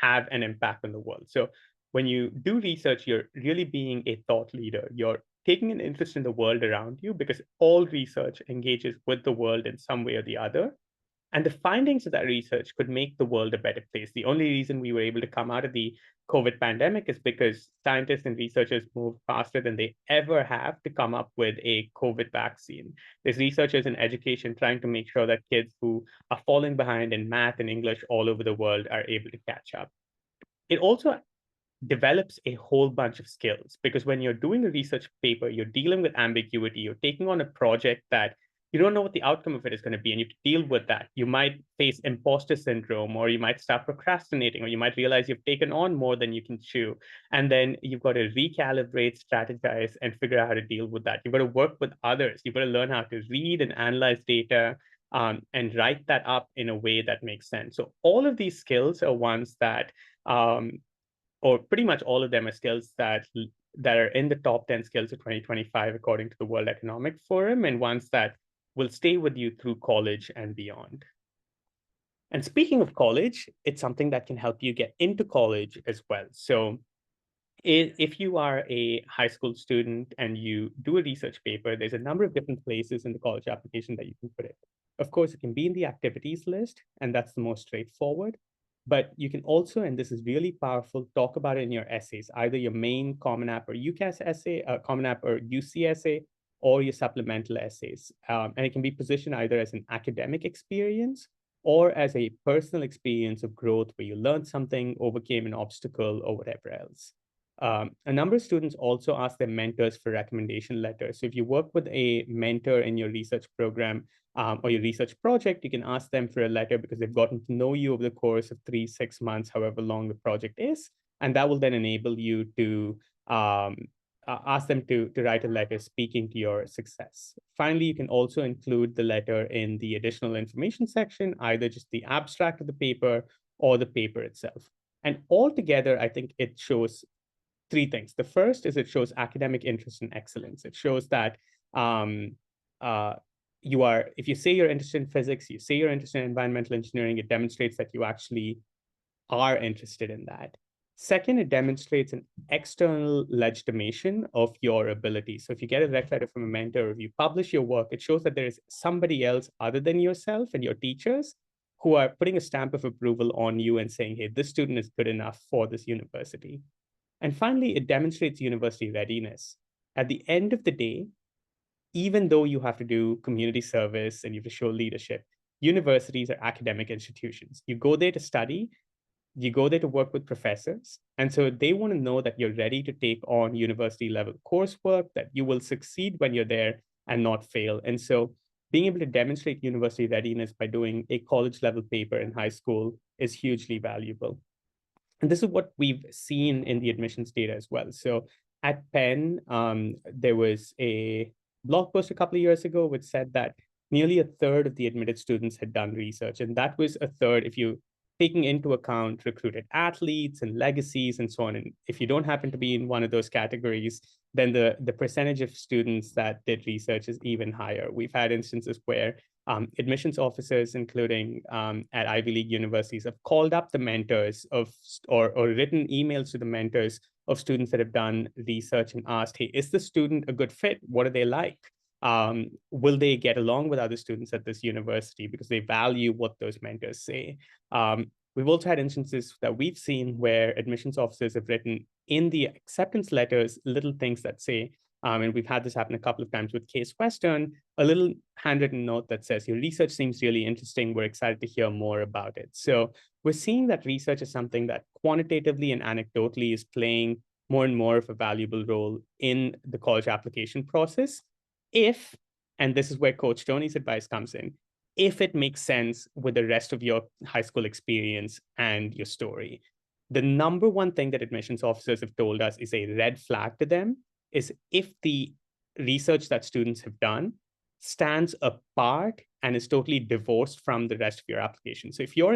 have an impact on the world. So when you do research, you're really being a thought leader. You're taking an interest in the world around you, because all research engages with the world in some way or the other. And the findings of that research could make the world a better place. The only reason we were able to come out of the COVID pandemic is because scientists and researchers moved faster than they ever have to come up with a COVID vaccine. There's researchers in education trying to make sure that kids who are falling behind in math and English all over the world are able to catch up. It also develops a whole bunch of skills, because when you're doing a research paper, you're dealing with ambiguity, you're taking on a project that you don't know what the outcome of it is going to be, and you have to deal with that. You might face imposter syndrome, or you might start procrastinating, or you might realize you've taken on more than you can chew. And then you've got to recalibrate, strategize, and figure out how to deal with that. You've got to work with others. You've got to learn how to read and analyze data, and write that up in a way that makes sense. So all of these skills are ones that, or pretty much all of them are skills that are in the top 10 skills of 2025, according to the World Economic Forum, and ones that will stay with you through college and beyond. And speaking of college, it's something that can help you get into college as well. So if you are a high school student and you do a research paper, there's a number of different places in the college application that you can put it. Of course, it can be in the activities list, and that's the most straightforward. But you can also, and this is really powerful, talk about it in your essays, either your main Common App or UCAS essay, Common App or UC essay, or your supplemental essays. And it can be positioned either as an academic experience or as a personal experience of growth where you learned something, overcame an obstacle, or whatever else. A number of students also ask their mentors for recommendation letters. So if you work with a mentor in your research program or your research project, you can ask them for a letter because they've gotten to know you over the course of 3, 6 months, however long the project is. And that will then enable you to ask them to write a letter speaking to your success. Finally, you can also include the letter in the additional information section, either just the abstract of the paper or the paper itself. And altogether, I think it shows 3 things. The first is it shows academic interest and excellence. It shows that if you say you're interested in physics, you say you're interested in environmental engineering, it demonstrates that you actually are interested in that. Second, it demonstrates an external legitimation of your ability. So if you get a rec letter from a mentor, if you publish your work, it shows that there is somebody else other than yourself and your teachers who are putting a stamp of approval on you and saying, hey, this student is good enough for this university. And finally, it demonstrates university readiness. At the end of the day, even though you have to do community service and you have to show leadership, universities are academic institutions. You go there to study, you go there to work with professors. And so they want to know that you're ready to take on university level coursework, that you will succeed when you're there and not fail. And so being able to demonstrate university readiness by doing a college level paper in high school is hugely valuable. And this is what we've seen in the admissions data as well. So at Penn, there was a blog post a couple of years ago which said that nearly a third of the admitted students had done research. And that was a third if you taking into account recruited athletes and legacies and so on. And if you don't happen to be in one of those categories, then the percentage of students that did research is even higher. We've had instances where admissions officers, including at Ivy League universities, have called up the mentors of or written emails to the mentors of students that have done research and asked, hey, is the student a good fit? What are they like? Will they get along with other students at this university because they value what those mentors say? We've also had instances that we've seen where admissions officers have written in the acceptance letters little things that say, and we've had this happen a couple of times with Case Western, a little handwritten note that says, your research seems really interesting. We're excited to hear more about it. So we're seeing that research is something that quantitatively and anecdotally is playing more and more of a valuable role in the college application process. If, and this is where Coach Tony's advice comes in, if it makes sense with the rest of your high school experience and your story. The number one thing that admissions officers have told us is a red flag to them is if the research that students have done stands apart and is totally divorced from the rest of your application. So if you're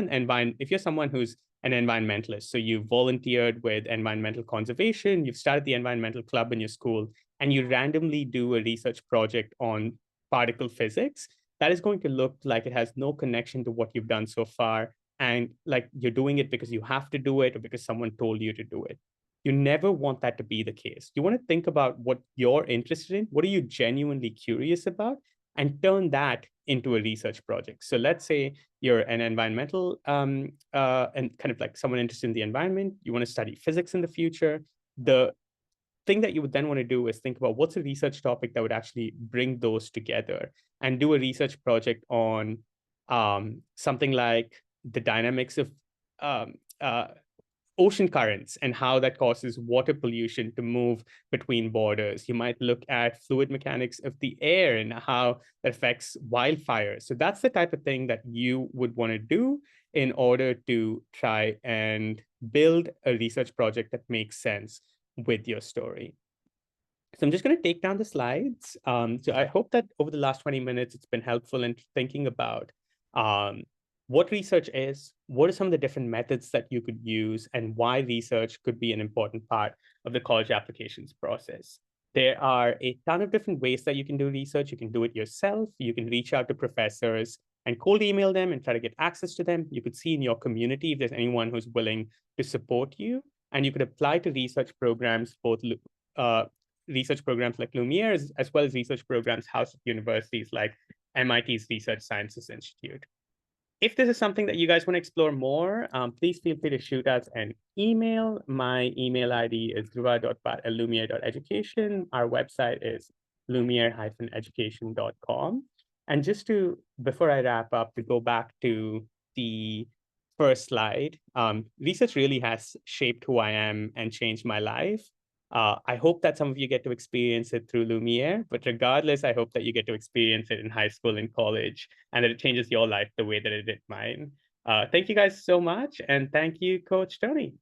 someone who's an environmentalist, so you volunteered with environmental conservation, you've started the environmental club in your school, and you randomly do a research project on particle physics, that is going to look like it has no connection to what you've done so far. And like you're doing it because you have to do it or because someone told you to do it. You never want that to be the case. You want to think about what you're interested in. What are you genuinely curious about? And turn that into a research project. So let's say you're an environmental and kind of like someone interested in the environment. You want to study physics in the future. The thing that you would then want to do is think about what's a research topic that would actually bring those together and do a research project on something like the dynamics of ocean currents and how that causes water pollution to move between borders. You might look at fluid mechanics of the air and how that affects wildfires. So that's the type of thing that you would want to do in order to try and build a research project that makes sense with your story. So I'm just going to take down the slides. So I hope that over the last 20 minutes, it's been helpful in thinking about what research is, what are some of the different methods that you could use, and why research could be an important part of the college applications process. There are a ton of different ways that you can do research. You can do it yourself. You can reach out to professors and cold email them and try to get access to them. You could see in your community if there's anyone who's willing to support you. And you could apply to research programs, both research programs like Lumiere, as well as research programs housed at universities like MIT's Research Sciences Institute. If this is something that you guys want to explore more, please feel free to shoot us an email. My email ID is dhruva.pat@lumiere.education. Our website is lumiere-education.com. And just to, before I wrap up, to go back to the first slide, research really has shaped who I am and changed my life. I hope that some of you get to experience it through Lumiere, but regardless, I hope that you get to experience it in high school and college and that it changes your life the way that it did mine. Thank you guys so much. And thank you, Coach Tony.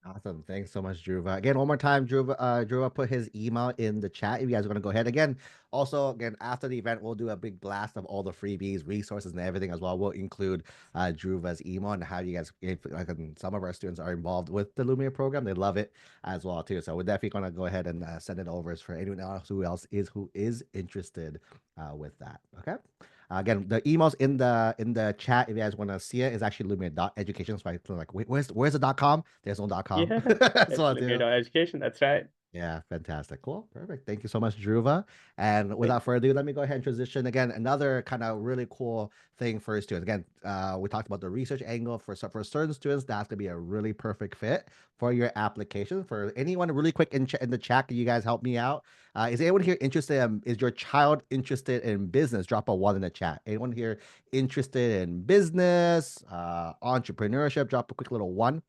Awesome. Thanks so much, Dhruva. Again, one more time, Dhruva put his email in the chat if you guys are going to go ahead. Again, also, again, after the event, we'll do a big blast of all the freebies, resources, and everything as well. We'll include Dhruva's email and how you guys, if like some of our students are involved with the Lumiere program, they love it as well, too. So we're definitely going to go ahead and send it over for anyone else who is interested with that. Okay. Again, the emails in the chat, if you guys want to see it, is actually Lumia.education. So I feel like, wait, where's the .com? There's no .com. Yeah, That's it's what I do. Education. That's right. Yeah, fantastic. Cool. Perfect. Thank you so much, Dhruva. And without further ado, let me go ahead and transition. Again, another kind of really cool thing for students. Again, we talked about the research angle for certain students. That's going to be a really perfect fit for your application. For anyone really quick in the chat, can you guys help me out? Is anyone here interested is your child interested in business? Drop a 1 in the chat. Anyone here interested in business, entrepreneurship? Drop a quick little 1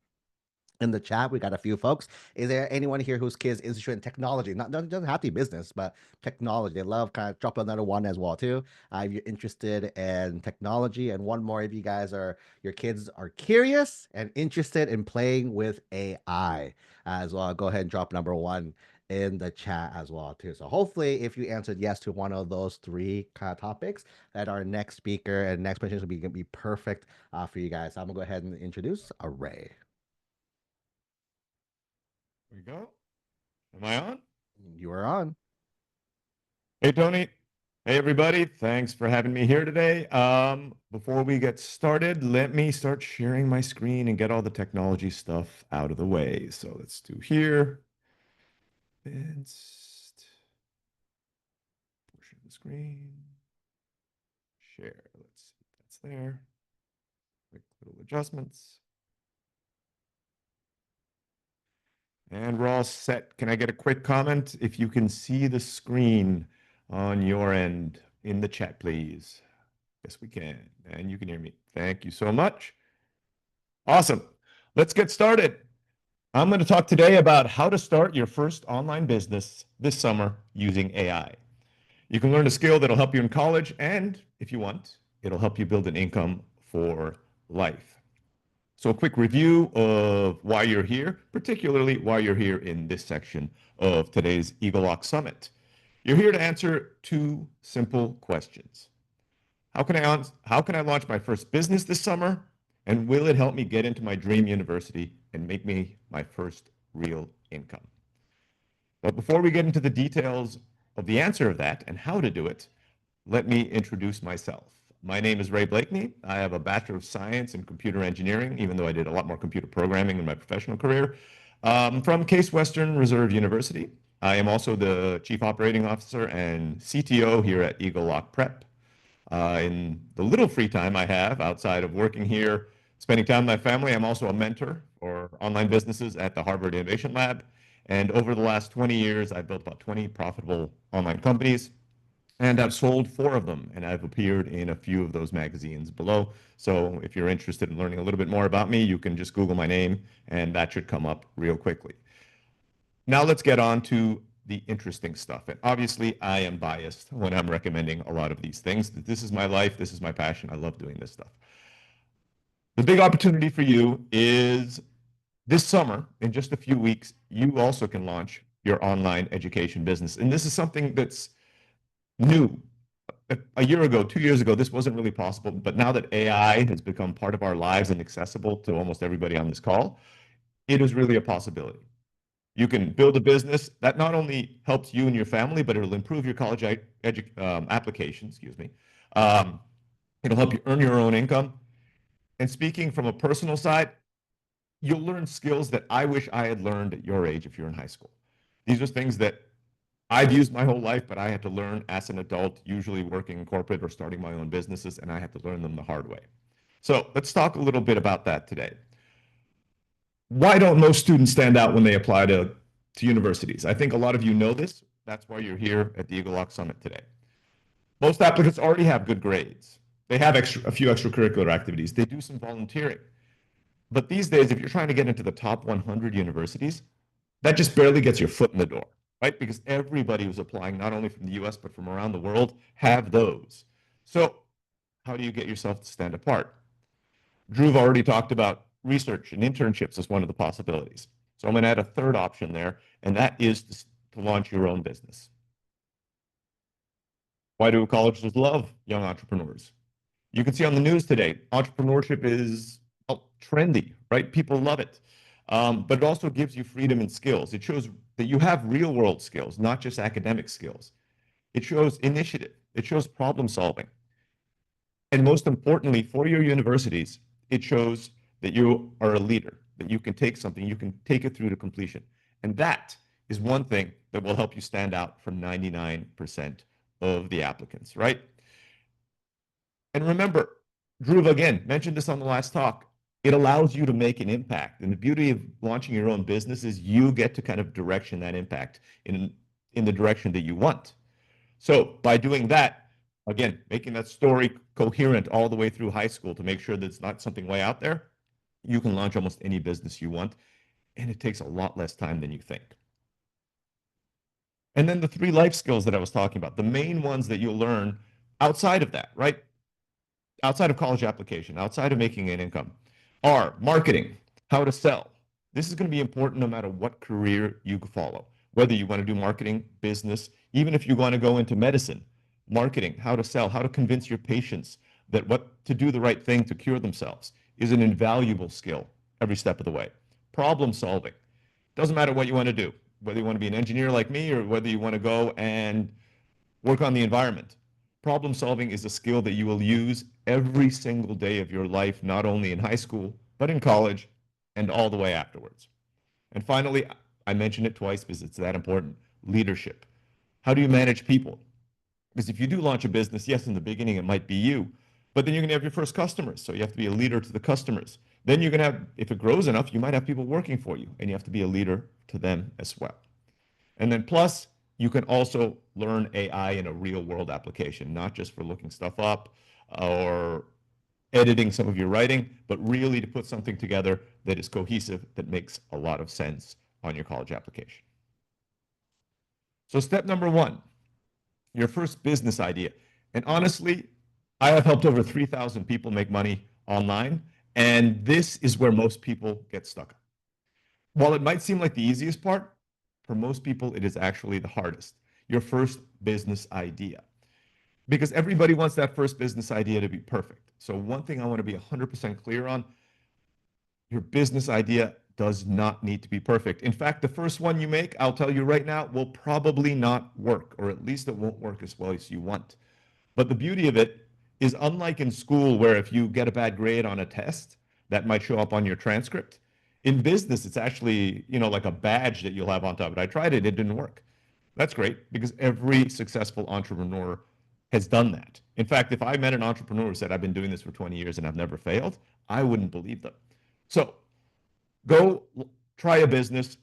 in the chat. We got a few folks. Is there anyone here whose kids is interested in technology? Not doesn't have to be business, but technology. They love kind of drop another 1 as well too. If you're interested in technology, and one more if you guys are your kids are curious and interested in playing with AI as well. Go ahead and drop number 1 in the chat as well too. So hopefully, if you answered yes to one of those 3 kind of topics, that our next speaker and next presentation will be perfect for you guys. So I'm gonna go ahead and introduce Array. Here we go. Am I on? You are on. Hey, Tony. Hey, everybody. Thanks for having me here today. Before we get started, let me start sharing my screen and get all the technology stuff out of the way. So let's do here. Advanced. Portion of the screen. Share. Let's see if that's there. Quick little adjustments. And we're all set. Can I get a quick comment? If you can see the screen on your end in the chat, please. Yes, we can. And you can hear me. Thank you so much. Awesome. Let's get started. I'm going to talk today about how to start your first online business this summer using AI. You can learn a skill that'll help you in college, and if you want, it'll help you build an income for life. So a quick review of why you're here, particularly why you're here in this section of today's egelloC Summit. You're here to answer 2 simple questions. How can I launch my first business this summer? And will it help me get into my dream university and make me my first real income? But before we get into the details of the answer of that and how to do it, let me introduce myself. My name is Ray Blakeney. I have a Bachelor of Science in Computer Engineering, even though I did a lot more computer programming in my professional career, from Case Western Reserve University. I am also the Chief Operating Officer and CTO here at egelloC Prep. In the little free time I have outside of working here, spending time with my family, I'm also a mentor for online businesses at the Harvard Innovation Lab. And over the last 20 years, I've built about 20 profitable online companies. And I've sold 4 of them, and I've appeared in a few of those magazines below. So if you're interested in learning a little bit more about me, you can just Google my name, and that should come up real quickly. Now let's get on to the interesting stuff. And obviously, I am biased when I'm recommending a lot of these things. This is my life. This is my passion. I love doing this stuff. The big opportunity for you is this summer, in just a few weeks, you also can launch your online education business. And this is something that's new. A year ago, 2 years ago, this wasn't really possible, but now that AI has become part of our lives and accessible to almost everybody on this call, it is really a possibility. You can build a business that not only helps you and your family, but it'll improve your college application, excuse me. It'll help you earn your own income. And speaking from a personal side, you'll learn skills that I wish I had learned at your age if you're in high school. These are things that I've used my whole life, but I had to learn as an adult, usually working in corporate or starting my own businesses, and I had to learn them the hard way. So let's talk a little bit about that today. Why don't most students stand out when they apply to universities? I think a lot of you know this. That's why you're here at the egelloC Summit today. Most applicants already have good grades. They have a few extracurricular activities. They do some volunteering. But these days, if you're trying to get into the top 100 universities, that just barely gets your foot in the door. Right? Because everybody who's applying, not only from the US, but from around the world, have those. So how do you get yourself to stand apart? Dhruv already talked about research and internships as one of the possibilities. So I'm going to add a third option there, and that is to launch your own business. Why do colleges love young entrepreneurs? You can see on the news today, entrepreneurship is trendy, right? People love it. But it also gives you freedom and skills. It shows that you have real world skills, not just academic skills. It shows initiative. It shows problem solving. And most importantly, for your universities, it shows that you are a leader, that you can take something, you can take it through to completion. And that is one thing that will help you stand out from 99% of the applicants, right? And remember, Dhruv, again, mentioned this on the last talk, it allows you to make an impact. And the beauty of launching your own business is you get to kind of direction that impact in the direction that you want. So by doing that, again, making that story coherent all the way through high school to make sure that it's not something way out there, you can launch almost any business you want, and it takes a lot less time than you think. And then the 3 life skills that I was talking about, the main ones that you'll learn outside of that, right? Outside of college application, outside of making an income, are marketing, how to sell. This is going to be important no matter what career you follow, whether you want to do marketing, business, even if you want to go into medicine, marketing, how to sell, how to convince your patients that what to do the right thing to cure themselves is an invaluable skill every step of the way. Problem solving. Doesn't matter what you want to do, whether you want to be an engineer like me or whether you want to go and work on the environment. Problem solving is a skill that you will use every single day of your life, not only in high school, but in college and all the way afterwards. And finally, I mentioned it twice because it's that important, leadership. How do you manage people? Because if you do launch a business, yes, in the beginning, it might be you, but then you're going to have your first customers. So you have to be a leader to the customers. Then you're going to have, if it grows enough, you might have people working for you, and you have to be a leader to them as well. And then plus, you can also learn AI in a real world application, not just for looking stuff up or editing some of your writing, but really to put something together that is cohesive, that makes a lot of sense on your college application. So step number 1, your first business idea. And honestly, I have helped over 3,000 people make money online, and this is where most people get stuck. While it might seem like the easiest part, for most people, it is actually the hardest. Your first business idea. Because everybody wants that first business idea to be perfect. So one thing I want to be 100% clear on, your business idea does not need to be perfect. In fact, the first one you make, I'll tell you right now, will probably not work, or at least it won't work as well as you want. But the beauty of it is, unlike in school where if you get a bad grade on a test, that might show up on your transcript. In business, it's actually, like a badge that you'll have on top of it. I tried it, it didn't work. That's great because every successful entrepreneur has done that. In fact, if I met an entrepreneur who said, I've been doing this for 20 years and I've never failed, I wouldn't believe them. So go try a business.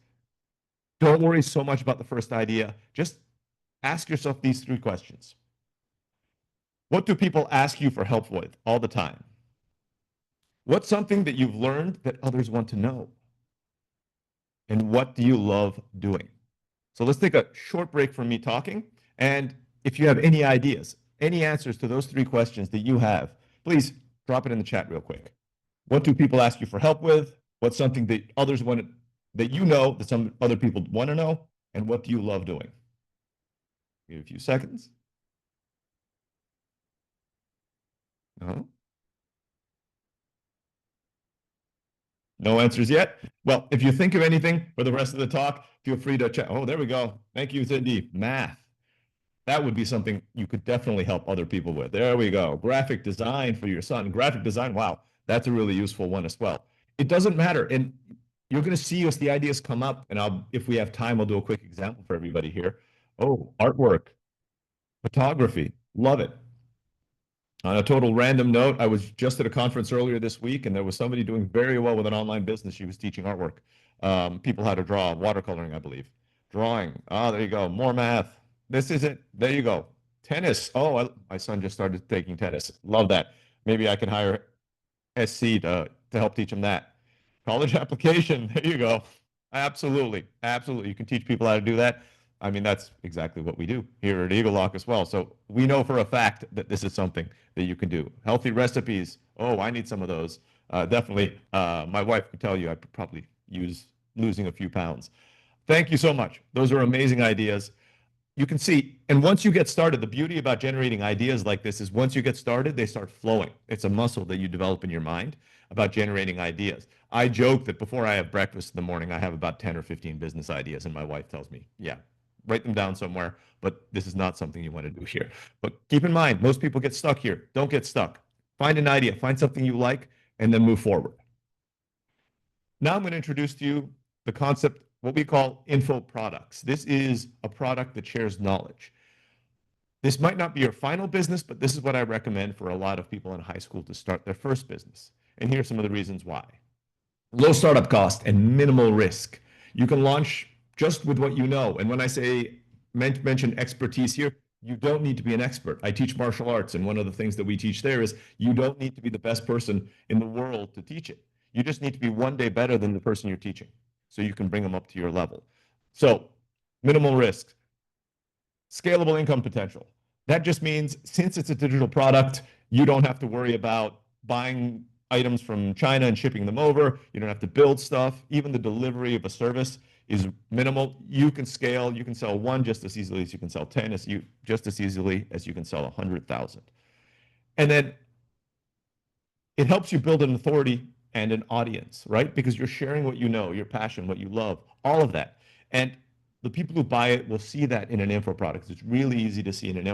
Don't worry so much about the first idea. Just ask yourself these 3 questions. What do people ask you for help with all the time? What's something that you've learned that others want to know? And what do you love doing? So let's take a short break from me talking. And if you have any ideas, any answers to those 3 questions that you have, please drop it in the chat real quick. What do people ask you for help with? What's something that others want that you know that some other people want to know? And what do you love doing? Give it a few seconds. No? No answers yet? Well, if you think of anything for the rest of the talk, feel free to chat. Oh, there we go. Thank you, Cindy. Math. That would be something you could definitely help other people with. There we go. Graphic design for your son. Graphic design, wow, that's a really useful one as well. It doesn't matter. And you're going to see as the ideas come up, and if we have time, I'll do a quick example for everybody here. Oh, artwork, photography, love it. On a total random note, I was just at a conference earlier this week, and there was somebody doing very well with an online business. She was teaching artwork, people how to draw, watercoloring, I believe. Drawing. There you go. More math. This is it. There you go. Tennis. Oh, my son just started taking tennis. Love that. Maybe I can hire SC to help teach him that. College application. There you go. Absolutely. Absolutely. You can teach people how to do that. I mean, that's exactly what we do here at egelloC as well. So we know for a fact that this is something that you can do. Healthy recipes. Oh, I need some of those. Definitely. My wife could tell you I could probably use losing a few pounds. Thank you so much. Those are amazing ideas. You can see, and once you get started, the beauty about generating ideas like this is once you get started, they start flowing. It's a muscle that you develop in your mind about generating ideas. I joke that before I have breakfast in the morning, I have about 10 or 15 business ideas, and my wife tells me, yeah, write them down somewhere, but this is not something you want to do here. But keep in mind, most people get stuck here. Don't get stuck. Find an idea, find something you like, and then move forward. Now I'm going to introduce to you the concept, what we call info products. This is a product that shares knowledge. This might not be your final business, but this is what I recommend for a lot of people in high school to start their first business. And here are some of the reasons why. Low startup cost and minimal risk. You can launch just with what you know. And when I say mention expertise here, you don't need to be an expert. I teach martial arts, and one of the things that we teach there is you don't need to be the best person in the world to teach it. You just need to be one day better than the person you're teaching, so you can bring them up to your level. So, minimal risk, scalable income potential. That just means since it's a digital product, you don't have to worry about buying items from China and shipping them over. You don't have to build stuff. Even the delivery of a service is minimal. You can scale. You can sell one just as easily as you can sell 10, just as easily as you can sell 100,000. And then it helps you build an authority and an audience, right? Because you're sharing what you know, your passion, what you love, all of that. And the people who buy it will see that in an info product. It's really easy to see in an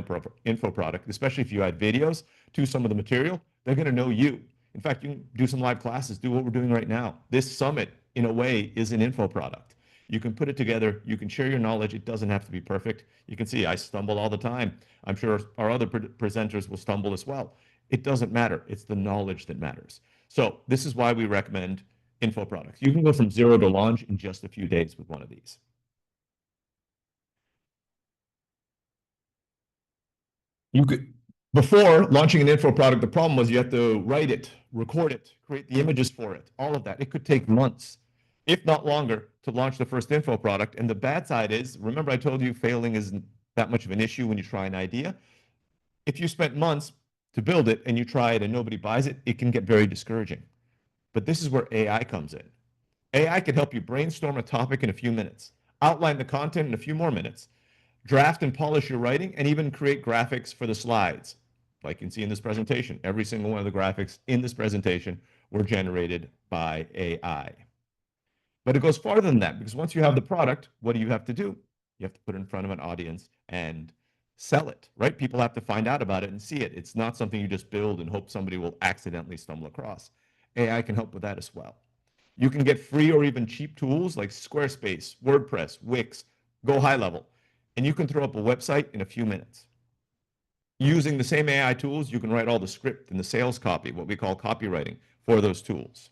info product, especially if you add videos to some of the material. They're going to know you. In fact, you can do some live classes, do what we're doing right now. This summit, in a way, is an info product. You can put it together. You can share your knowledge. It doesn't have to be perfect. You can see I stumble all the time. I'm sure our other presenters will stumble as well. It doesn't matter. It's the knowledge that matters. So this is why we recommend info products. You can go from zero to launch in just a few days with one of these. You could, before launching an info product, the problem was you have to write it, record it, create the images for it, all of that. It could take months, if not longer, to launch the first info product. And the bad side is, remember I told you failing isn't that much of an issue when you try an idea. If you spent months to build it and you try it and nobody buys it, it can get very discouraging. But this is where AI comes in. AI can help you brainstorm a topic in a few minutes, outline the content in a few more minutes, draft and polish your writing, and even create graphics for the slides. Like you can see in this presentation, every single one of the graphics in this presentation were generated by AI. But it goes farther than that, because once you have the product, what do you have to do? You have to put it in front of an audience and sell it, right? People have to find out about it and see it. It's not something you just build and hope somebody will accidentally stumble across. AI can help with that as well. You can get free or even cheap tools like Squarespace, WordPress, Wix, go high level, and you can throw up a website in a few minutes. Using the same AI tools, you can write all the script and the sales copy, what we call copywriting, for those tools.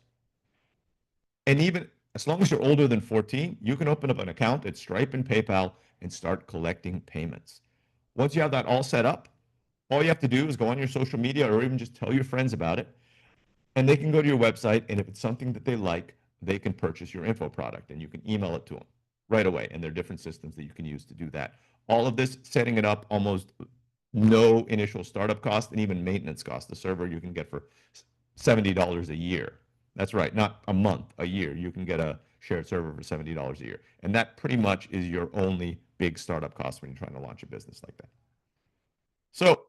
And even as long as you're older than 14, you can open up an account at Stripe and PayPal and start collecting payments. Once you have that all set up, all you have to do is go on your social media or even just tell your friends about it, and they can go to your website, and if it's something that they like, they can purchase your info product, and you can email it to them right away, and there are different systems that you can use to do that. All of this, setting it up, almost no initial startup cost and even maintenance cost. The server you can get for $70 a year. That's right, not a month, a year. You can get a shared server for $70 a year. And that pretty much is your only big startup cost when you're trying to launch a business like that. So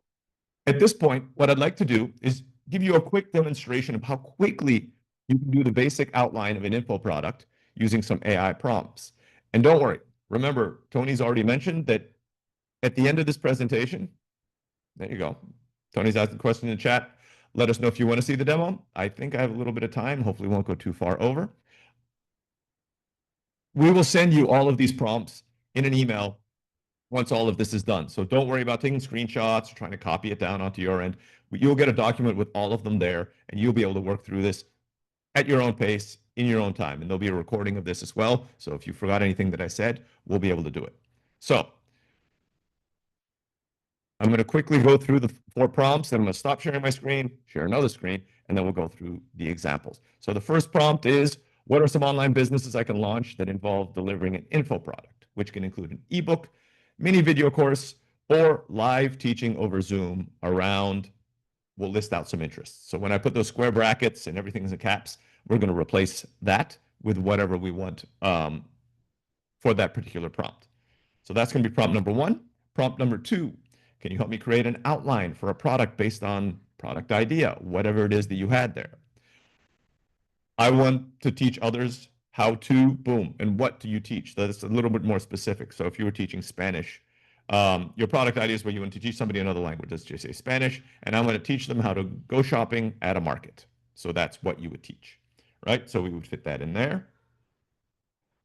at this point, what I'd like to do is give you a quick demonstration of how quickly you can do the basic outline of an info product using some AI prompts. And don't worry, remember, Tony's already mentioned that at the end of this presentation, there you go. Tony's asked a question in the chat. Let us know if you want to see the demo. I think I have a little bit of time. Hopefully won't go too far over. We will send you all of these prompts in an email once all of this is done. So don't worry about taking screenshots or trying to copy it down onto your end. You'll get a document with all of them there, and you'll be able to work through this at your own pace, in your own time. And there'll be a recording of this as well. So if you forgot anything that I said, we'll be able to do it. So I'm going to quickly go through the 4 prompts, then I'm going to stop sharing my screen, share another screen, and then we'll go through the examples. So the first prompt is, what are some online businesses I can launch that involve delivering an info product, which can include an ebook, mini video course, or live teaching over Zoom around, we'll list out some interests. So when I put those square brackets and everything's in caps, we're going to replace that with whatever we want for that particular prompt. So that's going to be prompt number 1. Prompt number 2, can you help me create an outline for a product based on product idea, whatever it is that you had there? I want to teach others how to, boom, and what do you teach? That's a little bit more specific. So if you were teaching Spanish Your product idea is where you want to teach somebody another language. Let's just say Spanish, and I'm going to teach them how to go shopping at a market. So that's what you would teach, right? So we would fit that in there.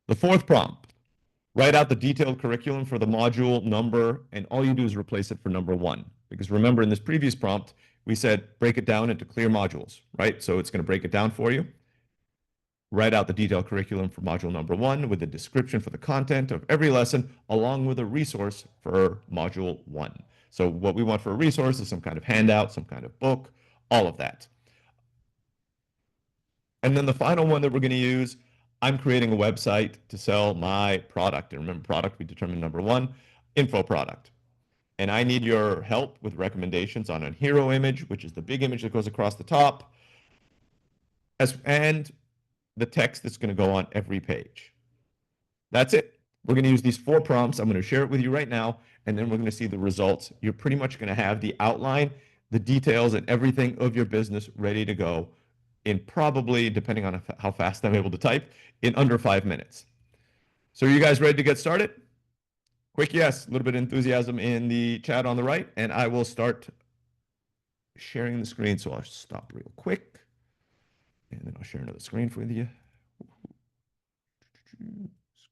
The fourth prompt, write out the detailed curriculum for the module number, and all you do is replace it for number 1. Because remember, in this previous prompt, we said break it down into clear modules, right? So it's going to break it down for you. Write out the detailed curriculum for module number 1 with a description for the content of every lesson, along with a resource for module 1. So what we want for a resource is some kind of handout, some kind of book, all of that. And then the final one that we're going to use, I'm creating a website to sell my product. And remember, product, we determined number 1, info product. And I need your help with recommendations on a hero image, which is the big image that goes across the top, and the text that's going to go on every page. That's it. We're going to use these 4 prompts. I'm going to share it with you right now, and then we're going to see the results. You're pretty much going to have the outline, the details, and everything of your business ready to go in probably, depending on how fast I'm able to type, in under 5 minutes. So are you guys ready to get started? Quick yes, a little bit of enthusiasm in the chat on the right, and I will start sharing the screen. So I'll stop real quick, and then I'll share another screen for you.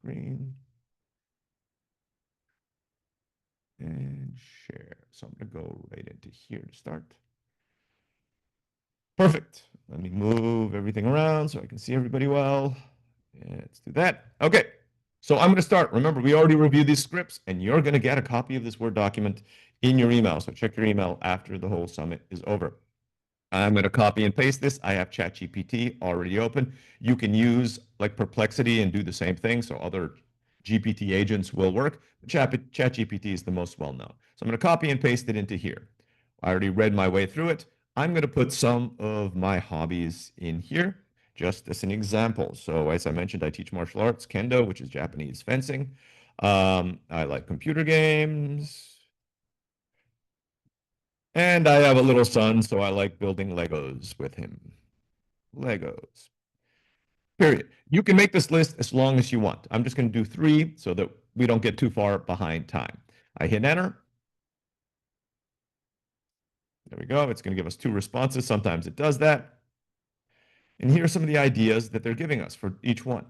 Screen. And share. So I'm going to go right into here to start. Perfect. Let me move everything around so I can see everybody well. And let's do that. Okay. So I'm going to start. Remember, we already reviewed these scripts, and you're going to get a copy of this Word document in your email. So check your email after the whole summit is over. I'm going to copy and paste this. I have ChatGPT already open. You can use like Perplexity and do the same thing. So other GPT agents will work. ChatGPT is the most well-known. So I'm going to copy and paste it into here. I already read my way through it. I'm going to put some of my hobbies in here, just as an example. So as I mentioned, I teach martial arts, Kendo, which is Japanese fencing. I like computer games. And I have a little son, so I like building Legos with him. Legos. Period. You can make this list as long as you want. I'm just going to do 3 so that we don't get too far behind time. I hit enter. There we go. It's going to give us 2 responses. Sometimes it does that. And here are some of the ideas that they're giving us for each one.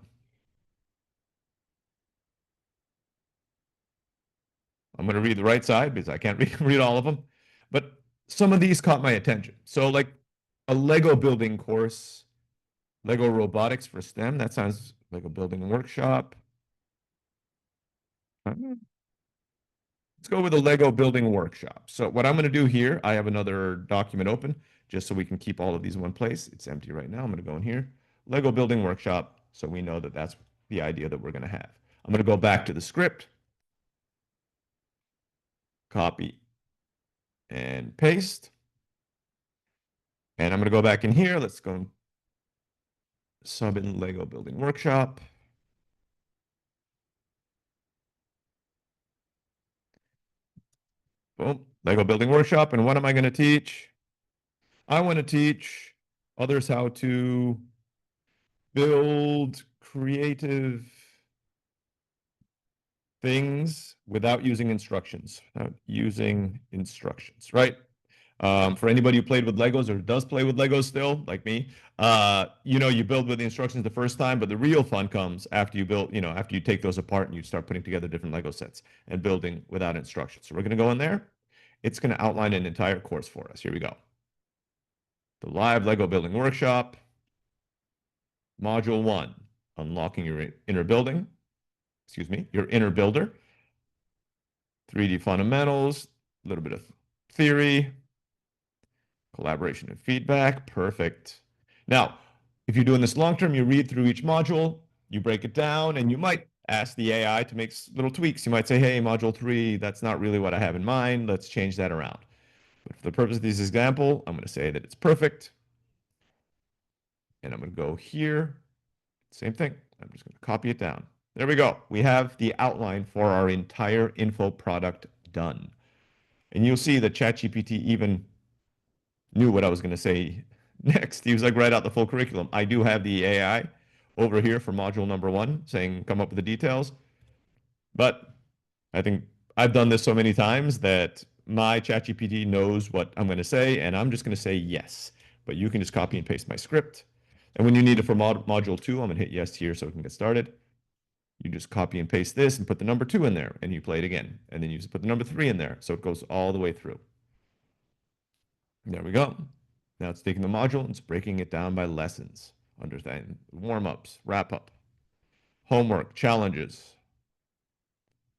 I'm going to read the right side because I can't read all of them. But some of these caught my attention. So like a Lego building course, Lego robotics for STEM. That sounds like a building workshop. Let's go with a Lego building workshop. So what I'm going to do here, I have another document open just so we can keep all of these in one place. It's empty right now. I'm going to go in here, Lego building workshop, so we know that that's the idea that we're going to have. I'm going to go back to the script, copy and paste. And I'm going to go back in here. Let's go and sub in Lego building workshop. Boom, Lego building workshop. And what am I going to teach? I want to teach others how to build creative things without using instructions, right? For anybody who played with Legos or does play with Legos still, like me, you build with the instructions the first time, but the real fun comes after you build, after you take those apart and you start putting together different Lego sets and building without instructions. So we're going to go in there. It's going to outline an entire course for us. Here we go. The live Lego building workshop, module 1, unlocking your inner builder, 3D fundamentals, a little bit of theory, collaboration and feedback. Perfect. Now, if you're doing this long-term, you read through each module, you break it down, and you might ask the AI to make little tweaks. You might say, hey, module 3, that's not really what I have in mind. Let's change that around. But for the purpose of this example, I'm going to say that it's perfect. And I'm going to go here. Same thing. I'm just going to copy it down. There we go. We have the outline for our entire info product done. And you'll see that ChatGPT even knew what I was going to say next. He was like, write out the full curriculum. I do have the AI over here for module number 1 saying, come up with the details. But I think I've done this so many times that my ChatGPT knows what I'm going to say, and I'm just going to say yes. But you can just copy and paste my script. And when you need it for module 2, I'm going to hit yes here so we can get started. You just copy and paste this and put the number 2 in there, and you play it again. And then you just put the number 3 in there, so it goes all the way through. There we go. Now it's taking the module and it's breaking it down by lessons. Understand warm-ups, wrap-up, homework, challenges,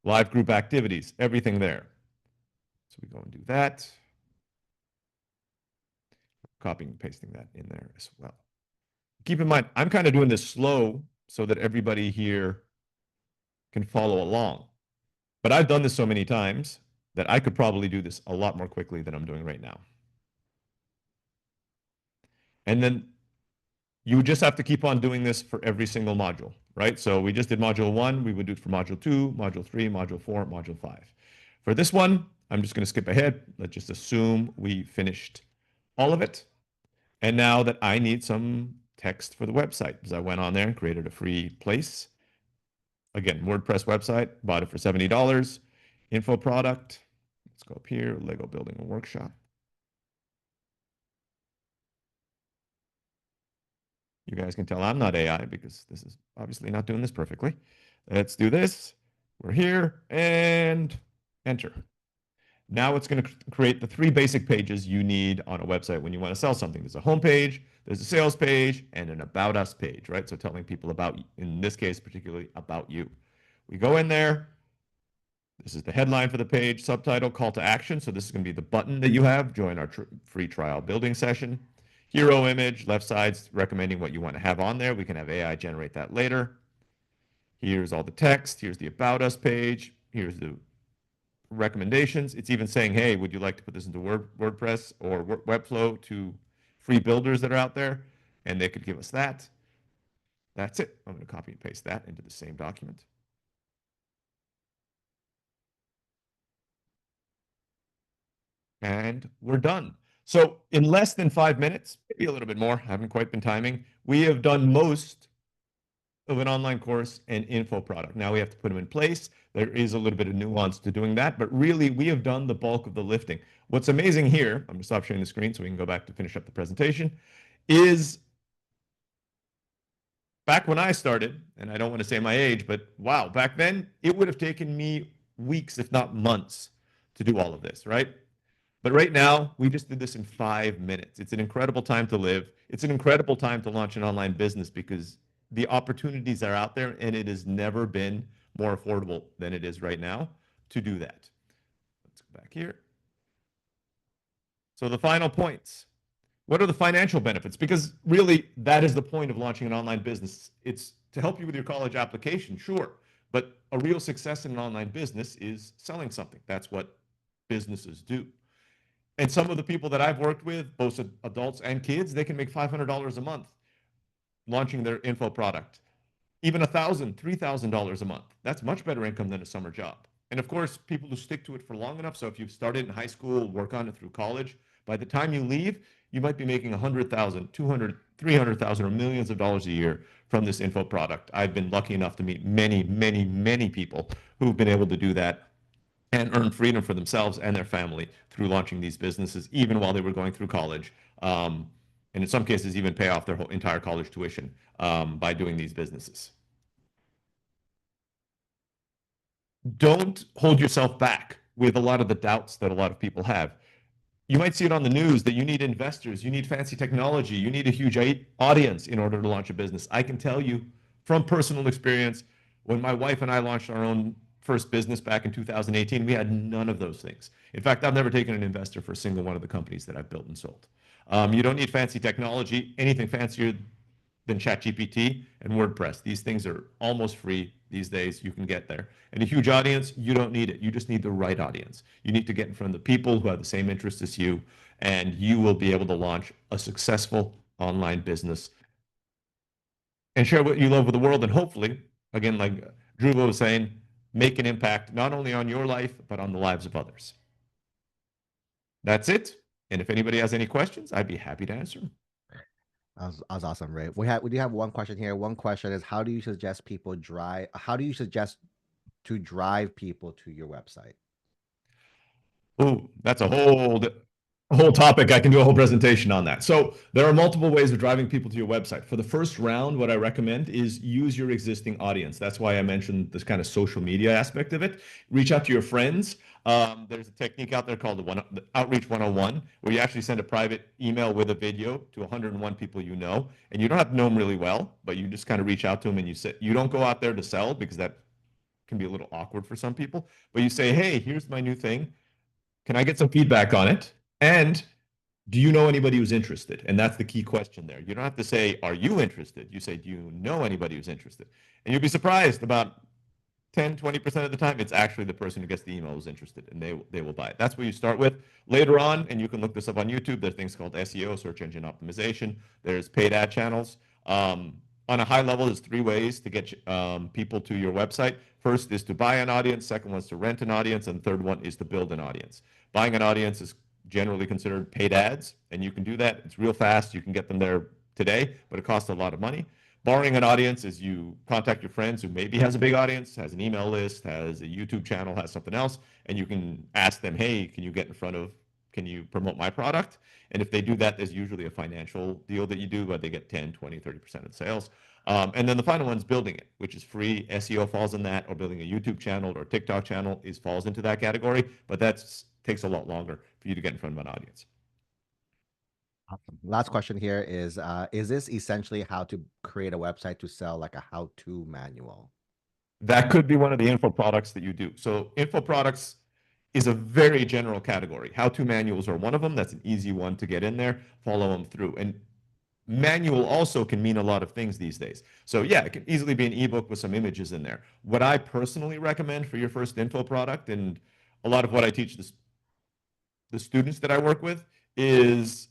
live group activities, everything there. So we go and do that. Copying and pasting that in there as well. Keep in mind, I'm kind of doing this slow so that everybody here can follow along. But I've done this so many times that I could probably do this a lot more quickly than I'm doing right now. And then you just have to keep on doing this for every single module, right? So we just did module 1. We would do it for module 2, module 3, module 4, module 5. For this one, I'm just going to skip ahead. Let's just assume we finished all of it. And now that I need some text for the website, because I went on there and created a free place. Again, WordPress website, bought it for $70. Info product. Let's go up here, Lego building a workshop. You guys can tell I'm not AI because this is obviously not doing this perfectly. Let's do this. We're here and enter. Now it's going to create the 3 basic pages you need on a website when you want to sell something. There's a home page, there's a sales page, and an about us page, right? So telling people about, in this case, particularly about you. We go in there. This is the headline for the page, subtitle, call to action. So this is going to be the button that you have. Join our free trial building session. Hero image, left side's recommending what you want to have on there. We can have AI generate that later. Here's all the text. Here's the about us page. Here's the recommendations. It's even saying, hey, would you like to put this into WordPress or Webflow to free builders that are out there? And they could give us that. That's it. I'm going to copy and paste that into the same document. And we're done. So in less than 5 minutes, maybe a little bit more, I haven't quite been timing, we have done most of an online course and info product. Now we have to put them in place. There is a little bit of nuance to doing that, but really we have done the bulk of the lifting. What's amazing here, I'm going to stop sharing the screen so we can go back to finish up the presentation, is back when I started, and I don't want to say my age, but wow, back then it would have taken me weeks, if not months, to do all of this, right? But right now, we just did this in 5 minutes. It's an incredible time to live. It's an incredible time to launch an online business because the opportunities are out there and it has never been more affordable than it is right now to do that. Let's go back here. So the final points. What are the financial benefits? Because really, that is the point of launching an online business. It's to help you with your college application, sure. But a real success in an online business is selling something. That's what businesses do. And some of the people that I've worked with, both adults and kids, they can make $500 a month launching their info product. Even $1,000, $3,000 a month. That's much better income than a summer job. And of course, people who stick to it for long enough. So if you've started in high school, work on it through college, by the time you leave, you might be making $100,000, $200,000, $300,000, or millions of dollars a year from this info product. I've been lucky enough to meet many, many, many people who've been able to do that and earn freedom for themselves and their family through launching these businesses, even while they were going through college. And in some cases, even pay off their whole entire college tuition by doing these businesses. Don't hold yourself back with a lot of the doubts that a lot of people have. You might see it on the news that you need investors, you need fancy technology, you need a huge audience in order to launch a business. I can tell you from personal experience, when my wife and I launched our own first business back in 2018, we had none of those things. In fact, I've never taken an investor for a single one of the companies that I've built and sold. You don't need fancy technology, anything fancier than ChatGPT and WordPress. These things are almost free these days. You can get there. And a huge audience, you don't need it. You just need the right audience. You need to get in front of the people who have the same interests as you, and you will be able to launch a successful online business and share what you love with the world. And hopefully, again, like Dhruva was saying, make an impact not only on your life, but on the lives of others. That's it. And if anybody has any questions, I'd be happy to answer them. That was awesome, Ray. We do have one question here. One question is, how do you suggest to drive people to your website? Oh, that's a whole topic. I can do a whole presentation on that. So there are multiple ways of driving people to your website. For the first round, what I recommend is use your existing audience. That's why I mentioned this kind of social media aspect of it. Reach out to your friends. There's a technique out there called the Outreach 101, where you actually send a private email with a video to 101 people you know, and you don't have to know them really well, but you just kind of reach out to them and you don't go out there to sell because that can be a little awkward for some people, but you say, hey, here's my new thing. Can I get some feedback on it? And do you know anybody who's interested? And that's the key question there. You don't have to say, are you interested? You say, do you know anybody who's interested? And you'll be surprised about 10, 20% of the time, it's actually the person who gets the email who's interested and they will buy it. That's what you start with. Later on, and you can look this up on YouTube, there's things called SEO, search engine optimization. There's paid ad channels. On a high level, there's three ways to get people to your website. First is to buy an audience. Second one is to rent an audience. And third one is to build an audience. Buying an audience is generally considered paid ads, and you can do that. It's real fast. You can get them there today, but it costs a lot of money. Borrowing an audience is you contact your friends who maybe has a big audience, has an email list, has a YouTube channel, has something else, and you can ask them, hey, can you promote my product? And if they do that, there's usually a financial deal that you do, where they get 10, 20, 30% of sales. And then the final one is building it, which is free. SEO falls in that, or building a YouTube channel or TikTok channel falls into that category, but that takes a lot longer for you to get in front of an audience. Awesome. Last question here is this essentially how to create a website to sell, like a how-to manual? That could be one of the info products that you do. So info products is a very general category. How-to manuals are one of them. That's an easy one to get in there, follow them through. And manual also can mean a lot of things these days. So yeah, it can easily be an ebook with some images in there. What I personally recommend for your first info product, and a lot of what I teach the students that I work with, is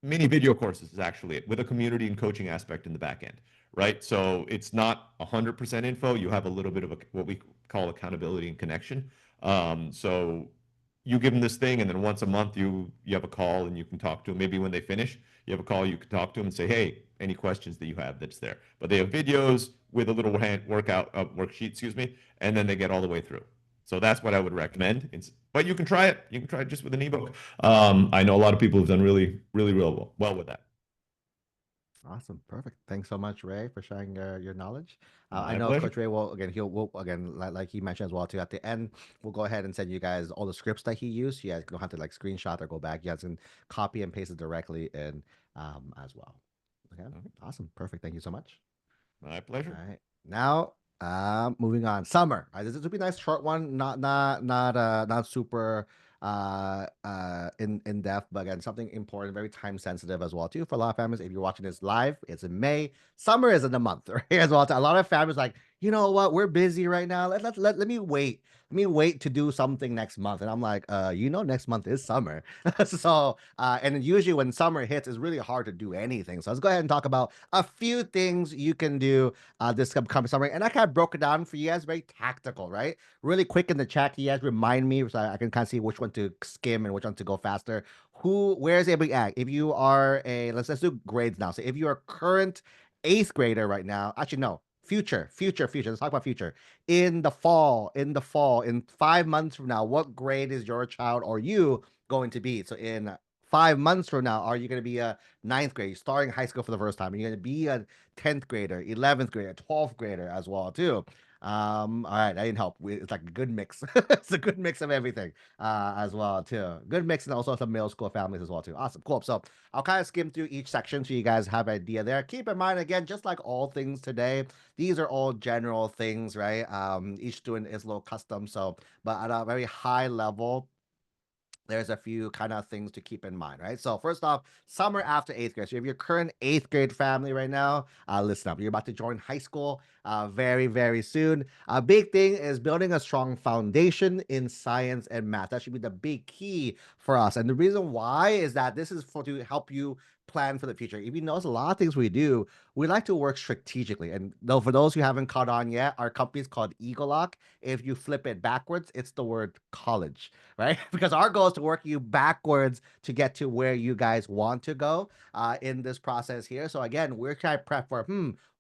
mini video courses is actually it, with a community and coaching aspect in the back end, right? So it's not 100% info. You have a little bit of what we call accountability and connection. So you give them this thing, and then once a month you have a call and you can talk to them. Maybe when they finish, you have a call, you can talk to them and say, hey, any questions that you have, that's there. But they have videos with a little worksheet, excuse me, and then they get all the way through. So that's what I would recommend. But you can try it. You can try it just with an ebook. I know a lot of people have done really, really real well with that. Awesome. Perfect. Thanks so much, Ray, for sharing your knowledge. I My know pleasure. Coach Ray will again, like he mentioned as well too, at the end, we'll go ahead and send you guys all the scripts that he used. You guys don't have to like screenshot or go back. You guys can copy and paste it directly in as well. Okay. Awesome. Perfect. Thank you so much. My pleasure. All right. Now, moving on. Summer. This will be a nice short one, not super in depth, but again, something important, very time sensitive as well too for a lot of families. If you're watching this live, it's in May. Summer is in the month, right? As well. A lot of families like, you know what, we're busy right now. Let me wait. Let me wait to do something next month. And I'm like, next month is summer. So and usually when summer hits, it's really hard to do anything. So let's go ahead and talk about a few things you can do this upcoming summer. And I kind of broke it down for you guys, very tactical, right? Really quick in the chat, you guys remind me so I can kind of see which one to skim and which one to go faster. Where's everybody at? If you are let's do grades now. So if you're a current 8th grader right now, actually no, future. Let's talk about future. In the fall, in 5 months from now, what grade is your child or you going to be? So in 5 months from now, are you going to be a 9th grade, starting high school for the first time? Are you going to be a 10th grader, 11th grader, 12th grader as well too? All right, that didn't help. It's like a good mix. It's a good mix of everything as well too. Good mix, and also some middle school families as well too. Awesome, cool. So I'll kind of skim through each section so you guys have an idea there. Keep in mind, again, just like all things today, these are all general things, right? Each student is a little custom. So, but at a very high level, there's a few kind of things to keep in mind, right? So first off, summer after 8th grade. So if you're current 8th grade family right now, listen up. You're about to join high school very, very soon. A big thing is building a strong foundation in science and math. That should be the big key for us. And the reason why is that this is to help you plan for the future. If you notice, a lot of things we do, we like to work strategically. And though for those who haven't caught on yet, our company is called egelloC. If you flip it backwards, it's the word college, right? Because our goal is to work you backwards to get to where you guys want to go in this process here. So again, we're trying to prep for,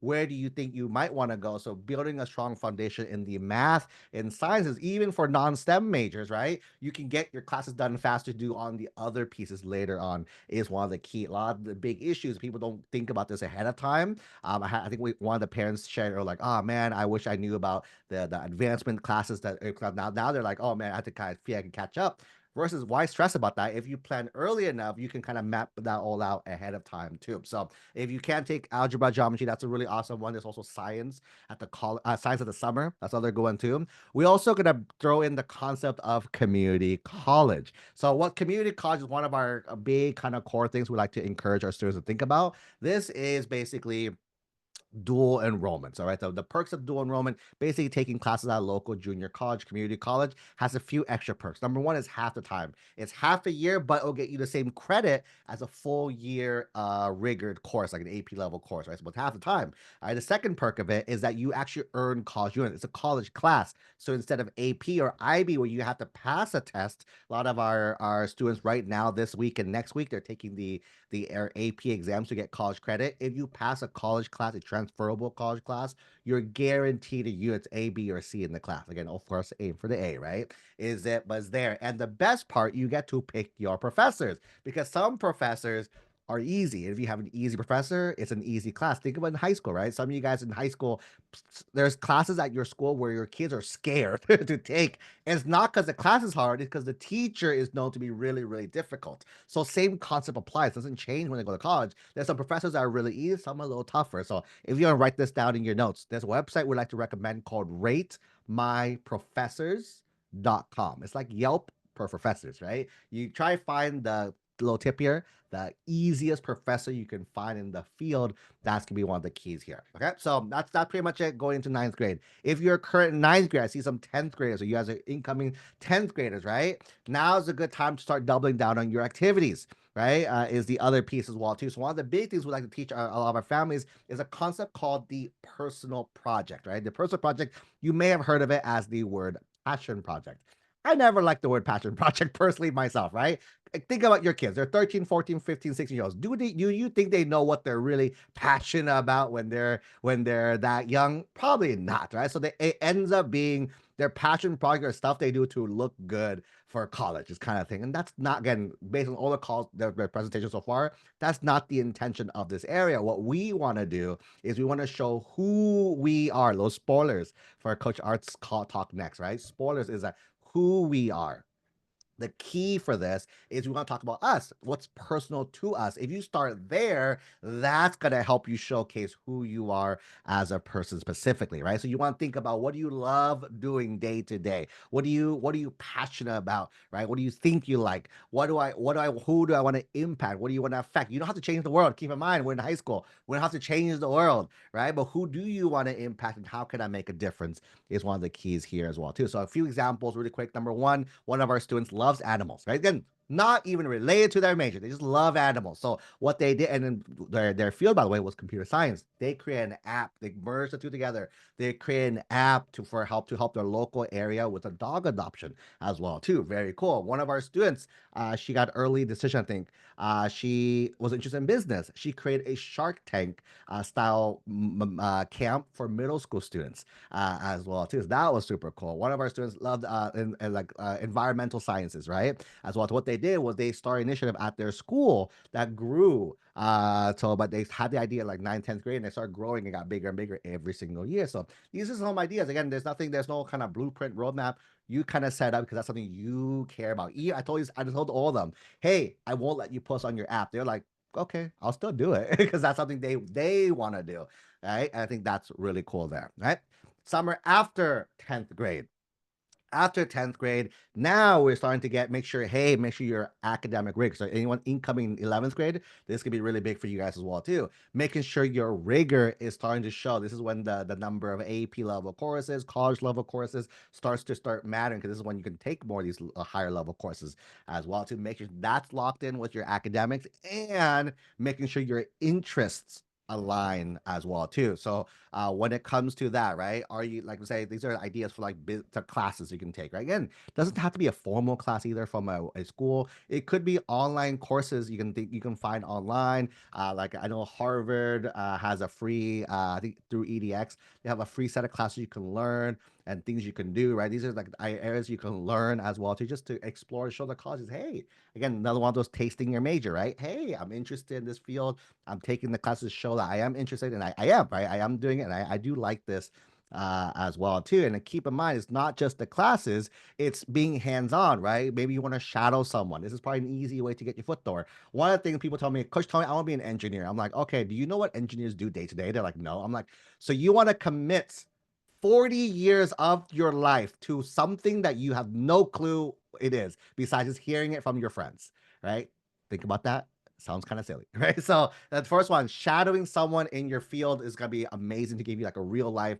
where do you think you might want to go? So building a strong foundation in the math and sciences, even for non-STEM majors, right? You can get your classes done faster, do on the other pieces later on is one of the key. A lot of the big issues, people don't think about this ahead of time. I think one of the parents shared, or like, oh man, I wish I knew about the advancement classes that now they're like, oh man, I have to kind of feel I can catch up. Versus why stress about that? If you plan early enough, you can kind of map that all out ahead of time too. So if you can't take algebra, geometry, that's a really awesome one. There's also science at the science of the summer. That's another good one too. We also gonna throw in the concept of community college. So what community college is one of our big kind of core things we like to encourage our students to think about. This is basically dual enrollments. All right. So the perks of dual enrollment, basically taking classes at a local junior college, community college, has a few extra perks. Number one is half the time. It's half a year, but it'll get you the same credit as a full year Rigor course, like an AP level course, right? So it's half the time. All right. The second perk of it is that you actually earn college units. It's a college class. So instead of AP or IB, where you have to pass a test, a lot of our students right now, this week and next week, they're taking the AP exams to get college credit. If you pass a college class, a transferable college class, you're guaranteed a units A, B, or C in the class. Again, of course, aim for the A, right? Is it was there. And the best part, you get to pick your professors, because some professors are easy. If you have an easy professor, it's an easy class. Think about in high school, right? Some of you guys in high school, there's classes at your school where your kids are scared to take. And it's not because the class is hard, it's because the teacher is known to be really, really difficult. So same concept applies. It doesn't change when they go to college. There's some professors that are really easy, some are a little tougher. So if you want to write this down in your notes, there's a website we like to recommend called ratemyprofessors.com. It's like Yelp for professors, right? You try to find the little tip here, the easiest professor you can find in the field. That's gonna be one of the keys here. Okay, so that's pretty much it going into ninth grade. If you're current ninth grade, I see some 10th graders, so you guys are incoming 10th graders, right? Now's a good time to start doubling down on your activities, right? Is the other piece as well too. So one of the big things we like to teach a lot of our families is a concept called the personal project, right? The personal project, you may have heard of it as the word passion project. I never liked the word passion project personally myself, right? Think about your kids. They're 13, 14, 15, 16 years old. Do you think they know what they're really passionate about when they're that young? Probably not, right? So it ends up being their passion project or stuff they do to look good for college, this kind of thing. And that's not, again, based on all the calls, their presentation so far, that's not the intention of this area. What we want to do is we want to show who we are. Those spoilers for Coach Art's talk next, right? Spoilers is that who we are. The key for this is we want to talk about us, what's personal to us. If you start there, that's going to help you showcase who you are as a person specifically, right? So you want to think about, what do you love doing day to day? What are you passionate about, right? What do you think you like? Who do I want to impact? What do you want to affect? You don't have to change the world. Keep in mind, we're in high school. We don't have to change the world, right? But who do you want to impact, and how can I make a difference is one of the keys here as well too. So a few examples really quick. Number one of our students loves animals, right? Again, not even related to their major. They just love animals. So what they did, and then their field, by the way, was computer science. They created an app. They merged the two together. They created an app to help their local area with a dog adoption as well too. Very cool. One of our students, she got early decision, I think. She was interested in business. She created a Shark Tank style camp for middle school students as well too. So that was super cool. One of our students loved environmental sciences, right? As well. So what they did was they started an initiative at their school that grew. But they had the idea like 9th, 10th grade, and they started growing and got bigger and bigger every single year. So these are some ideas. Again, there's no kind of blueprint roadmap. You kind of set up because that's something you care about. I told all of them, hey, I won't let you post on your app. They're like, okay, I'll still do it because that's something they want to do, right? And I think that's really cool there, right? Summer after 10th grade. After 10th grade, now we're starting to make sure your academic rigor. So anyone incoming 11th grade, this could be really big for you guys as well too. Making sure your rigor is starting to show. This is when the number of AP level courses, college level courses starts to mattering, because this is when you can take more of these higher level courses as well, to make sure that's locked in with your academics, and making sure your interests align as well too. So when it comes to that, right, are you, like, say, these are ideas for like the classes you can take, right? Again, doesn't have to be a formal class either from a school. It could be online courses you can find online. Like I know Harvard has a free, I think through EDX, they have a free set of classes you can learn and things you can do, right? These are like areas you can learn as well, to just to explore, show the colleges, hey, again, another one of those tasting your major, right? Hey, I'm interested in this field. I'm taking the classes to show that I am interested, and I am, right? I am doing it, and I do like this as well too. And keep in mind, it's not just the classes, it's being hands-on, right? Maybe you want to shadow someone. This is probably an easy way to get your foot door. One of the things people tell me, Coach, tell me I want to be an engineer. I'm like, okay, do you know what engineers do day to day? They're like, no. I'm like, so you want to commit 40 years of your life to something that you have no clue it is, besides just hearing it from your friends, right? Think about that. Sounds kind of silly, right? So the first one, shadowing someone in your field is gonna be amazing to give you like a real life.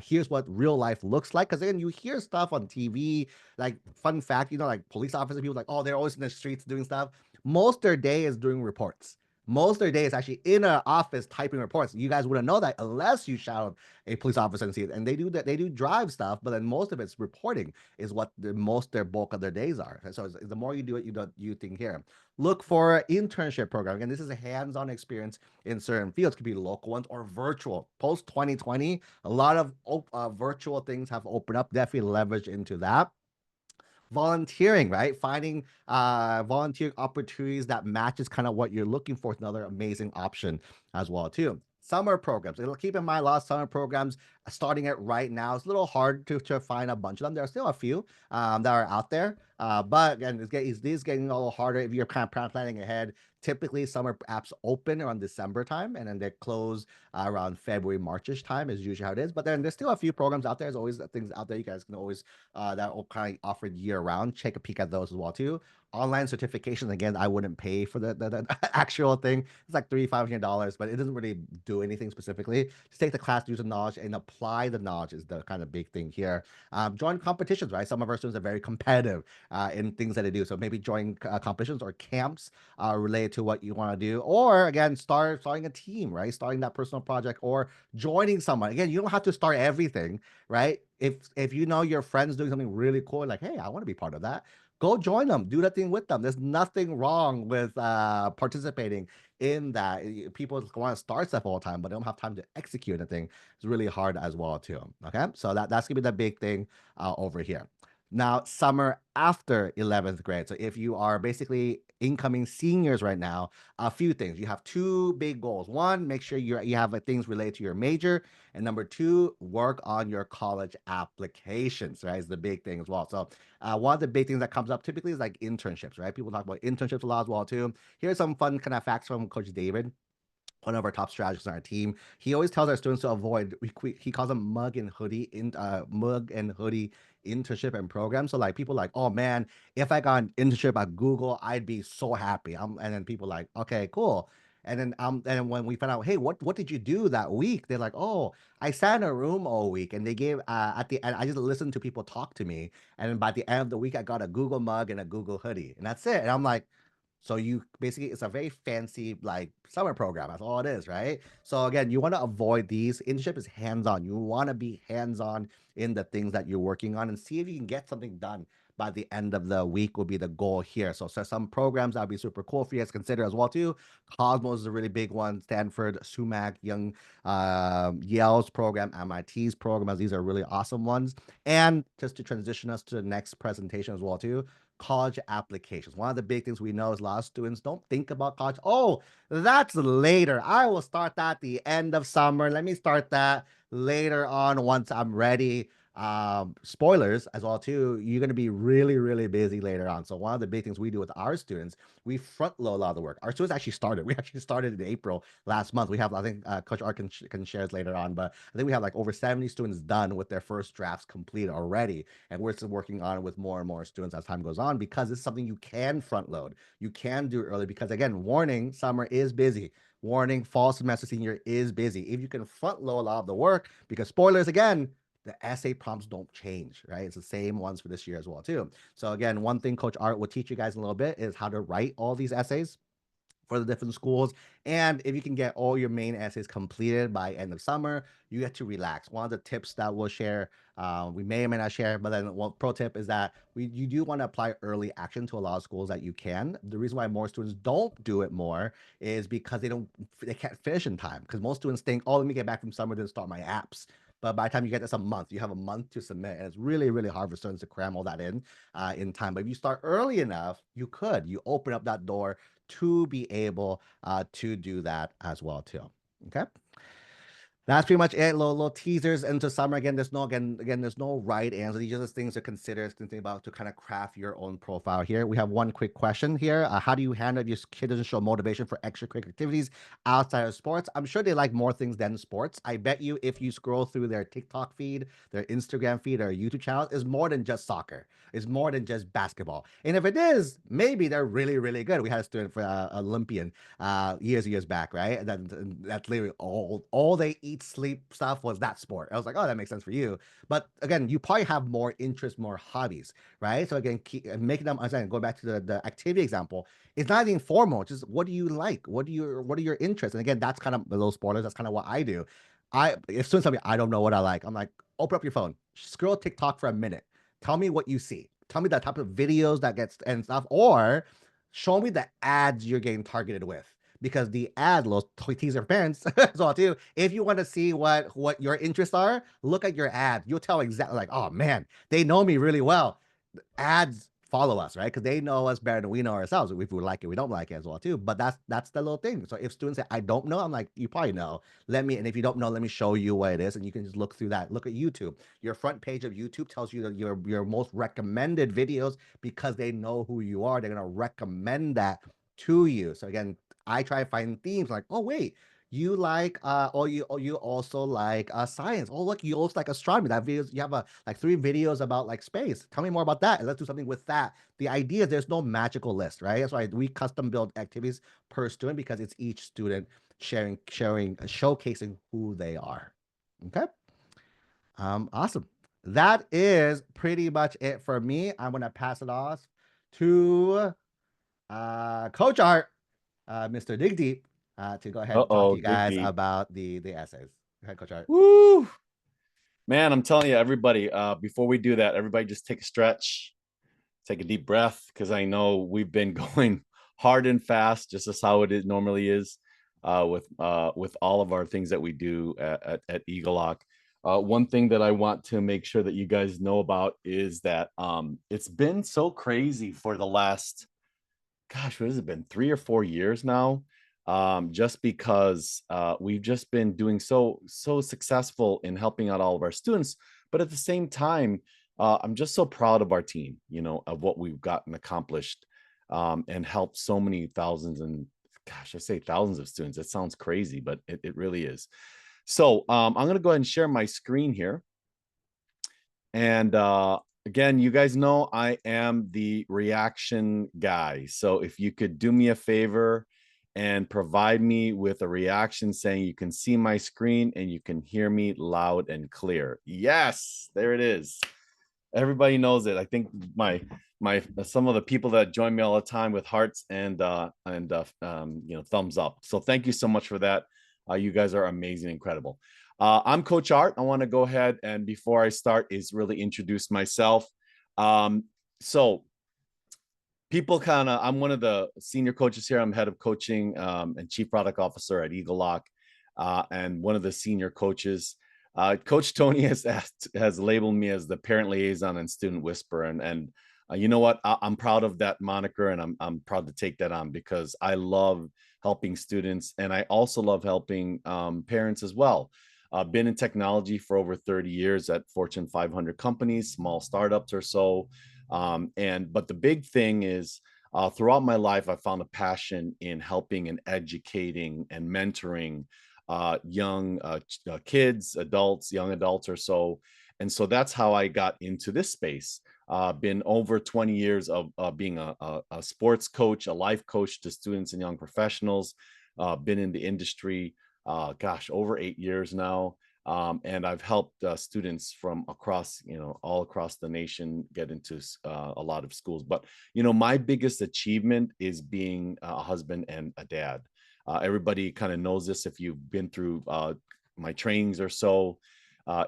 Here's what real life looks like. Because again, you hear stuff on TV. Like, fun fact, you know, like police officers, people like, oh, they're always in the streets doing stuff. Most their day is doing reports. Most of their day is actually in an office typing reports. You guys wouldn't know that unless you shadowed a police officer and see it. And they do that. They do drive stuff, but then most of it's reporting is what their bulk of their days are. So the more you do it, you think here. Look for internship program. Again, this is a hands-on experience in certain fields. Could be local ones or virtual. Post 2020, a lot of virtual things have opened up. Definitely leverage into that. Volunteering, right? Finding volunteer opportunities that matches kind of what you're looking for is another amazing option as well too. Summer programs. It'll keep in mind, a lot of summer programs starting it right now. It's a little hard to find a bunch of them. There are still a few that are out there. But again, it's getting a little harder if you're kind of planning ahead. Typically, summer apps open around December time, and then they close around February, Marchish time is usually how it is. But then there's still a few programs out there. There's always things out there you guys can always that will kind of offered year round. Check a peek at those as well too. Online certifications, again, I wouldn't pay for the actual thing. It's like $300-$500, but it doesn't really do anything specifically. Just take the class, use the knowledge, and apply the knowledge is the kind of big thing here. Join competitions, right? Some of our students are very competitive in things that they do. So maybe join competitions or camps related to what you want to do. Or again, starting a team, right? Starting that personal project or joining someone. Again, you don't have to start everything, right? If you know your friends doing something really cool, like, hey, I want to be part of that, go join them, do that thing with them. There's nothing wrong with participating in that. People want to start stuff all the time, but they don't have time to execute anything. It's really hard as well too. Okay, so that's gonna be the big thing over here. Now, summer after 11th grade. So if you are basically incoming seniors right now, a few things. You have two big goals. One, make sure you have things related to your major. And number two, work on your college applications, right? Is the big thing as well. So one of the big things that comes up typically is like internships, right? People talk about internships a lot as well too. Here's some fun kind of facts from Coach David, one of our top strategists on our team. He always tells our students to avoid, he calls them mug and hoodie internship and program. So like people like, oh man, if I got an internship at Google, I'd be so happy. And then people like, okay, cool. And then when we find out, hey, what did you do that week? They're like, oh, I sat in a room all week, and they gave at the end, I just listened to people talk to me, and then by the end of the week, I got a Google mug and a Google hoodie, and that's it. And I'm like, so you basically, it's a very fancy like summer program. That's all it is, right? So again, you want to avoid these. Internship is hands-on. You want to be hands-on in the things that you're working on and see if you can get something done by the end of the week will be the goal here. So some programs that would be super cool for you guys to consider as well too. Cosmos is a really big one. Stanford, SUMAC, Yale's program, MIT's program, as these are really awesome ones. And just to transition us to the next presentation as well too, college applications. One of the big things we know is a lot of students don't think about college. Oh, that's later. I will start that at the end of summer. Let me start that later on once I'm ready. Spoilers as well too, you're going to be really busy later on. So one of the big things we do with our students, we front load a lot of the work. Our students actually started. We actually started in April last month. We have, I think Coach Art can share this later on, but I think we have like over 70 students done with their first drafts complete already, and we're still working on it with more and more students as time goes on, because it's something you can front load, you can do early, because again, warning, summer is busy. Warning, fall semester senior is busy. If you can front load a lot of the work, because spoilers again, the essay prompts don't change, right? It's the same ones for this year as well too. So again, one thing Coach Art will teach you guys in a little bit is how to write all these essays. for the different schools. And if you can get all your main essays completed by end of summer, you get to relax. One of the tips that we'll share, we may or may not share, but then one pro tip is that you do want to apply early action to a lot of schools that you can. The reason why more students don't do it more is because they can't finish in time. Because most students think, oh, let me get back from summer to start my apps. But by the time you get this a month, you have a month to submit, and it's really, really hard for students to cram all that in time. But if you start early enough, you open up that door to be able to do that as well too. Okay. That's pretty much it. Little teasers into summer. Again, there's no right answer. These are just things to consider, to think about, to kind of craft your own profile here. We have one quick question here. How do you handle if your kid doesn't show motivation for extracurricular activities outside of sports? I'm sure they like more things than sports. I bet you if you scroll through their TikTok feed, their Instagram feed, or YouTube channel, is more than just soccer. It's more than just basketball. And if it is, maybe they're really, really good. We had a student for Olympian years back, right? And that's literally all they eat, sleep stuff was that sport. I was like, oh, that makes sense for you. But again, you probably have more interests, more hobbies, right? So again, making them understand. Going back to the activity example, it's not anything formal. Just what do you like? What are your interests? And again, that's kind of a little spoilers. That's kind of what I do. If students tell me I don't know what I like, I'm like, open up your phone, scroll TikTok for a minute. Tell me what you see. Tell me the type of videos that gets and stuff, or show me the ads you're getting targeted with. Because the ad, little teaser parents as well too. If you want to see what your interests are, look at your ad. You'll tell exactly like, oh man, they know me really well. Ads follow us, right? Because they know us better than we know ourselves. If we like it, we don't like it as well too. But that's the little thing. So if students say, I don't know, I'm like, you probably know. And if you don't know, let me show you what it is. And you can just look through that. Look at YouTube. Your front page of YouTube tells you that your most recommended videos, because they know who you are. They're gonna recommend that to you. So again, I try to find themes like, oh wait, you like you also like science. Oh look, you also like astronomy. That videos, you have like 3 videos about like space. Tell me more about that, and let's do something with that. The idea is there's no magical list, right? That's why we custom build activities per student, because it's each student sharing showcasing who they are. Okay. Awesome. That is pretty much it for me. I'm gonna pass it off to Coach Art, Mr. Dig Deep, to go ahead and talk to you guys about the essays. Go ahead, Coach Art. Woo! Man, I'm telling you, everybody, before we do that, everybody just take a stretch, take a deep breath, because I know we've been going hard and fast, just as how it normally is with all of our things that we do at egelloC. One thing that I want to make sure that you guys know about is that it's been so crazy for the last, gosh, what has it been, 3 or 4 years now? Just because we've just been doing so successful in helping out all of our students. But at the same time, I'm just so proud of our team, of what we've gotten accomplished and helped so many thousands, and gosh, I say thousands of students. It sounds crazy, but it really is. So I'm going to go ahead and share my screen here. And again, you guys know I am the reaction guy. So if you could do me a favor and provide me with a reaction saying you can see my screen and you can hear me loud and clear. Yes, there it is. Everybody knows it. I think some of the people that join me all the time with hearts and thumbs up. So thank you so much for that. You guys are amazing, incredible. I'm Coach Art. I want to go ahead and before I start is really introduce myself. So people I'm one of the senior coaches here. I'm head of coaching and chief product officer at egelloC, and one of the senior coaches. Coach Tony has labeled me as the parent liaison and student whisperer, and you know what? I'm proud of that moniker, and I'm proud to take that on because I love helping students, and I also love helping parents as well. I've been in technology for over 30 years at Fortune 500 companies, small startups or so. But the big thing is throughout my life, I found a passion in helping and educating and mentoring young kids, adults, young adults or so. And so that's how I got into this space. Been over 20 years of being a sports coach, a life coach to students and young professionals. Been in the industry, gosh, over 8 years now. And I've helped students from across, all across the nation get into a lot of schools. But, my biggest achievement is being a husband and a dad. Everybody kind of knows this if you've been through my trainings or so. I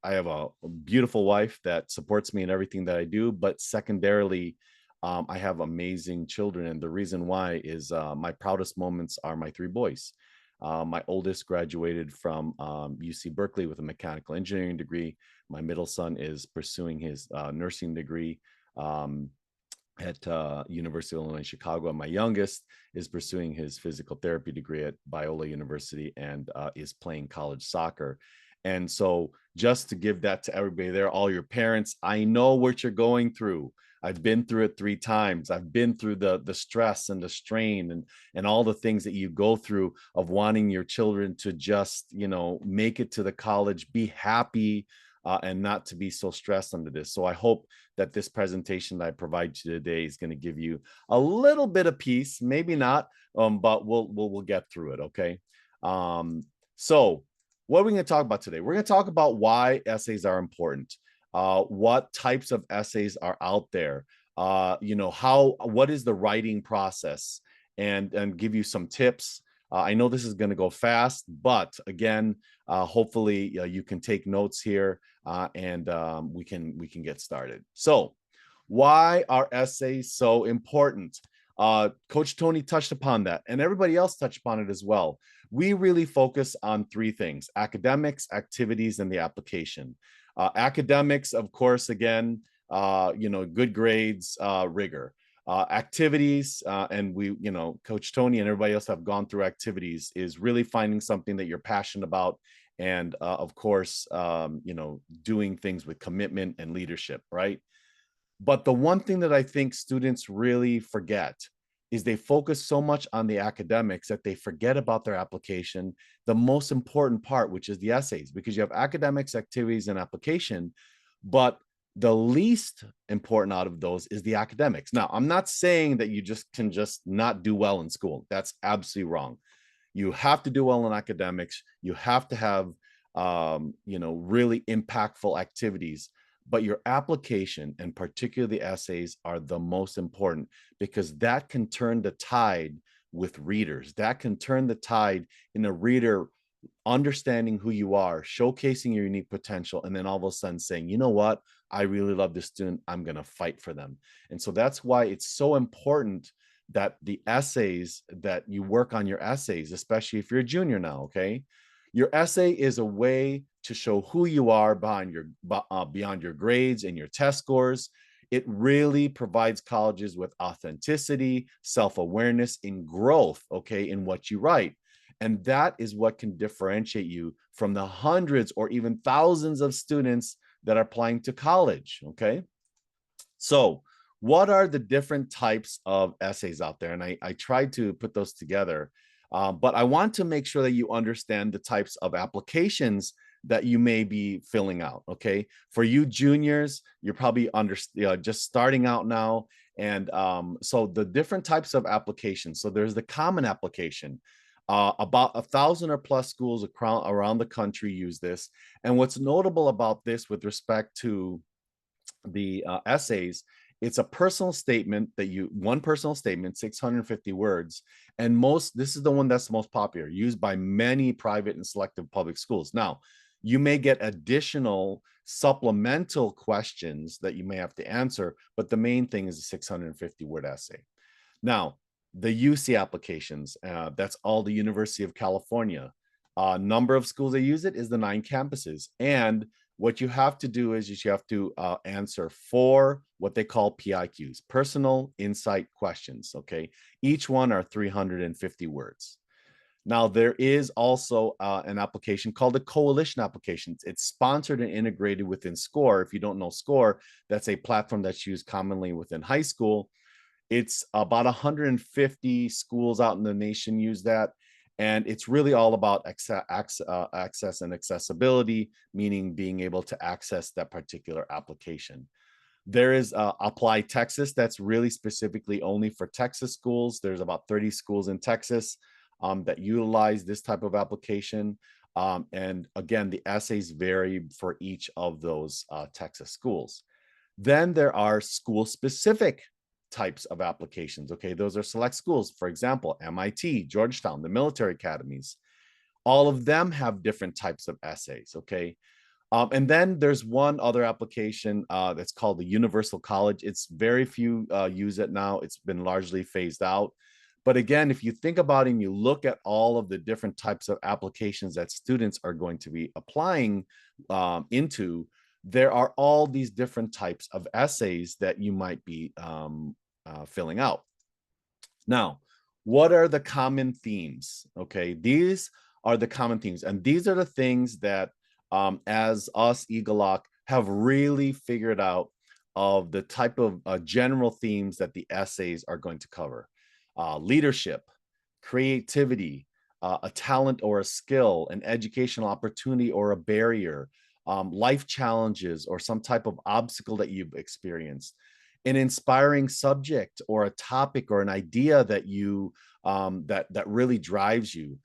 have a beautiful wife that supports me in everything that I do, but secondarily, I have amazing children. And the reason why is my proudest moments are my 3 boys. My oldest graduated from UC Berkeley with a mechanical engineering degree. My middle son is pursuing his nursing degree at University of Illinois, Chicago. And my youngest is pursuing his physical therapy degree at Biola University and is playing college soccer. And so just to give that to everybody there, all your parents, I know what you're going through. I've been through it 3 times. I've been through the stress and the strain and all the things that you go through of wanting your children to just, make it to the college, be happy, and not to be so stressed under this. So I hope that this presentation that I provide you today is going to give you a little bit of peace, maybe not, but we'll get through it. Okay. So what are we going to talk about today? We're going to talk about why essays are important. What types of essays are out there? What is the writing process, and give you some tips. I know this is going to go fast, but again, hopefully you can take notes here, and we can get started. So, why are essays so important? Coach Tony touched upon that, and everybody else touched upon it as well. We really focus on 3 things: academics, activities, and the application. Academics, of course, again, good grades, rigor. Activities, and Coach Tony and everybody else have gone through activities, is really finding something that you're passionate about. And of course, doing things with commitment and leadership, right? But the one thing that I think students really forget is they focus so much on the academics that they forget about their application, the most important part, which is the essays, because you have academics, activities, and application, but the least important out of those is the academics. Now, I'm not saying that you can not do well in school. That's absolutely wrong. You have to do well in academics. You have to have, really impactful activities. But your application, and particularly the essays, are the most important, because that can turn the tide with readers. That can turn the tide in a reader understanding who you are, showcasing your unique potential, and then all of a sudden saying, you know what, I really love this student, I'm going to fight for them. And so that's why it's so important that the essays, that you work on your essays, especially if you're a junior now, okay? Your essay is a way to show who you are beyond your grades and your test scores. It really provides colleges with authenticity, self-awareness, and growth, okay, in what you write. And that is what can differentiate you from the hundreds or even thousands of students that are applying to college, okay? So what are the different types of essays out there? And I tried to put those together, but I want to make sure that you understand the types of applications that you may be filling out, okay? For you juniors, you're probably just starting out now. And so the different types of applications. So there's the common application. About 1,000 or plus schools around the country use this. And what's notable about this with respect to the essays, it's a personal statement one personal statement, 650 words. And this is the one that's most popular, used by many private and selective public schools. Now, you may get additional supplemental questions that you may have to answer, but the main thing is a 650 word essay. Now, the UC applications, that's all the University of California. Number of schools that use it is the 9 campuses. And what you have to do is you have to answer 4 what they call PIQs, personal insight questions, okay? Each one are 350 words. Now, there is also an application called a coalition application. It's sponsored and integrated within SCORE. If you don't know SCORE, that's a platform that's used commonly within high school. It's about 150 schools out in the nation use that. And it's really all about access and accessibility, meaning being able to access that particular application. There is Apply Texas. That's really specifically only for Texas schools. There's about 30 schools in Texas that utilize this type of application. And again, the essays vary for each of those Texas schools. Then there are school-specific types of applications. Okay, those are select schools. For example, MIT, Georgetown, the military academies. All of them have different types of essays. Okay. And then there's one other application that's called the Universal College. It's very few use it now. It's been largely phased out. But again, if you think about it and you look at all of the different types of applications that students are going to be applying into, there are all these different types of essays that you might be filling out. Now, what are the common themes? Okay, these are the common themes. And these are the things that as us, egelloC, have really figured out of the type of general themes that the essays are going to cover. Leadership, creativity, a talent or a skill, an educational opportunity or a barrier, life challenges or some type of obstacle that you've experienced, an inspiring subject or a topic or an idea that you that really drives you,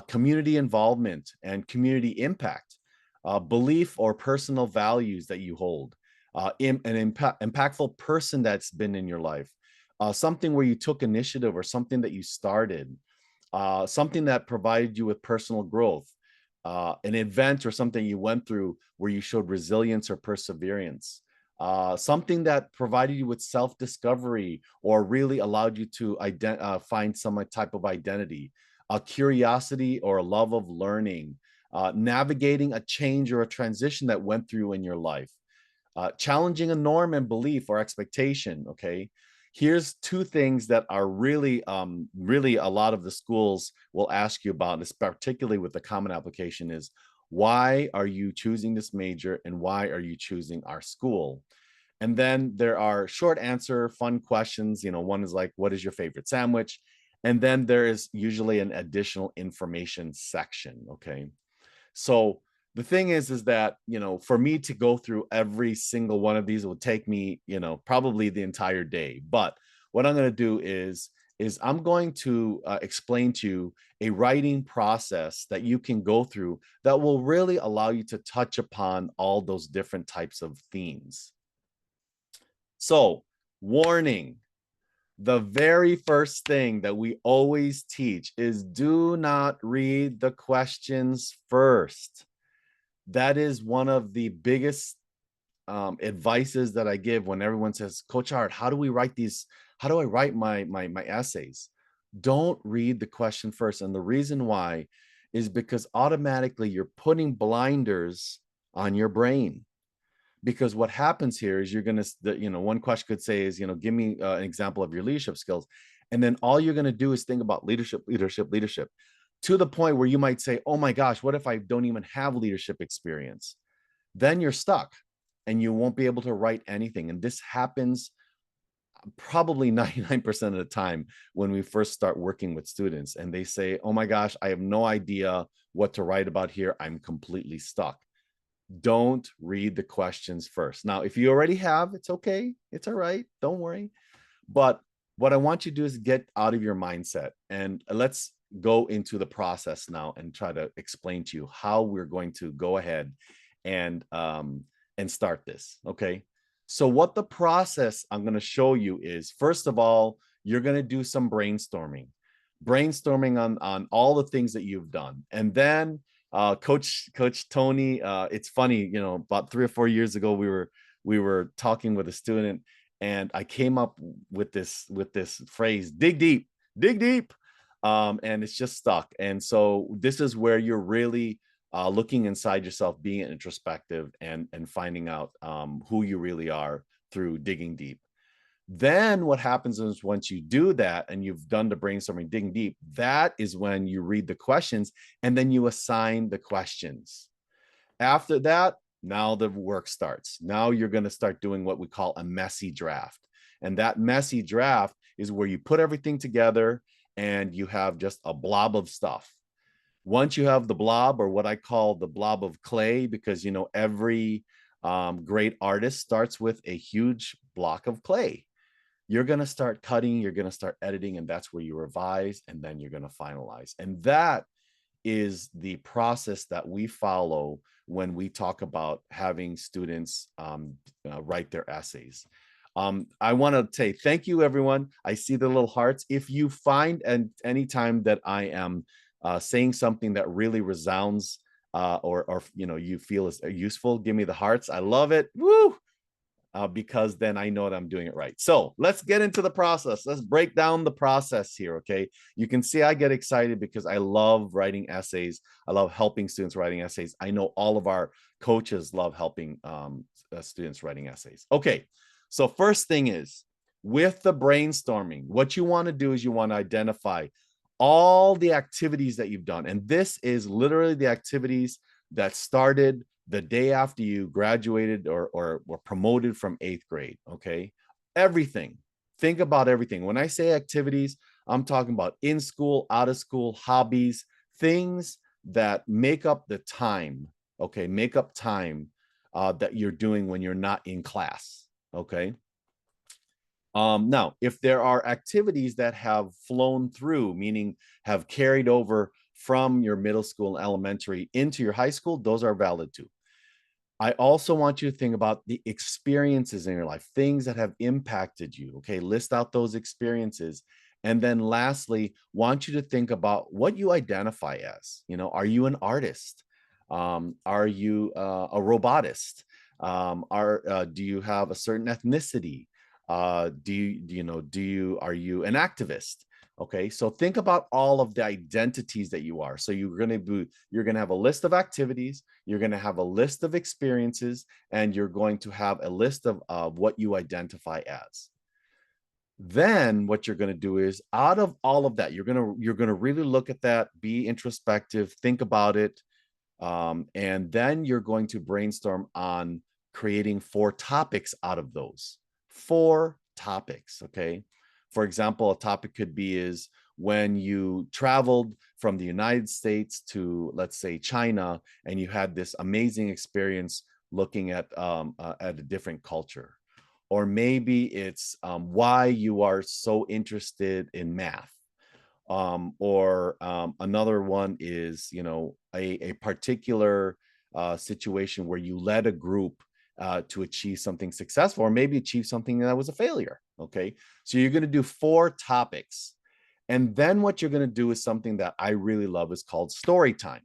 community involvement and community impact, belief or personal values that you hold, an impactful person that's been in your life, something where you took initiative or something that you started, something that provided you with personal growth, an event or something you went through where you showed resilience or perseverance, something that provided you with self-discovery or really allowed you to find some type of identity, a curiosity or a love of learning, navigating a change or a transition that went through in your life, challenging a norm and belief or expectation. Okay, here's two things that are really, really a lot of the schools will ask you about, and particularly with the common application, is why are you choosing this major and why are you choosing our school? And then there are short answer, fun questions. You know, one is like, what is your favorite sandwich? And then there is usually an additional information section. Okay. So the thing is that, you know, for me to go through every single one of these, it would take me, you know, probably the entire day. But what I'm going to do is I'm going to explain to you a writing process that you can go through that will really allow you to touch upon all those different types of themes. So, warning. The very first thing that we always teach is do not read the questions first. That is one of the biggest advices that I give when everyone says, Coach Art, how do we write these? How do I write my essays? Don't read the question first. And the reason why is because automatically you're putting blinders on your brain. Because what happens here is you're going to, you know, one question could say is, you know, give me an example of your leadership skills. And then all you're going to do is think about leadership, to the point where you might say, oh my gosh, what if I don't even have leadership experience? Then you're stuck and you won't be able to write anything. And this happens probably 99% of the time when we first start working with students and they say, oh my gosh, I have no idea what to write about here. I'm completely stuck. Don't read the questions first. Now, if you already have, it's okay. It's all right. Don't worry. But what I want you to do is get out of your mindset and let's go into the process now and try to explain to you how we're going to go ahead and start this. Okay. So what the process I'm going to show you is, first of all, you're going to do some brainstorming on all the things that you've done. And then Coach Tony, it's funny, you know, about 3 or 4 years ago, we were talking with a student and I came up with this phrase, dig deep, and it's just stuck. And so this is where you're really looking inside yourself, being introspective and finding out who you really are through digging deep. Then what happens is once you do that and you've done the brainstorming, digging deep, that is when you read the questions and then you assign the questions. After that, now the work starts. Now you're going to start doing what we call a messy draft. And that messy draft is where you put everything together and you have just a blob of stuff. Once you have the blob, or what I call the blob of clay, because, you know, every great artist starts with a huge block of clay. You're going to start cutting, you're going to start editing, and that's where you revise, and then you're going to finalize. And that is the process that we follow when we talk about having students write their essays. I want to say thank you, everyone. I see the little hearts. If you find any time that I am saying something that really resounds or you feel is useful, give me the hearts. I love it. Woo! Because then I know that I'm doing it right. So let's get into the process. Let's break down the process here, okay? You can see I get excited because I love writing essays. I love helping students writing essays. I know all of our coaches love helping students writing essays. Okay, so first thing is, with the brainstorming, what you want to do is you want to identify all the activities that you've done. And this is literally the activities that started the day after you graduated or were promoted from 8th grade, okay? Everything. Think about everything. When I say activities, I'm talking about in school, out of school, hobbies, things that make up the time, okay? Make up time that you're doing when you're not in class, okay? Now, if there are activities that have flown through, meaning have carried over from your middle school and elementary into your high school, those are valid too. I also want you to think about the experiences in your life, things that have impacted you. Okay, list out those experiences. And then lastly, want you to think about what you identify as. Are you an artist? Are you a robotist? Do you have a certain ethnicity? Are you an activist? Okay, so think about all of the identities that you are. So you're going to have a list of activities, you're going to have a list of experiences, and you're going to have a list of what you identify as. Then what you're going to do is, out of all of that, you're going to really look at that, be introspective, think about it, and then you're going to brainstorm on creating 4 topics out of those. 4 topics, okay? For example, a topic could be is when you traveled from the United States to, let's say, China, and you had this amazing experience looking at a different culture. Or maybe it's why you are so interested in math. Or another one is, a particular situation where you led a group to achieve something successful, or maybe achieve something that was a failure. Okay, so you're going to do 4 topics, and then what you're going to do is something that I really love, is called story time.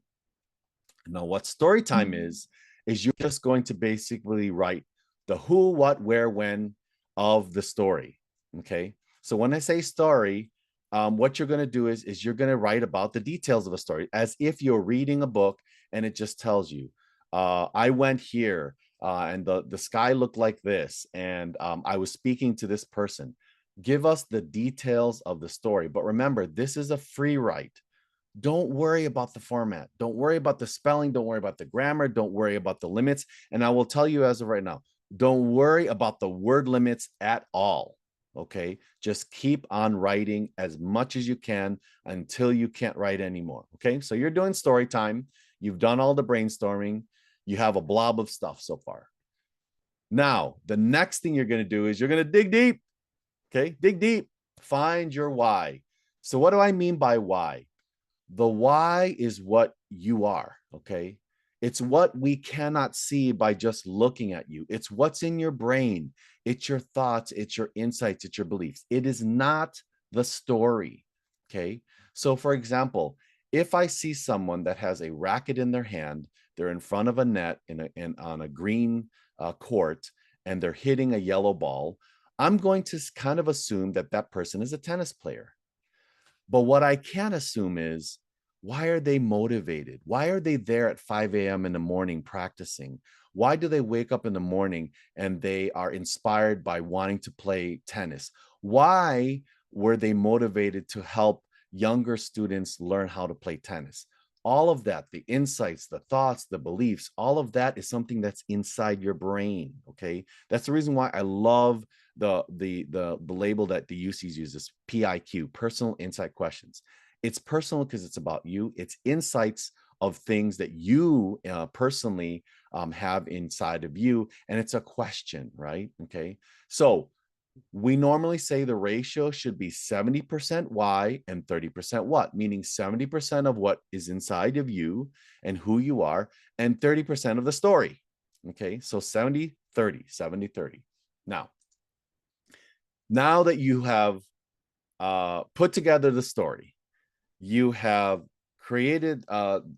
Now, what story time is you're just going to basically write the who, what, where, when of the story. Okay, so when I say story, what you're going to do is you're going to write about the details of a story, as if you're reading a book and it just tells you, I went here, and the sky looked like this, and I was speaking to this person. Give us the details of the story. But remember, this is a free write. Don't worry about the format. Don't worry about the spelling. Don't worry about the grammar. Don't worry about the limits. And I will tell you as of right now, don't worry about the word limits at all. Okay, just keep on writing as much as you can until you can't write anymore. Okay, so you're doing story time. You've done all the brainstorming. You have a blob of stuff so far. Now, the next thing you're going to do is you're going to dig deep. Okay, dig deep. Find your why. So what do I mean by why? The why is what you are. Okay, it's what we cannot see by just looking at you. It's what's in your brain. It's your thoughts. It's your insights. It's your beliefs. It is not the story. Okay, so for example, if I see someone that has a racket in their hand, they're in front of a net on a green court, and they're hitting a yellow ball, I'm going to kind of assume that that person is a tennis player. But what I can't assume is, why are they motivated? Why are they there at 5 a.m. in the morning practicing? Why do they wake up in the morning and they are inspired by wanting to play tennis? Why were they motivated to help younger students learn how to play tennis? All of that, the insights, the thoughts, the beliefs, all of that is something that's inside your brain. Okay, that's the reason why I love the label that the UCs uses, PIQ, personal insight questions. It's personal because it's about you. It's insights of things that you personally have inside of you, and it's a question, right? Okay, so We normally say the ratio should be 70% why and 30% what, meaning 70% of what is inside of you and who you are, and 30% of the story. Okay, so 70, 30, 70, 30. Now that you have put together the story, you have created,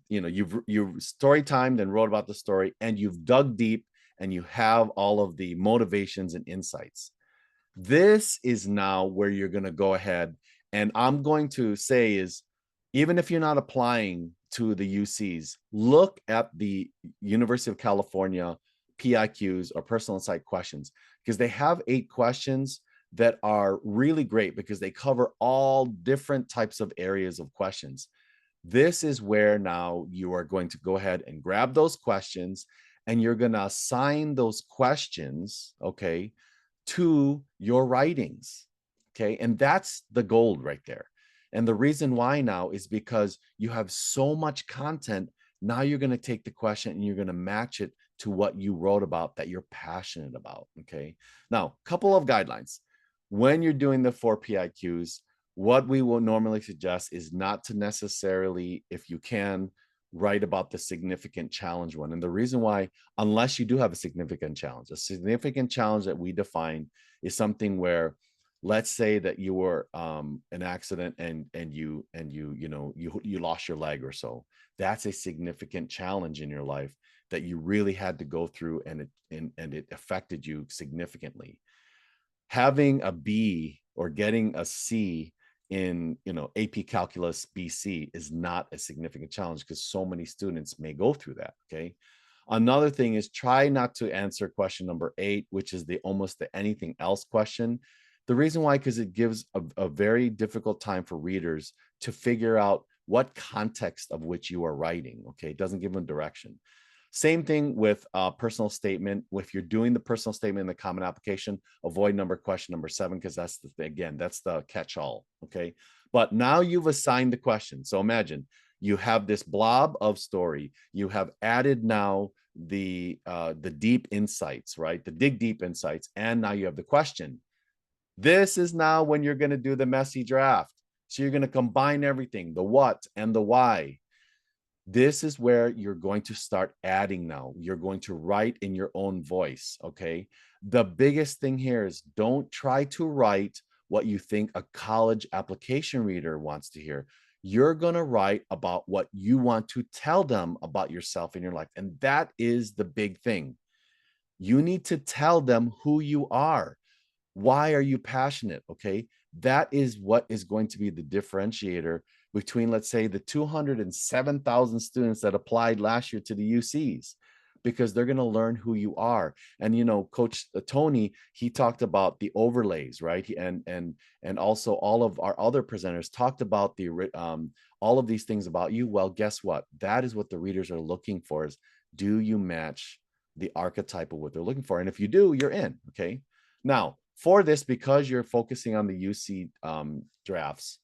you've story timed and wrote about the story, and you've dug deep and you have all of the motivations and insights. This is now where you're going to go ahead, and I'm going to say is, even if you're not applying to the UCs, look at the University of California PIQs or personal insight questions, because they have 8 questions that are really great because they cover all different types of areas of questions. This is where now you are going to go ahead and grab those questions, and you're going to assign those questions, okay, to your writings. Okay, and that's the gold right there. And the reason why now is because you have so much content. Now you're going to take the question and you're going to match it to what you wrote about that you're passionate about. Okay, now a couple of guidelines when you're doing the 4 PIQs. What we will normally suggest is not to necessarily, if you can, write about the significant challenge one. And the reason why, unless you do have a significant challenge that we define is something where, let's say that you were an accident and you lost your leg or so. That's a significant challenge in your life that you really had to go through, and it affected you significantly. Having a B or getting a C in AP Calculus BC is not a significant challenge because so many students may go through that. Okay. Another thing is, try not to answer question number 8, which is the almost the anything else question. The reason why, because it gives a very difficult time for readers to figure out what context of which you are writing. Okay. It doesn't give them direction. Same thing with personal statement. If you're doing the personal statement in the common application, avoid question number 7, because that's that's the catch-all. Okay. But now you've assigned the question. So imagine you have this blob of story. You have added now the deep insights, right? The dig deep insights. And now you have the question. This is now when you're going to do the messy draft. So you're going to combine everything, the what and the why. This is where you're going to start adding now. You're going to write in your own voice, okay? The biggest thing here is, don't try to write what you think a college application reader wants to hear. You're going to write about what you want to tell them about yourself in your life. And that is the big thing. You need to tell them who you are. Why are you passionate? Okay. That is what is going to be the differentiator between, let's say, the 207,000 students that applied last year to the UCs, because they're going to learn who you are. And, Coach Tony, he talked about the overlays, right? And also all of our other presenters talked about all of these things about you. Well, guess what? That is what the readers are looking for, is, do you match the archetype of what they're looking for? And if you do, you're in. Okay. Now, for this, because you're focusing on the UC drafts,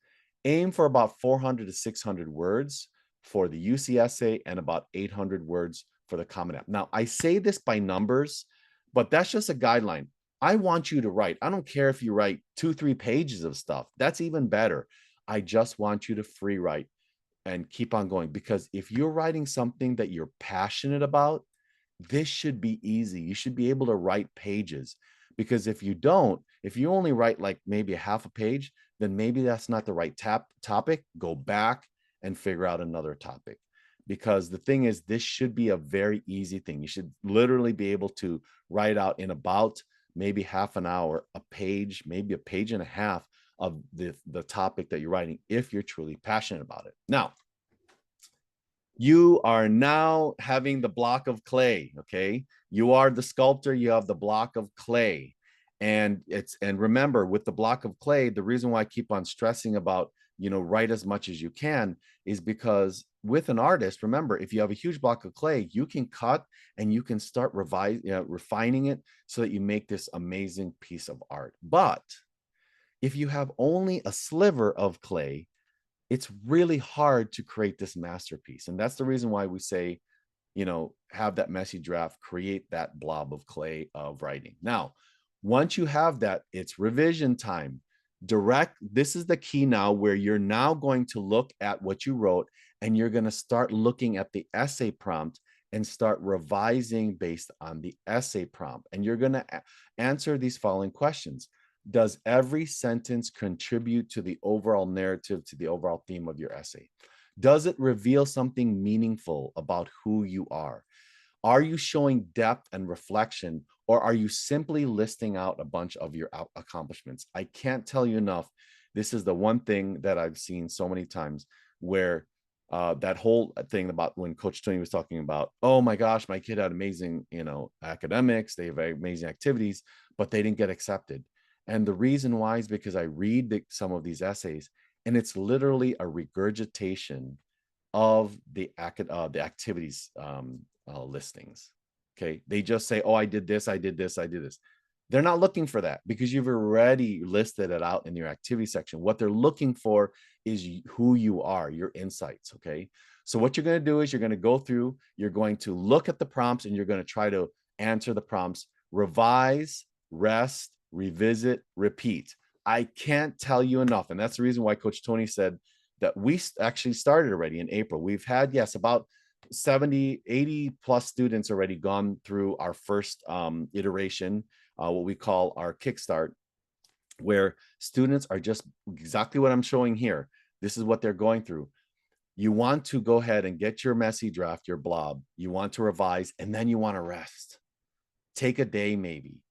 aim for about 400 to 600 words for the UC essay and about 800 words for the Common App. Now, I say this by numbers, but that's just a guideline. I want you to write. I don't care if you write 2-3 pages of stuff. That's even better. I just want you to free write and keep on going, because if you're writing something that you're passionate about, this should be easy. You should be able to write pages. Because if you only write like maybe a half a page, then maybe that's not the right topic. Go back and figure out another topic. Because the thing is, this should be a very easy thing. You should literally be able to write out in about maybe half an hour, a page, maybe a page and a half of the topic that you're writing, if you're truly passionate about it. Now, you are now having the block of clay. Okay. You are the sculptor. You have the block of clay. And remember, with the block of clay, the reason why I keep on stressing about, write as much as you can, is because with an artist, remember, if you have a huge block of clay, you can cut and you can start refining it so that you make this amazing piece of art. But if you have only a sliver of clay, it's really hard to create this masterpiece. And that's the reason why we say, have that messy draft, create that blob of clay of writing. Now, Once you have that, it's revision time. This is the key now, where you're now going to look at what you wrote, and you're going to start looking at the essay prompt and start revising based on the essay prompt. And you're going to answer these following questions. Does every sentence contribute to the overall narrative, to the overall theme of your essay? Does it reveal something meaningful about who you are? Are you showing depth and reflection, or are you simply listing out a bunch of your accomplishments? I can't tell you enough. This is the one thing that I've seen so many times, where that whole thing about when Coach Tony was talking about, oh my gosh, my kid had amazing, academics, they have amazing activities, but they didn't get accepted. And the reason why is because I read some of these essays, and it's literally a regurgitation of the activities listings. Okay, they just say, oh, I did this, I did this, I did this. They're not looking for that, because you've already listed it out in your activity section. What they're looking for is who you are, your insights. Okay, so what you're going to do is you're going to go through, you're going to look at the prompts, and you're going to try to answer the prompts, revise, rest, revisit, repeat. I can't tell you enough. And that's the reason why Coach Tony said that we actually started already in April. We've had, yes, about 70, 80 plus students already gone through our first iteration, what we call our Kickstart, where students are just exactly what I'm showing here. This is what they're going through. You want to go ahead and get your messy draft, your blob. You want to revise, and then you want to rest. Take a day maybe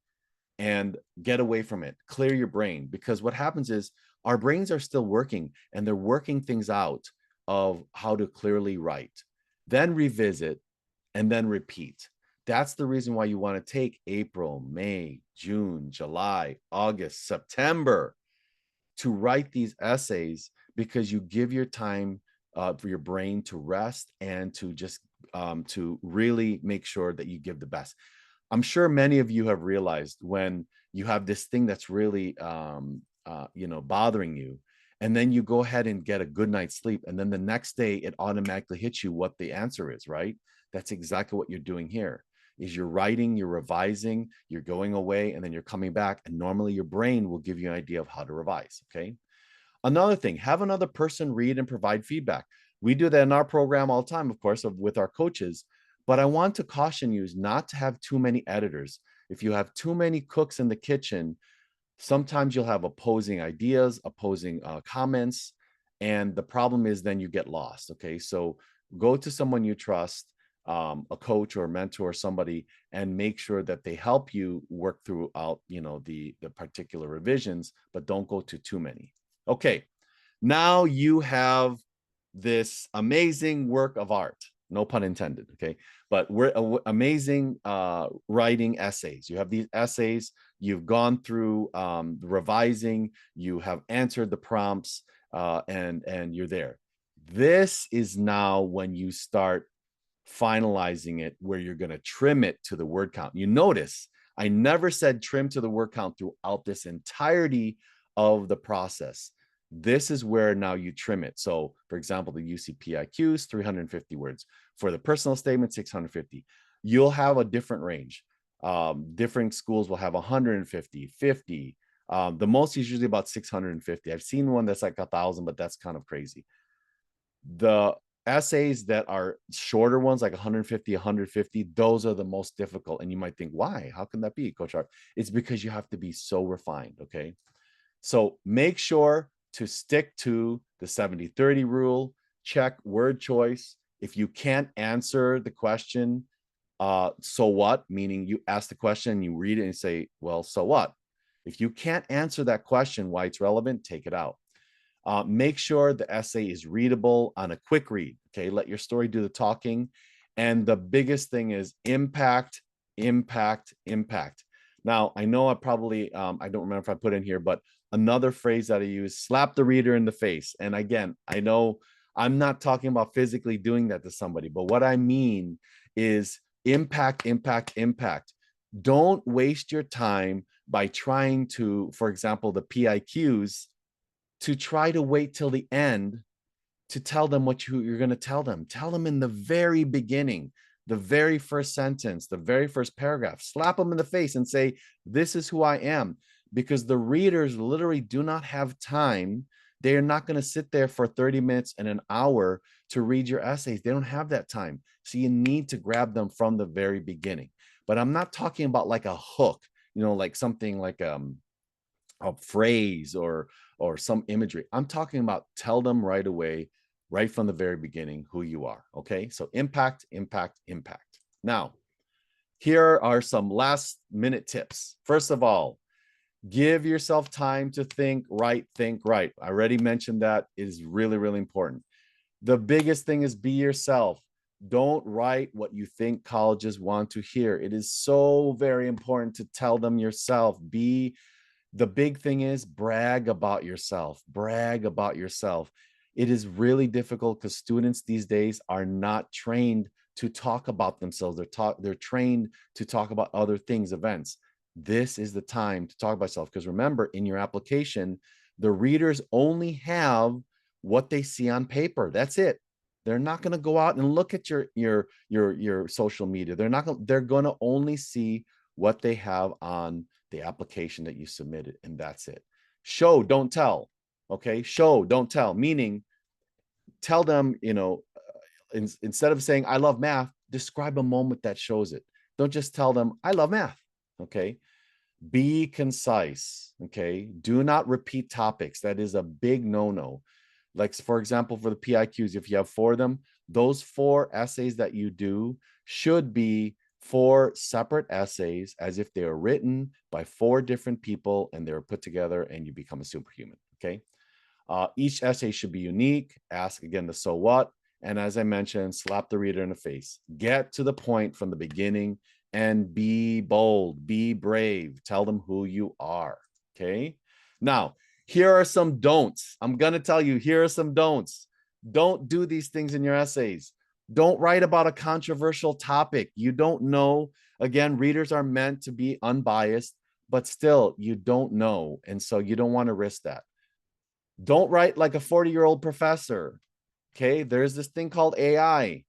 and get away from it. Clear your brain, because what happens is our brains are still working, and they're working things out of how to clearly write. Then revisit, and then repeat. That's the reason why you want to take April, May, June, July, August, September to write these essays, because you give your time for your brain to rest and to just to really make sure that you give the best. I'm sure many of you have realized when you have this thing that's really bothering you, and then you go ahead and get a good night's sleep, and then the next day it automatically hits you what the answer is, right? That's exactly what you're doing here. Is you're writing, you're revising, you're going away, and then you're coming back, and normally your brain will give you an idea of how to revise. Okay. Another thing, have another person read and provide feedback. We do that in our program all the time, of course, with our coaches. But I want to caution you is not to have too many editors. If you have too many cooks in the kitchen, sometimes you'll have opposing ideas, opposing comments. And the problem is then you get lost. Okay. So go to someone you trust, a coach or a mentor, somebody, and make sure that they help you work throughout, the particular revisions, but don't go to too many. Okay. Now you have this amazing work of art. No pun intended. Okay. But we're amazing writing essays. You have these essays, you've gone through revising, you have answered the prompts, and you're there. This is now when you start finalizing it, where you're going to trim it to the word count. You notice I never said trim to the word count throughout this entirety of the process. This is where now you trim it. So for example, the UC PIQs, 350 words. For the personal statement, 650. You'll have a different range. Different schools will have 150, 50. The most is usually about 650. I've seen one that's like 1,000, but that's kind of crazy. The essays that are shorter ones, like 150, 150, those are the most difficult. And you might think, why? How can that be, Coach Art? It's because you have to be so refined, okay? So make sure to stick to the 70-30 rule. Check word choice. If you can't answer the question, so what? Meaning you ask the question, you read it and say, well, so what? If you can't answer that question, why it's relevant, take it out. Make sure the essay is readable on a quick read. Okay, let your story do the talking. And the biggest thing is impact, impact, impact. Now, I know I probably, I don't remember if I put in here, but another phrase that I use, slap the reader in the face. And again, I know I'm not talking about physically doing that to somebody, but what I mean is impact, impact, impact. Don't waste your time by trying to, for example, the PIQs, to try to wait till the end to tell them what you're going to tell them. Tell them in the very beginning. the very first sentence, the very first paragraph, slap them in the face and say, this is who I am. Because the readers literally do not have time. They are not going to sit there for 30 minutes and an hour to read your essays. They don't have that time. So you need to grab them from the very beginning. But I'm not talking about like a hook, like something like a phrase or some imagery. I'm talking about tell them right away, right from the very beginning, who you are. Okay, so impact, impact, impact. Now, here are some last minute tips. First of all, give yourself time to think right, think right. I already mentioned that is really, really important. The biggest thing is be yourself. Don't write what you think colleges want to hear. It is so very important to tell them yourself. The big thing is brag about yourself. Brag about yourself. It is really difficult because students these days are not trained to talk about themselves. They're trained to talk about other things, events. This is the time to talk about yourself, because remember, in your application, the readers only have what they see on paper. That's it. They're not going to go out and look at your social media. They're going to only see what they have on the application that you submitted, and that's it. Show, don't tell. Okay, show, don't tell, meaning tell them, instead of saying I love math, describe a moment that shows it. Don't just tell them I love math. Okay, be concise. Okay, do not repeat topics. That is a big no-no. Like, for example, for the PIQs, if you have 4 of them, those 4 essays that you do should be 4 separate essays, as if they were written by 4 different people and they were put together and you become a superhuman. Okay, each essay should be unique. Ask again the so what, and as I mentioned, slap the reader in the face. Get to the point from the beginning and be bold, be brave. Tell them who you are. Okay, now here are some don'ts. I'm going to tell you, here are some don'ts. Don't do these things in your essays. Don't write about a controversial topic. You don't know. Again, readers are meant to be unbiased, but still, you don't know. And so you don't want to risk that. Don't write like a 40-year-old professor. Okay, there's this thing called AI.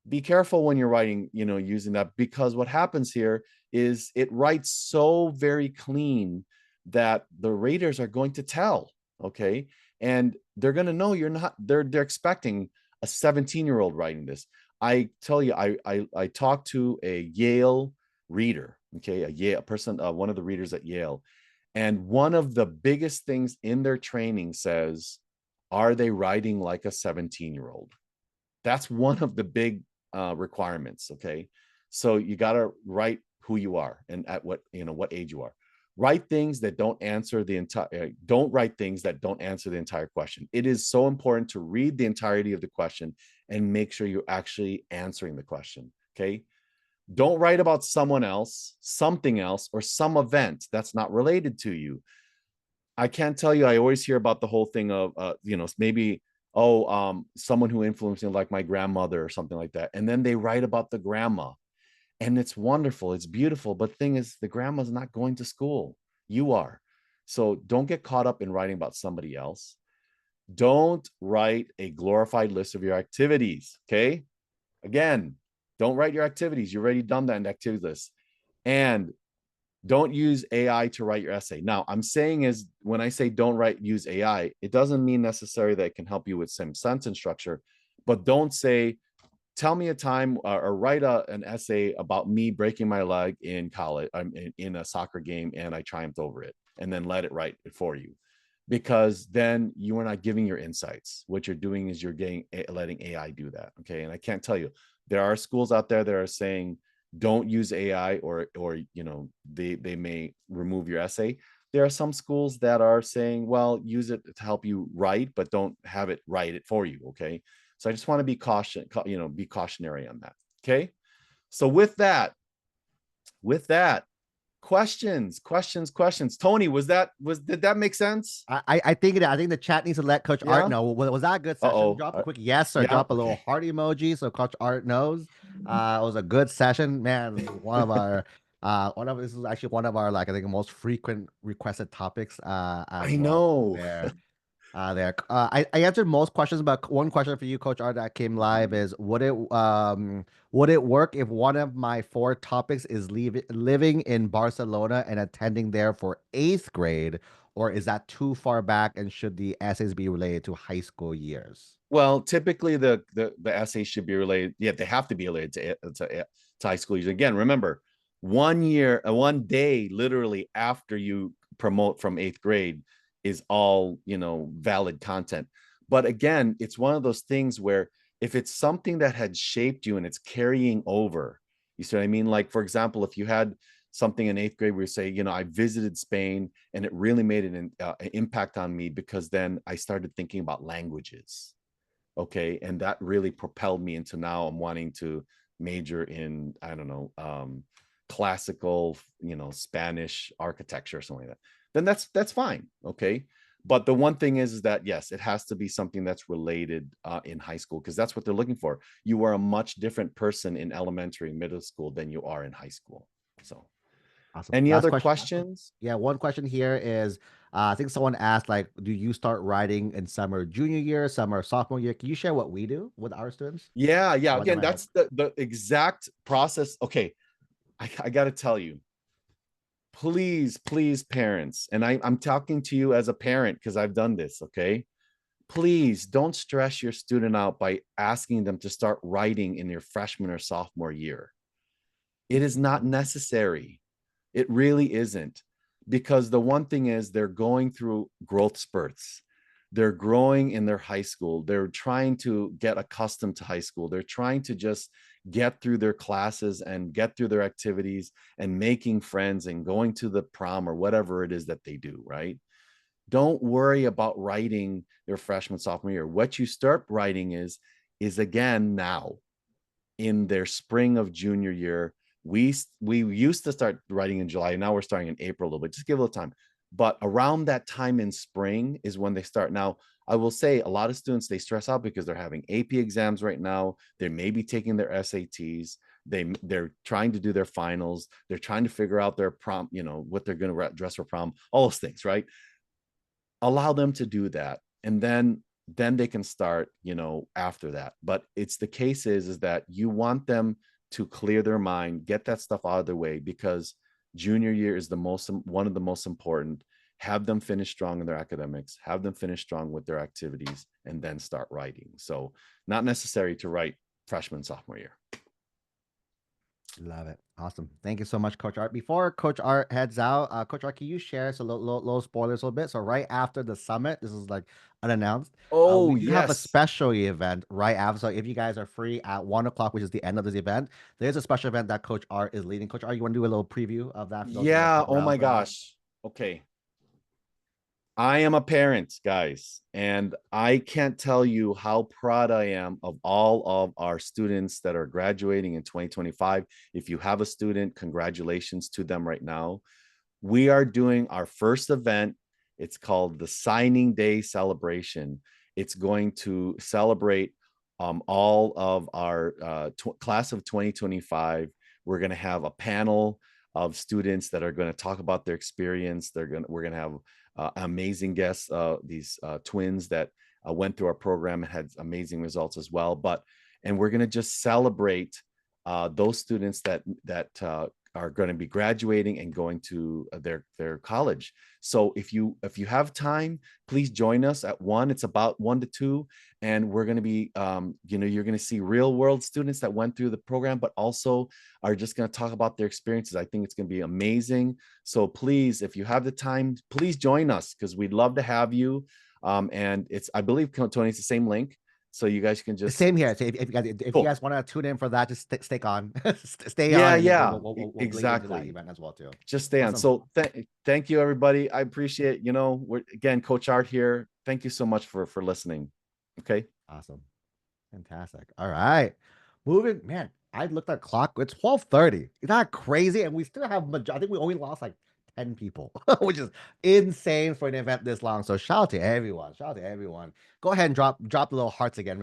Be careful when you're writing, using that, because what happens here is it writes so very clean that the readers are going to tell. Okay, and they're going to know you're not. They're expecting a 17-year-old writing this. I tell you, I talked to a Yale reader. Okay, a person, one of the readers at Yale, and one of the biggest things in their training says, are they writing like a 17-year-old? That's one of the big requirements. Okay, so you got to write who you are and at what age you are. Write things that don't answer the entire. Don't write things that don't answer the entire question. It is so important to read the entirety of the question and make sure you're actually answering the question. Okay, don't write about someone else, something else, or some event that's not related to you. I can't tell you. I always hear about the whole thing of maybe someone who influenced me, like my grandmother or something like that, and then they write about the grandma. And it's wonderful. It's beautiful. But the thing is, the grandma's not going to school. You are. So don't get caught up in writing about somebody else. Don't write a glorified list of your activities. Okay. Again, don't write your activities. You've already done that in the activity list. And don't use AI to write your essay. Now, I'm saying is, when I say don't use AI, it doesn't mean necessarily that it can help you with some sentence structure, but don't say, tell me a time or write an essay about me breaking my leg in college, in a soccer game, and I triumphed over it, and then let it write it for you, because then you are not giving your insights. What you're doing is you're letting AI do that. Okay, and I can't tell you, there are schools out there that are saying don't use AI, or they may remove your essay. There are some schools that are saying, well, use it to help you write, but don't have it write it for you. Okay. So I just want to be cautionary on that. Okay. So with that, questions. Tony, did that make sense? I think the chat needs to let Coach Art know. Was that a good session? Uh-oh. Drop a quick yes or Yeah, drop a little okay. heart emoji so Coach Art knows. It was a good session, man. This is one of our this is actually one of our, like, I think, most frequent requested topics. I know. There. There. I answered most questions, but one question for you, Coach Art, that came live is: would it work if one of my 4 topics is living in Barcelona and attending there for 8th grade, or is that too far back? And should the essays be related to high school years? Well, typically the essays should be related. Yeah, they have to be related to high school years. Again, remember, 1 year, 1 day, literally after you promote from 8th grade is all, valid content. But again, it's one of those things where if it's something that had shaped you and it's carrying over, you see what I mean? Like, for example, if you had something in 8th grade where you say, I visited Spain and it really made an impact on me because then I started thinking about languages. Okay. And that really propelled me into now I'm wanting to major in, I don't know, classical, Spanish architecture or something like that. Then that's fine. Okay. But the one thing is that, yes, it has to be something that's related in high school, because that's what they're looking for. You are a much different person in elementary and middle school than you are in high school. So Awesome. any Last other question. questions? Yeah, one question here is, I think someone asked, like, do you start writing in summer junior year, summer sophomore year? Can you share what we do with our students? Yeah. What Again, might help? that's the exact process. Okay. I got to tell you, please, parents, and I'm talking to you as a parent because I've done this. Okay. Please don't stress your student out by asking them to start writing in your freshman or sophomore year. It is not necessary. It really isn't, because the one thing is they're going through growth spurts. They're growing in their high school. They're trying to get accustomed to high school. They're trying to just get through their classes and get through their activities and making friends and going to the prom or whatever it is that they do, right? Don't worry about writing your freshman, sophomore year. What you start writing is again now in their spring of junior year. We used to start writing in July. Now we're starting in April a little bit. Just give it a little time. But around that time in spring is when they start. Now, I will say a lot of students, they stress out because they're having AP exams right now. They may be taking their SATs. They're trying to do their finals. They're trying to figure out their prom, what they're going to dress for prom, all those things, right? Allow them to do that. And then they can start, after that. But it's the case is that you want them to clear their mind, get that stuff out of their way, because junior year is one of the most important. Have them finish strong in their academics, have them finish strong with their activities, and then start writing. So not necessary to write freshman, sophomore year. Love it. Awesome. Thank you so much, Coach Art. Before Coach Art heads out, Coach Art, can you share us a little spoilers a little bit? So right after the summit, this is like unannounced. Oh, we do have a yes. special event right after. So if you guys are free at 1 o'clock, which is the end of this event, there's a special event that Coach Art is leading. Coach Art, you want to do a little preview of that? For those that Yeah. stick Oh around my for that? gosh. Okay. I am a parent, guys, and I can't tell you how proud I am of all of our students that are graduating in 2025. If you have a student, congratulations to them right now. We are doing our first event. It's called the Signing Day Celebration. It's going to celebrate all of our class of 2025. We're going to have a panel of students that are going to talk about their experience. We're going to have amazing guests, these twins that went through our program and had amazing results as well. And we're going to just celebrate those students that are going to be graduating and going to their college. So if you have time, please join us at 1. It's about 1 to 2, and we're going to be you're going to see real world students that went through the program, but also are just going to talk about their experiences. I think it's going to be amazing. So please, if you have the time, please join us, because we'd love to have you. And I believe, Tony, it's the same link. So you guys can just Same here. So if Cool. you guys want to tune in for that, just stick on, stay Yeah, on. And yeah, we'll link into exactly. that event as well too. Just stay on. Awesome. So thank you, everybody. I appreciate, we're again, Coach Art here. Thank you so much for listening. Okay. Awesome. Fantastic. All right. Moving, man. I looked at clock. It's 12:30. Is that crazy? And we still have I think we only lost like 10 people, which is insane for an event this long. So shout out to everyone. Shout out to everyone. Go ahead and drop the little hearts again.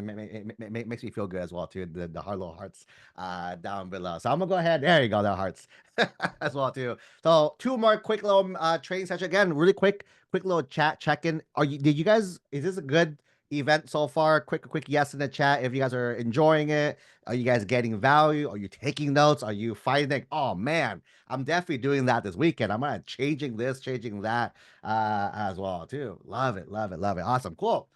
Makes me feel good as well too. The heart little hearts down below. So I'm gonna go ahead. There you go, the hearts as well too. So two more quick little training session again. Really quick little chat check-in. Did you guys? Is this a good event so far? Quick yes in the chat if you guys are enjoying it. Are you guys getting value? Are you taking notes? Are you finding, oh man, I'm definitely doing that this weekend. I'm gonna changing this, changing that as well too. Love it, love it, love it. Awesome, cool.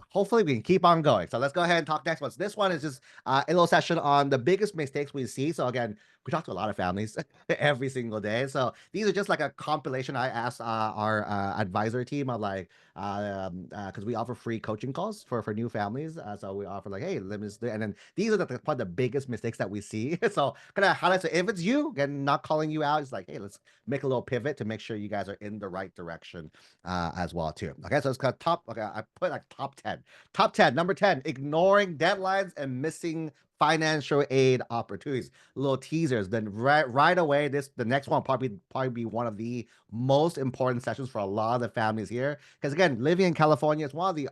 Hopefully we can keep on going. So let's go ahead and talk next one. So this one is just a little session on the biggest mistakes we see. So again, we talk to a lot of families every single day. So these are just like a compilation. I asked our advisor team of like, because we offer free coaching calls for new families. So we offer like, hey, let me just do it. And then these are probably the biggest mistakes that we see. So kind of highlights it. If it's you, again, not calling you out, it's like, hey, let's make a little pivot to make sure you guys are in the right direction as well too. Okay, so it's got top. Okay, I put like top 10. Top 10. Number 10, ignoring deadlines and missing financial aid opportunities. Little teasers. Then right away, the next one probably be one of the most important sessions for a lot of the families here. Because again, living in California is one of the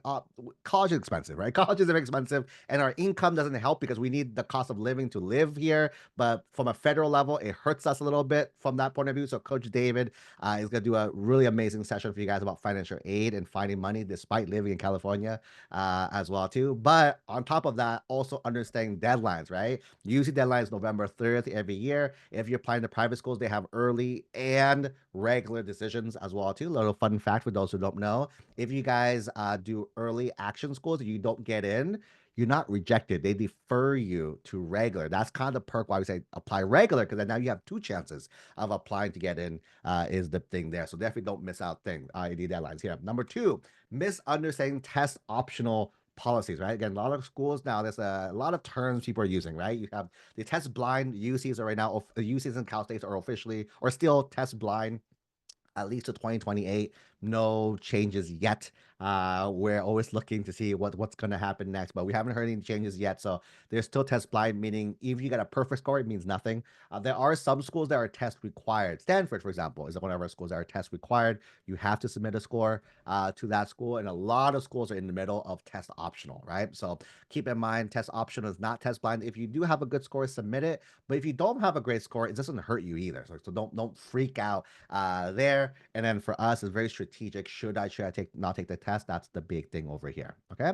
college is expensive, right? College is very expensive, and our income doesn't help because we need the cost of living to live here. But from a federal level, it hurts us a little bit from that point of view. So Coach David is going to do a really amazing session for you guys about financial aid and finding money despite living in California as well too. But on top of that, also understanding deadlines, right? UC deadlines November 30th every year. If you're applying to private schools, they have early and regular decisions as well too. A little fun fact for those who don't know: if you guys do early action schools and you don't get in, you're not rejected. They defer you to regular. That's kind of the perk why we say apply regular, because then now you have two chances of applying to get in is the thing there. So definitely don't miss out thing. ID deadlines here. Number 2, misunderstanding test optional policies, right? Again, a lot of schools now, there's a lot of terms people are using, right? You have the test blind. UCs are right now, UCs and Cal States are officially or still test blind at least to 2028. No changes yet. We're always looking to see what's going to happen next, but we haven't heard any changes yet. So there's still test blind, meaning if you get a perfect score, it means nothing. There are some schools that are test required. Stanford, for example, is one of our schools that are test required. You have to submit a score to that school, and a lot of schools are in the middle of test optional, right? So keep in mind, test optional is not test blind. If you do have a good score, submit it. But if you don't have a great score, it doesn't hurt you either. So don't freak out there. And then for us, it's very strategic. Should I not take the test? That's the big thing over here. Okay.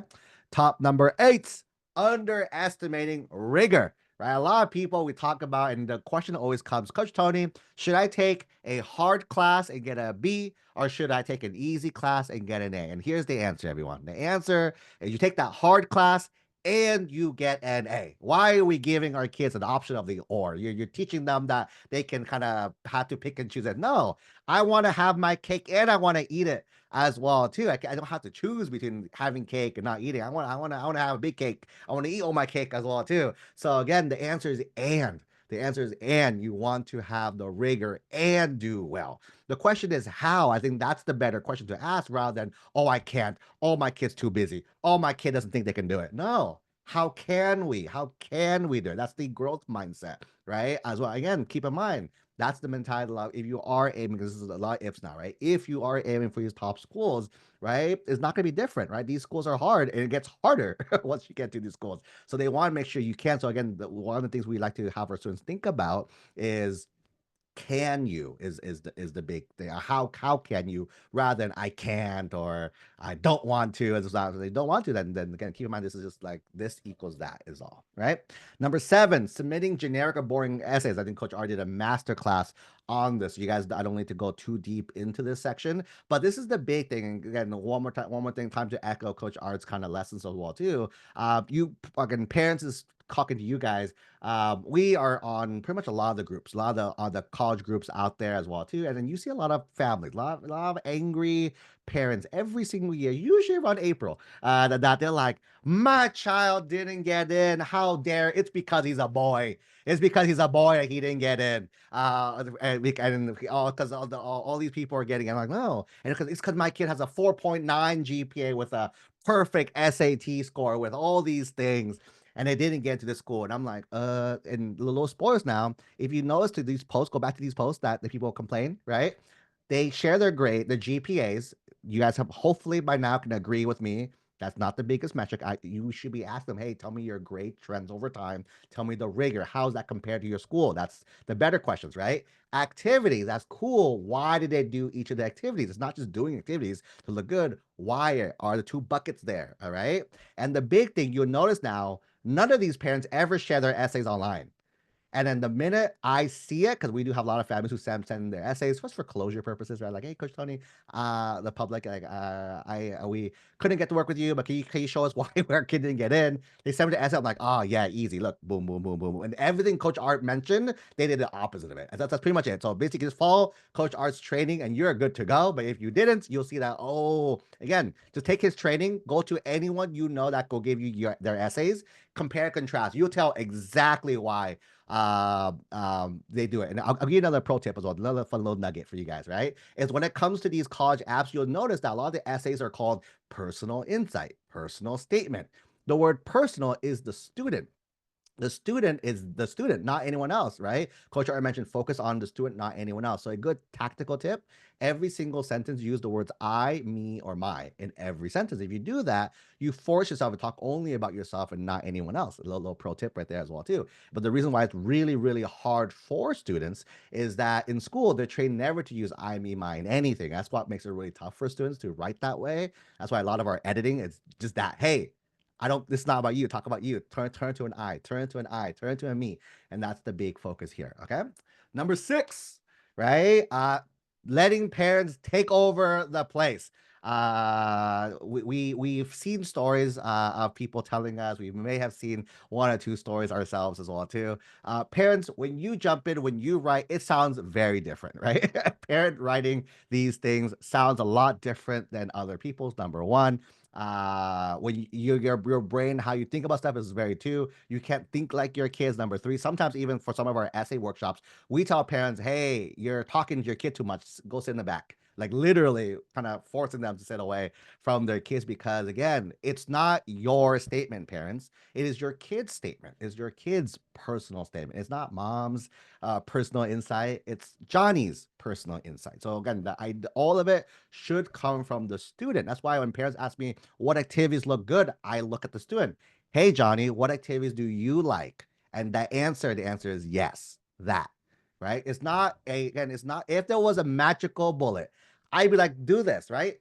Top number 8, underestimating rigor. Right, a lot of people we talk about, and the question always comes, Coach Tony, should I take a hard class and get a B, or should I take an easy class and get an A? And here's the answer, everyone. The answer is you take that hard class and you get an A. Why are we giving our kids an option of the or? You're teaching them that they can kind of have to pick and choose it. No, I want to have my cake and I want to eat it as well too. I don't have to choose between having cake and not eating. I want to have a big cake. I want to eat all my cake as well too. So again, the answer is and. The answer is and. You want to have the rigor and do well. The question is how. I think that's the better question to ask rather than, oh, I can't. Oh, my kid's too busy. Oh, my kid doesn't think they can do it. No. How can we? How can we do it? That's the growth mindset, right? As well. Again, keep in mind, that's the mentality of if you are aiming, because this is a lot of ifs now, right? If you are aiming for these top schools, right, it's not going to be different, right? These schools are hard and it gets harder once you get to these schools. So they want to make sure you can. So again, one of the things we like to have our students think about is, can you is the big thing. How can you, rather than I can't or I don't want to. As they don't want to, then again, keep in mind, this is just like this equals that is all, right? Number 7, submitting generic or boring essays. I think Coach R did a master class on this. You guys, I don't need to go too deep into this section, but this is the big thing. And again, one more thing, time to echo Coach R's kind of lessons as well too. You again, parents is talking to you guys. We are on pretty much a lot of the groups, a lot of the college groups out there as well too. And then you see a lot of families, a lot of angry parents every single year, usually around April, that they're like, my child didn't get in. How dare? It's because he's a boy. It's because he's a boy that he didn't get in. Because all these people are getting in. I'm like, no. And it's because my kid has a 4.9 GPA with a perfect SAT score with all these things, and they didn't get into this school. And I'm like, and little spoilers now. If you notice to these posts, go back to these posts that the people complain, right? They share their grade, their GPAs. You guys have hopefully by now can agree with me. That's not the biggest metric. You should be asking them, hey, tell me your grade trends over time. Tell me the rigor. How's that compared to your school? That's the better questions, right? Activities, that's cool. Why did they do each of the activities? It's not just doing activities to look good. Why are the 2 buckets there? All right. And the big thing you'll notice now, none of these parents ever share their essays online. And then the minute I see it, because we do have a lot of families who send their essays just for closure purposes, right? Like, hey, Coach Tony, the public, like, we couldn't get to work with you, but can you show us why our kid didn't get in? They send me the essay. I'm like, oh yeah, easy. Look, boom, boom, boom, boom, boom. And everything Coach Art mentioned, they did the opposite of it. And that's pretty much it. So basically, just follow Coach Art's training, and you're good to go. But if you didn't, you'll see that. Oh, again, just take his training. Go to anyone you know that will give you their essays. Compare and contrast. You'll tell exactly why they do it. And I'll give you another pro tip as well, another fun little nugget for you guys, right? Is when it comes to these college apps, you'll notice that a lot of the essays are called personal insight, personal statement. The word personal is the student. The student is the student, not anyone else, right? Coach Art mentioned focus on the student, not anyone else. So a good tactical tip, every single sentence, use the words I, me, or my in every sentence. If you do that, you force yourself to talk only about yourself and not anyone else. A little pro tip right there as well too. But the reason why it's really, really hard for students is that in school, they're trained never to use I, me, mine, anything. That's what makes it really tough for students to write that way. That's why a lot of our editing is just that, hey, this is not about you. Talk about you. Turn to an I, turn to an I, turn to a me. And that's the big focus here. Okay. Number 6, right? Letting parents take over the place. We've seen stories of people telling us, we may have seen 1 or 2 stories ourselves as well too. Parents, when you jump in, when you write, it sounds very different, right? Parent writing these things sounds a lot different than other people's. Number 1, when your brain, how you think about stuff is very 2. You can't think like your kids. Number 3, sometimes even for some of our essay workshops, we tell parents, hey, you're talking to your kid too much, go sit in the back. Like literally kind of forcing them to sit away from their kids, because again, it's not your statement, parents. It is your kid's statement. It's your kid's personal statement. It's not mom's personal insight. It's Johnny's personal insight. So again, all of it should come from the student. That's why when parents ask me what activities look good, I look at the student. Hey, Johnny, what activities do you like? And the answer is yes, that. Right? It's not if there was a magical bullet, I'd be like, do this, right?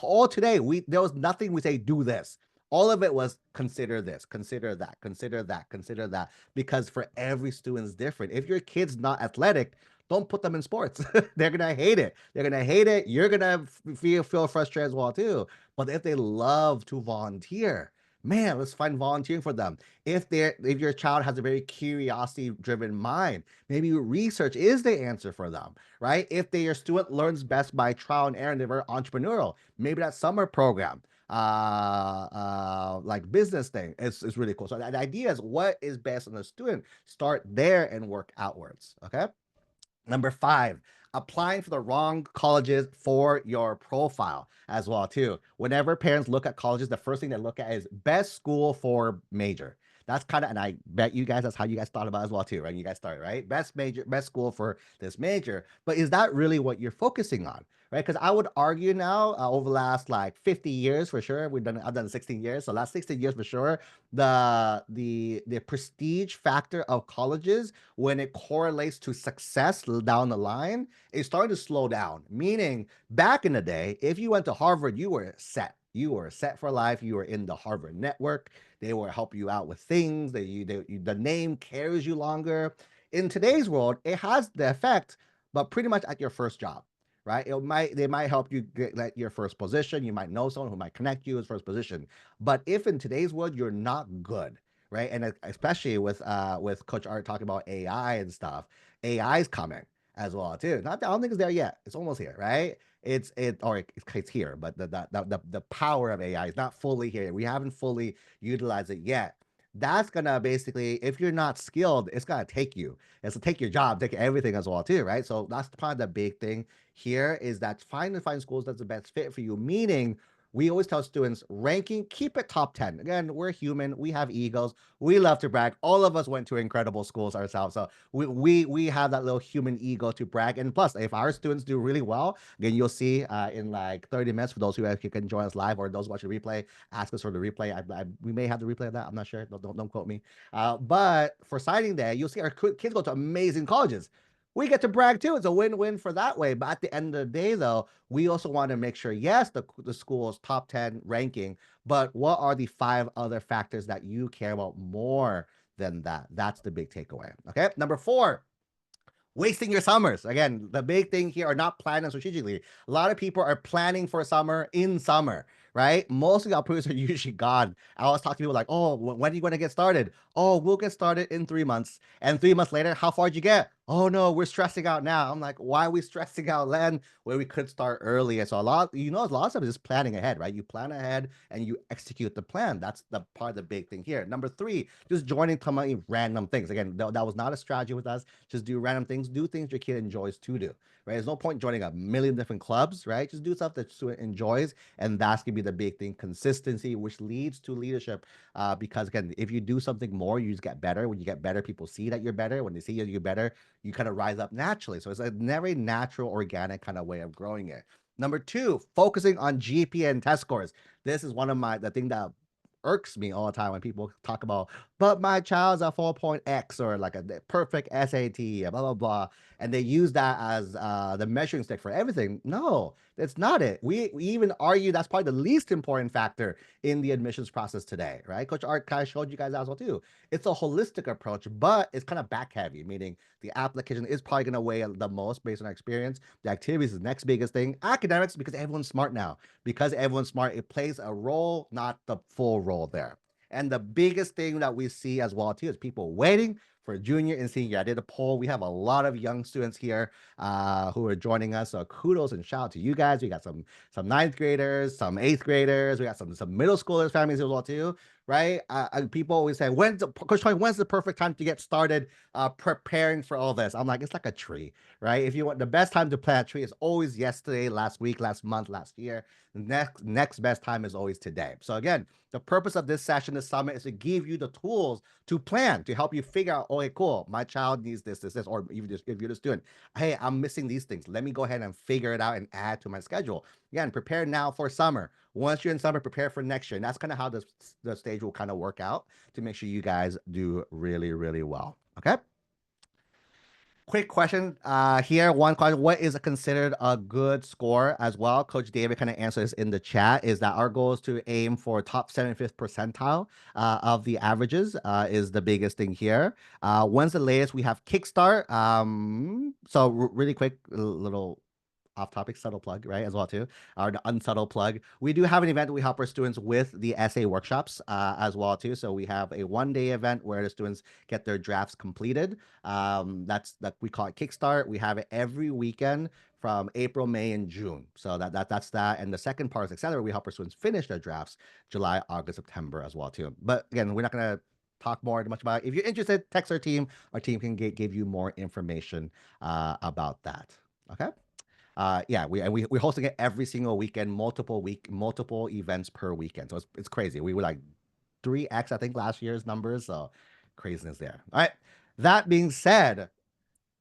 All today, there was nothing we say, do this. All of it was consider this, consider that, consider that, consider that, because for every student is different. If your kid's not athletic, don't put them in sports. They're gonna hate it. They're gonna hate it. You're gonna feel frustrated as well too. But if they love to volunteer, man, let's find volunteering for them. If your child has a very curiosity-driven mind, maybe research is the answer for them, right? If your student learns best by trial and error and they're very entrepreneurial, maybe that summer program, like business thing is really cool. So the idea is what is best on the student. Start there and work outwards. Okay. Number 5, applying for the wrong colleges for your profile as well too. Whenever parents look at colleges, the first thing they look at is best school for major. That's kind of, and I bet you guys, that's how you guys thought about it as well too, right? You guys started, right? Best major, best school for this major. But is that really what you're focusing on? Right? Because I would argue now over the last like 50 years for sure, I've done 16 years. So last 16 years for sure, the prestige factor of colleges when it correlates to success down the line is starting to slow down. Meaning back in the day, if you went to Harvard, you were set. You were set for life. You were in the Harvard network. They will help you out with things. The name carries you longer. In today's world, it has the effect, but pretty much at your first job, right? They might help you get your first position. You might know someone who might connect you as first position. But if in today's world you're not good, right? And especially with Coach Art talking about AI and stuff, AI is coming as well too. I don't think it's there yet. It's almost here, right? It's here, but the power of AI is not fully here. We haven't fully utilized it yet. That's gonna basically, if you're not skilled, it's gonna take you. It's to take your job, take everything as well too, right? So that's probably the big thing here is that find schools that's the best fit for you. Meaning, we always tell students ranking, keep it top 10. Again, we're human. We have egos. We love to brag. All of us went to incredible schools ourselves. So we have that little human ego to brag. And plus, if our students do really well, again, you'll see in like 30 minutes for those who actually can join us live or those watching the replay, ask us for the replay. We may have the replay of that. I'm not sure. Don't quote me. But for signing day, you'll see our kids go to amazing colleges. We get to brag too. It's a win-win for that way. But at the end of the day, though, we also want to make sure, yes, the school's top 10 ranking, but what are the 5 other factors that you care about more than that? That's the big takeaway. Okay. Number 4, wasting your summers. Again, the big thing here are not planning strategically. A lot of people are planning for summer in summer, right? Most of y'all producers are usually gone. I always talk to people like, oh, when are you going to get started? Oh, we'll get started in 3 months. And 3 months later, how far did you get? Oh no, we're stressing out now. I'm like, why are we stressing out then where we could start earlier? So a lot of stuff is just planning ahead, right? You plan ahead and you execute the plan. That's the part of the big thing here. Number 3, just joining random things. Again, that was not a strategy with us. Just do random things, do things your kid enjoys to do, right? There's no point joining a million different clubs, right? Just do stuff that student enjoys. And that's gonna be the big thing, consistency, which leads to leadership. Because again, if you do something more, you just get better. When you get better, people see that you're better. When they see you're better, you kind of rise up naturally. So it's a very natural, organic kind of way of growing it. Number 2, focusing on GPA and test scores. This is one of the thing that irks me all the time when people talk about, but my child's a 4.x or like a perfect SAT, blah, blah, blah. And they use that as the measuring stick for everything. No, that's not it. We even argue that's probably the least important factor in the admissions process today, right? Coach Art kind of showed you guys that as well too. It's a holistic approach, but it's kind of back heavy, meaning the application is probably going to weigh the most based on our experience. The activities is the next biggest thing. Academics, because everyone's smart now. Because everyone's smart, it plays a role, not the full role there. And the biggest thing that we see as well too is people waiting for junior and senior. I did a poll. We have a lot of young students here who are joining us. So kudos and shout out to you guys. We got some 9th graders, some 8th graders. We got some middle schoolers families as well too, right? People always say, Coach Tony, when's the perfect time to get started preparing for all this? I'm like, it's like a tree, right? If you want the best time to plant a tree is always yesterday, last week, last month, last year. Next best time is always today. So again, the purpose of this session, this summit, is to give you the tools to plan, to help you figure out, okay, cool, my child needs this, or even just if you're the student, hey, I'm missing these things. Let me go ahead and figure it out and add to my schedule. Again, prepare now for summer. Once you're in summer, prepare for next year. And that's kind of how the stage will kind of work out to make sure you guys do really, really well. Okay. Quick question here. One question: what is considered a good score as well? Coach David kind of answers in the chat. Is that our goal is to aim for top 75th percentile of the averages is the biggest thing here. When's the latest we have Kickstart? So really quick, little off-topic subtle plug, right, as well too, or the unsubtle plug. We do have an event that we help our students with the essay workshops as well too. So we have a 1-day event where the students get their drafts completed. That's we call it Kickstart. We have it every weekend from April, May, and June. So that's that. And the second part is Accelerate. We help our students finish their drafts July, August, September as well too. But again, we're not gonna talk more much about it. If you're interested, text our team. Our team can give you more information about that. Okay. Yeah, we're hosting it every single weekend, multiple events per weekend. So it's crazy. We were like 3x, I think, last year's numbers. So craziness there. All right. That being said,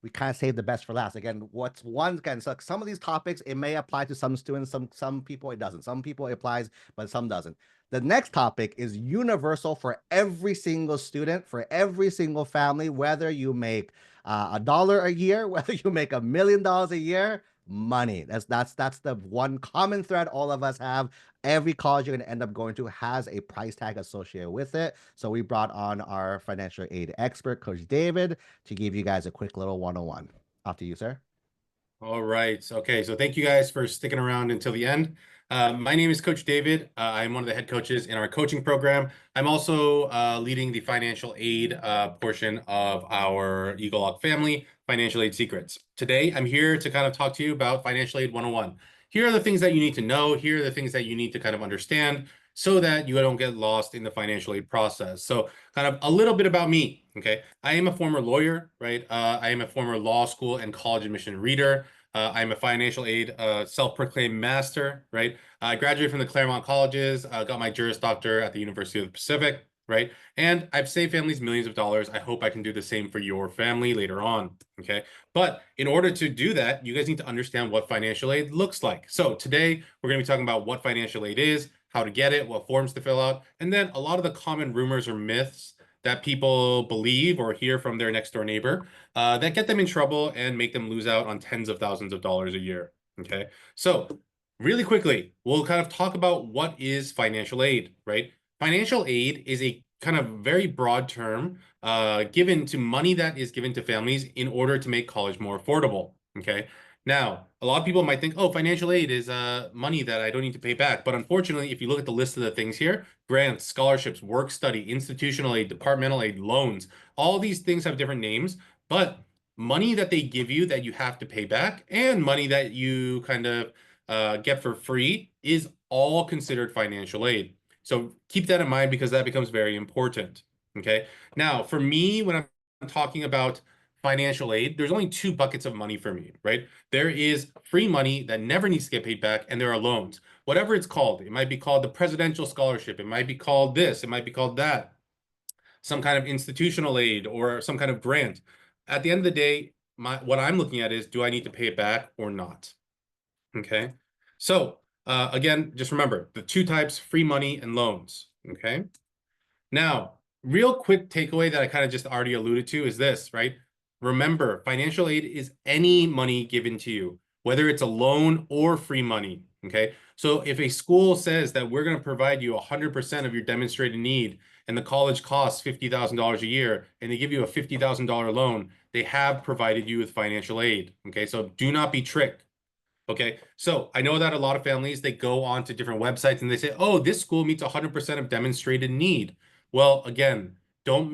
we kind of saved the best for last. Again, so some of these topics, it may apply to some students, some people it doesn't. Some people it applies, but some doesn't. The next topic is universal for every single student, for every single family, whether you make $1 a year, whether you make $1 million a year. Money. That's the one common thread all of us have. Every college you're going to end up going to has a price tag associated with it. So we brought on our financial aid expert, Coach David, to give you guys a quick little 101. Off to you, sir. All right. Okay. So thank you guys for sticking around until the end. My name is Coach David. I'm one of the head coaches in our coaching program. I'm also leading the financial aid portion of our egelloC family, Financial Aid Secrets. Today, I'm here to kind of talk to you about Financial Aid 101. Here are the things that you need to know. Here are the things that you need to kind of understand so that you don't get lost in the financial aid process. So kind of a little bit about me, okay? I am a former lawyer, right? I am a former law school and college admission reader. I'm a financial aid self-proclaimed master, right? I graduated from the Claremont colleges, got my Juris Doctor at the University of the Pacific, right? And I've saved families millions of dollars. I hope I can do the same for your family later on, okay? But in order to do that, you guys need to understand what financial aid looks like. So today, we're going to be talking about what financial aid is, how to get it, what forms to fill out, and then a lot of the common rumors or myths that people believe or hear from their next door neighbor that get them in trouble and make them lose out on tens of thousands of dollars a year, okay? So really quickly, we'll kind of talk about what is financial aid, right? Financial aid is a kind of very broad term given to money that is given to families in order to make college more affordable, okay? Now, a lot of people might think, oh, financial aid is money that I don't need to pay back. But unfortunately, if you look at the list of the things here, grants, scholarships, work study, institutional aid, departmental aid, loans, all these things have different names, but money that they give you that you have to pay back and money that you kind of get for free is all considered financial aid. So keep that in mind because that becomes very important, okay? Now, for me, when I'm talking about financial aid, there's only two buckets of money for me, right? There is free money that never needs to get paid back, and there are loans. Whatever it's called, it might be called the presidential scholarship, it might be called this, it might be called that, some kind of institutional aid or some kind of grant. At the end of the day, what I'm looking at is, do I need to pay it back or not? Okay, so again, just remember the two types, free money and loans, okay? Now, real quick takeaway that I kind of just already alluded to is this, right? Remember, financial aid is any money given to you, whether it's a loan or free money, okay? So if a school says that we're going to provide you 100% of your demonstrated need and the college costs $50,000 a year and they give you a $50,000 loan, they have provided you with financial aid, okay? So do not be tricked. Okay, so I know that a lot of families, they go on to different websites and they say, oh, this school meets 100% of demonstrated need. Well, again, don't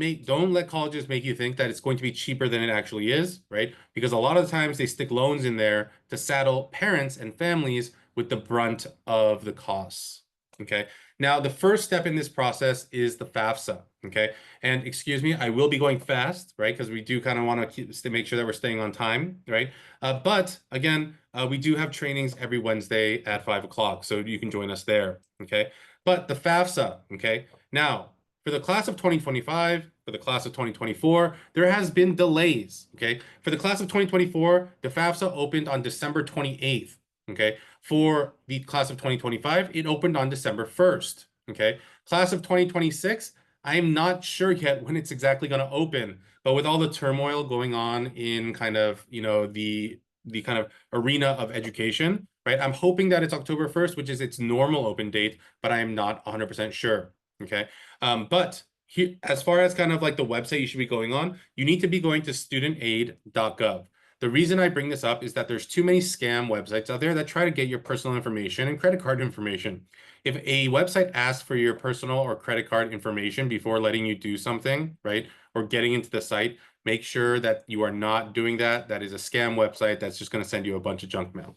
let colleges make you think that it's going to be cheaper than it actually is, right? Because a lot of the times they stick loans in there to saddle parents and families with the brunt of the costs, okay? Now, the first step in this process is the FAFSA, okay? And excuse me, I will be going fast, right? Because we do kind of want to make sure that we're staying on time, right? But again, we do have trainings every Wednesday at 5 o'clock, so you can join us there, okay? But the FAFSA, okay? Now, for the class of 2025, for the class of 2024, there has been delays, okay? For the class of 2024, the FAFSA opened on December 28th, okay? For the class of 2025, it opened on December 1st, okay? Class of 2026, I'm not sure yet when it's exactly going to open, but with all the turmoil going on in kind of, you know, the kind of arena of education, right? I'm hoping that it's October 1st, which is its normal open date, but I am not 100% sure, okay? But here, as far as kind of like the website you should be going on, you need to be going to studentaid.gov. The reason I bring this up is that there's too many scam websites out there that try to get your personal information and credit card information. If a website asks for your personal or credit card information before letting you do something, right, or getting into the site, make sure that you are not doing that. That is a scam website that's just going to send you a bunch of junk mail,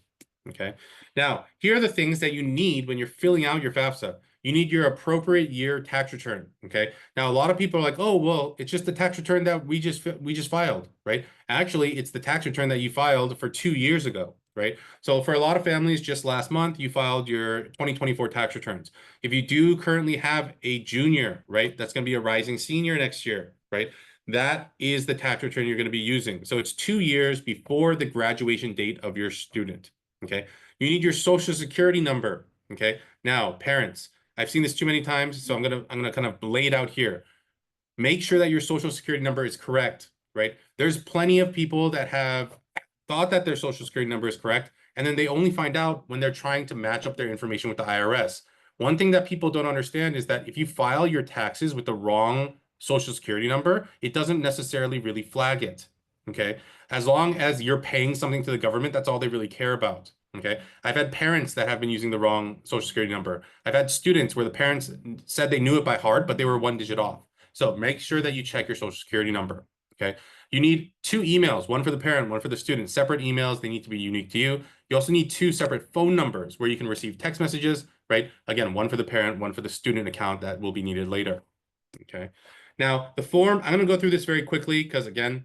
okay? Now, here are the things that you need when you're filling out your FAFSA. You need your appropriate year tax return, okay? Now, a lot of people are like, oh, well, it's just the tax return that we just filed, right? Actually, it's the tax return that you filed for 2 years ago, right? So for a lot of families, just last month, you filed your 2024 tax returns. If you do currently have a junior, right, that's going to be a rising senior next year, right? That is the tax return you're going to be using. So it's 2 years before the graduation date of your student, okay? You need your social security number, okay? Now, parents, I've seen this too many times, so I'm gonna kind of lay it out here. Make sure that your social security number is correct, right? There's plenty of people that have thought that their social security number is correct, and then they only find out when they're trying to match up their information with the IRS. One thing that people don't understand is that if you file your taxes with the wrong social security number, it doesn't necessarily really flag it, okay? As long as you're paying something to the government, that's all they really care about. Okay, I've had parents that have been using the wrong social security number. I've had students where the parents said they knew it by heart, but they were 1 digit off. So make sure that you check your social security number. Okay, you need 2 emails, one for the parent, one for the student, separate emails. They need to be unique to you. You also need 2 separate phone numbers where you can receive text messages, right? Again, one for the parent, one for the student account that will be needed later. Okay, now the form, I'm going to go through this very quickly because again,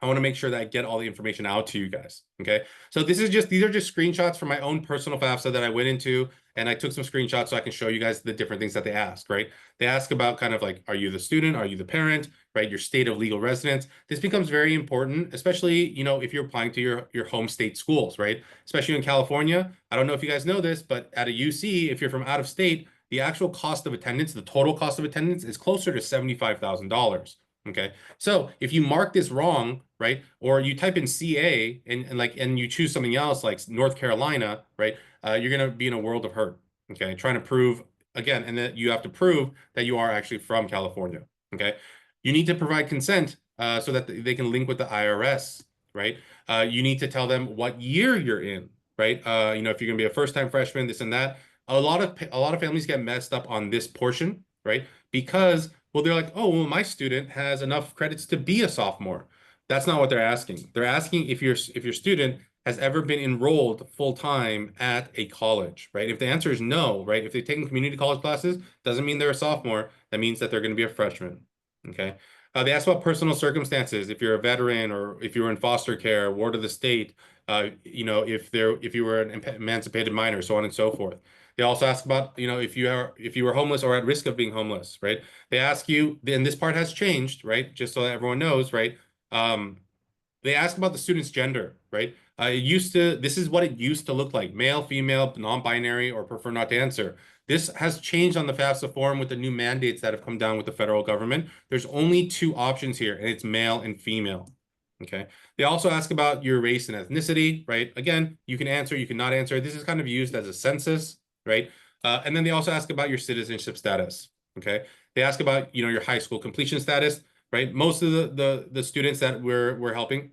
I want to make sure that I get all the information out to you guys. Okay. So these are just screenshots from my own personal FAFSA that I went into, and I took some screenshots so I can show you guys the different things that they ask, right? They ask about kind of like, are you the student? Are you the parent, right? Your state of legal residence. This becomes very important, especially, you know, if you're applying to your home state schools, right? Especially in California. I don't know if you guys know this, but at a UC, if you're from out of state, the actual cost of attendance, the total cost of attendance is closer to $75,000. Okay. So if you mark this wrong, right, or you type in CA and you choose something else like North Carolina, right, you're going to be in a world of hurt. Okay. Trying to prove again, and then you have to prove that you are actually from California. Okay. You need to provide consent so that they can link with the IRS, right? You need to tell them what year you're in, right? You know, if you're going to be a first-time freshman, this and that. A lot of families get messed up on this portion, right? Because, well, they're like, oh, well, my student has enough credits to be a sophomore. That's not what they're asking. They're asking if your student has ever been enrolled full-time at a college, right? If the answer is no, right? If they've taken community college classes, doesn't mean they're a sophomore. That means that they're going to be a freshman, okay? They ask about personal circumstances. If you're a veteran or if you were in foster care, ward of the state, you know, if you were an emancipated minor, so on and so forth. They also ask about, you know, if you were homeless or at risk of being homeless, right? They ask you, and this part has changed, right? Just so that everyone knows, right? They ask about the student's gender, right? This is what it used to look like: male, female, non-binary, or prefer not to answer. This has changed on the FAFSA form with the new mandates that have come down with the federal government. There's only 2 options here, and it's male and female. Okay. They also ask about your race and ethnicity, right? Again, you can answer, you cannot answer. This is kind of used as a census, right? And then they also ask about your citizenship status. Okay. They ask about, you know, your high school completion status, right? Most of the students that we're helping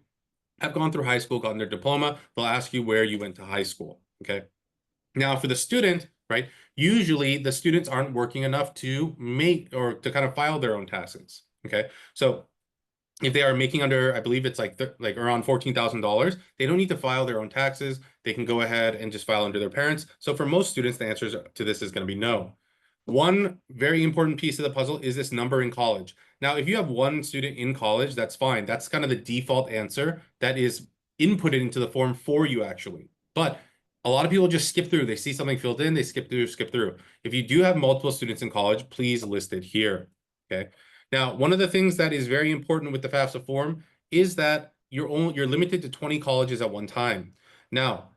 have gone through high school, gotten their diploma. They'll ask you where you went to high school. Okay. Now for the student, right? Usually the students aren't working enough to make or to kind of file their own taxes. Okay. So if they are making under, I believe it's like around $14,000, they don't need to file their own taxes. They can go ahead and just file under their parents. So for most students, the answer to this is going to be no. One very important piece of the puzzle is this number in college. Now, if you have one student in college, that's fine. That's kind of the default answer that is inputted into the form for you, actually. But a lot of people just skip through. They see something filled in, they skip through. If you do have multiple students in college, please list it here, okay? Now, one of the things that is very important with the FAFSA form is that you're limited to 20 colleges at one time. Now,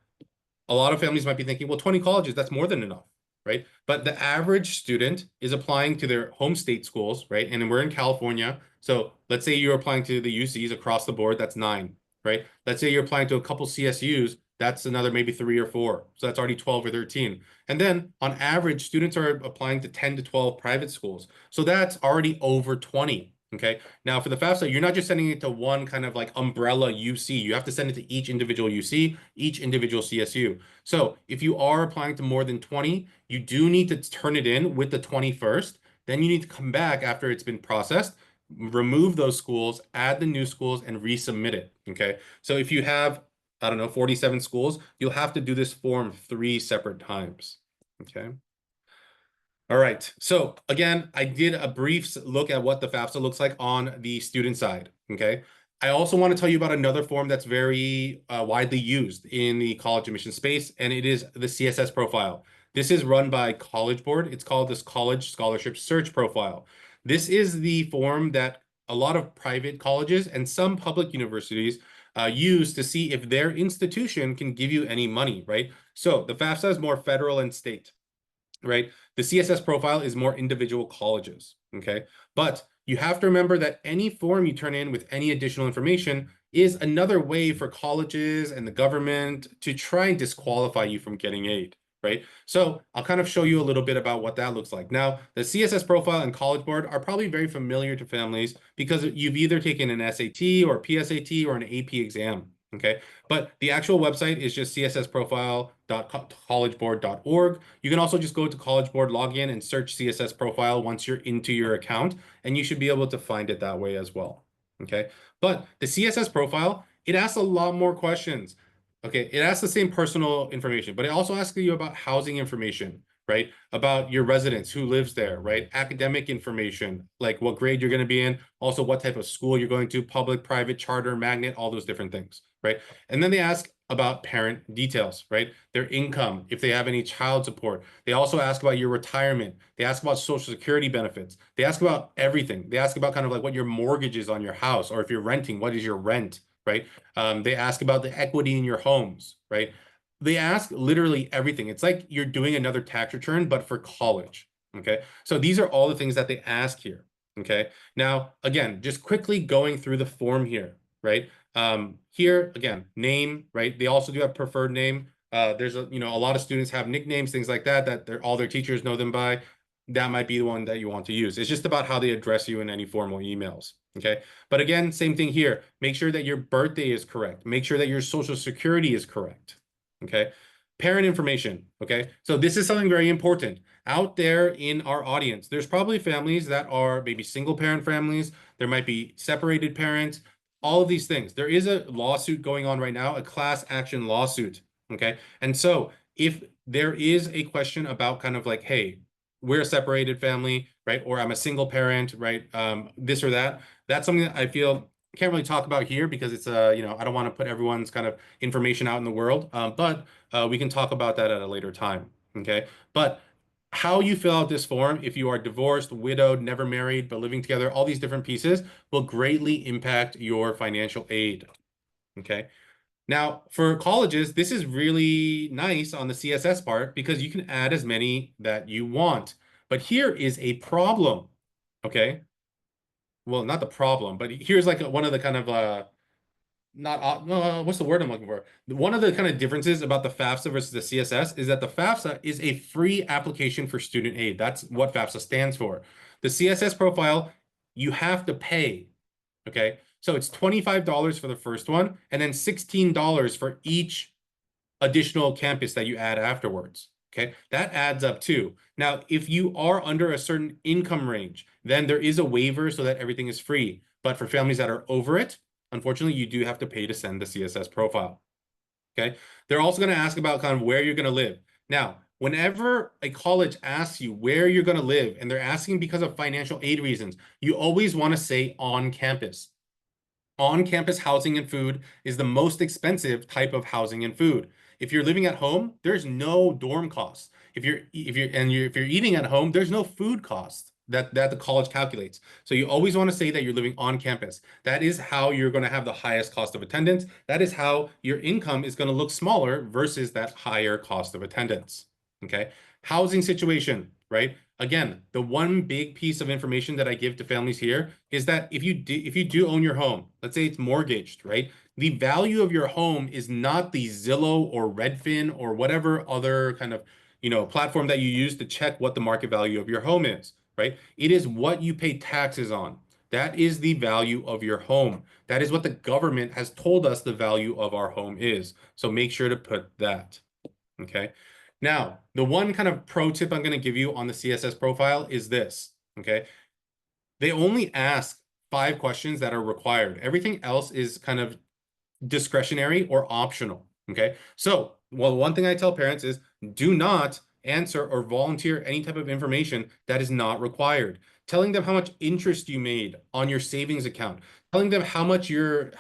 a lot of families might be thinking, well, 20 colleges, that's more than enough, right? But the average student is applying to their home state schools, right? And we're in California. So let's say you're applying to the UCs across the board, that's 9, right? Let's say you're applying to a couple CSUs, that's another maybe 3 or 4. So that's already 12 or 13. And then on average, students are applying to 10 to 12 private schools. So that's already over 20. Okay. Now for the FAFSA, you're not just sending it to one kind of like umbrella UC. You have to send it to each individual UC, each individual CSU. So if you are applying to more than 20, you do need to turn it in with the 21st. Then you need to come back after it's been processed, remove those schools, add the new schools, and resubmit it. Okay. So if you have, I don't know, 47 schools, you'll have to do this form 3 separate times, okay? All right, so again, I did a brief look at what the FAFSA looks like on the student side, okay? I also want to tell you about another form that's very widely used in the college admission space, and it is the CSS profile. This is run by College Board. It's called this College Scholarship Search Profile. This is the form that a lot of private colleges and some public universities use to see if their institution can give you any money, right? So the FAFSA is more federal and state, right? The CSS profile is more individual colleges, okay? But you have to remember that any form you turn in with any additional information is another way for colleges and the government to try and disqualify you from getting aid, right? So I'll kind of show you a little bit about what that looks like. Now, the CSS profile and College Board are probably very familiar to families because you've either taken an SAT or PSAT or an AP exam, okay? But the actual website is just cssprofile.collegeboard.org. You can also just go to College Board login and search CSS profile once you're into your account, and you should be able to find it that way as well, okay? But the CSS profile, it asks a lot more questions. Okay, it asks the same personal information, but it also asks you about housing information, right? About your residence, who lives there, right? Academic information, like what grade you're going to be in, also what type of school you're going to, public, private, charter, magnet, all those different things, right? And then they ask about parent details, right? Their income, if they have any child support. They also ask about your retirement. They ask about social security benefits. They ask about everything. They ask about kind of like what your mortgage is on your house, or if you're renting, what is your rent, right? They ask about the equity in your homes, right? They ask literally everything. It's like you're doing another tax return, but for college. Okay. So these are all the things that they ask here. Okay. Now, again, just quickly going through the form here, right? Here, again, name, right? They also do have preferred name. There's a lot of students have nicknames, things like that, that all their teachers know them by. That might be the one that you want to use. It's just about how they address you in any formal emails. Okay. But again, same thing here. Make sure that your birthday is correct. Make sure that your social security is correct. Okay. Parent information. Okay. So this is something very important out there in our audience. There's probably families that are maybe single parent families. There might be separated parents, all of these things. There is a lawsuit going on right now, a class action lawsuit. Okay. And so if there is a question about kind of like, hey, we're a separated family, right? Or I'm a single parent, right? This or that. That's something that I feel can't really talk about here because it's I don't want to put everyone's kind of information out in the world, but we can talk about that at a later time. Okay. But how you fill out this form, if you are divorced, widowed, never married, but living together, all these different pieces will greatly impact your financial aid. Okay. Now, for colleges, this is really nice on the CSS part because you can add as many that you want. But here is a problem. Okay. Well, not the problem, but here's like one of the kind of what's the word I'm looking for? One of the kind of differences about the FAFSA versus the CSS is that the FAFSA is a free application for student aid. That's what FAFSA stands for. The CSS profile, you have to pay. Okay, so it's $25 for the first one, and then $16 for each additional campus that you add afterwards. Okay, that adds up too. Now, if you are under a certain income range, then there is a waiver so that everything is free. But for families that are over it, unfortunately, you do have to pay to send the CSS profile. Okay, they're also going to ask about kind of where you're going to live. Now, whenever a college asks you where you're going to live, and they're asking because of financial aid reasons, you always want to say on campus. On-campus housing and food is the most expensive type of housing and food. If you're living at home, there's no dorm costs. If you're eating at home, there's no food costs that the college calculates. So you always want to say that you're living on campus. That is how you're going to have the highest cost of attendance. That is how your income is going to look smaller versus that higher cost of attendance. Okay. Housing situation, right? Again, the one big piece of information that I give to families here is that if you do own your home, let's say it's mortgaged, right? The value of your home is not the Zillow or Redfin or whatever other kind of, platform that you use to check what the market value of your home is, right? It is what you pay taxes on. That is the value of your home. That is what the government has told us the value of our home is. So make sure to put that, okay? Now, the one kind of pro tip I'm going to give you on the CSS profile is this, okay? They only ask 5 questions that are required. Everything else is kind of discretionary or optional, okay? So, well, one thing I tell parents is do not answer or volunteer any type of information that is not required. Telling them how much interest you made on your savings account, telling them how much your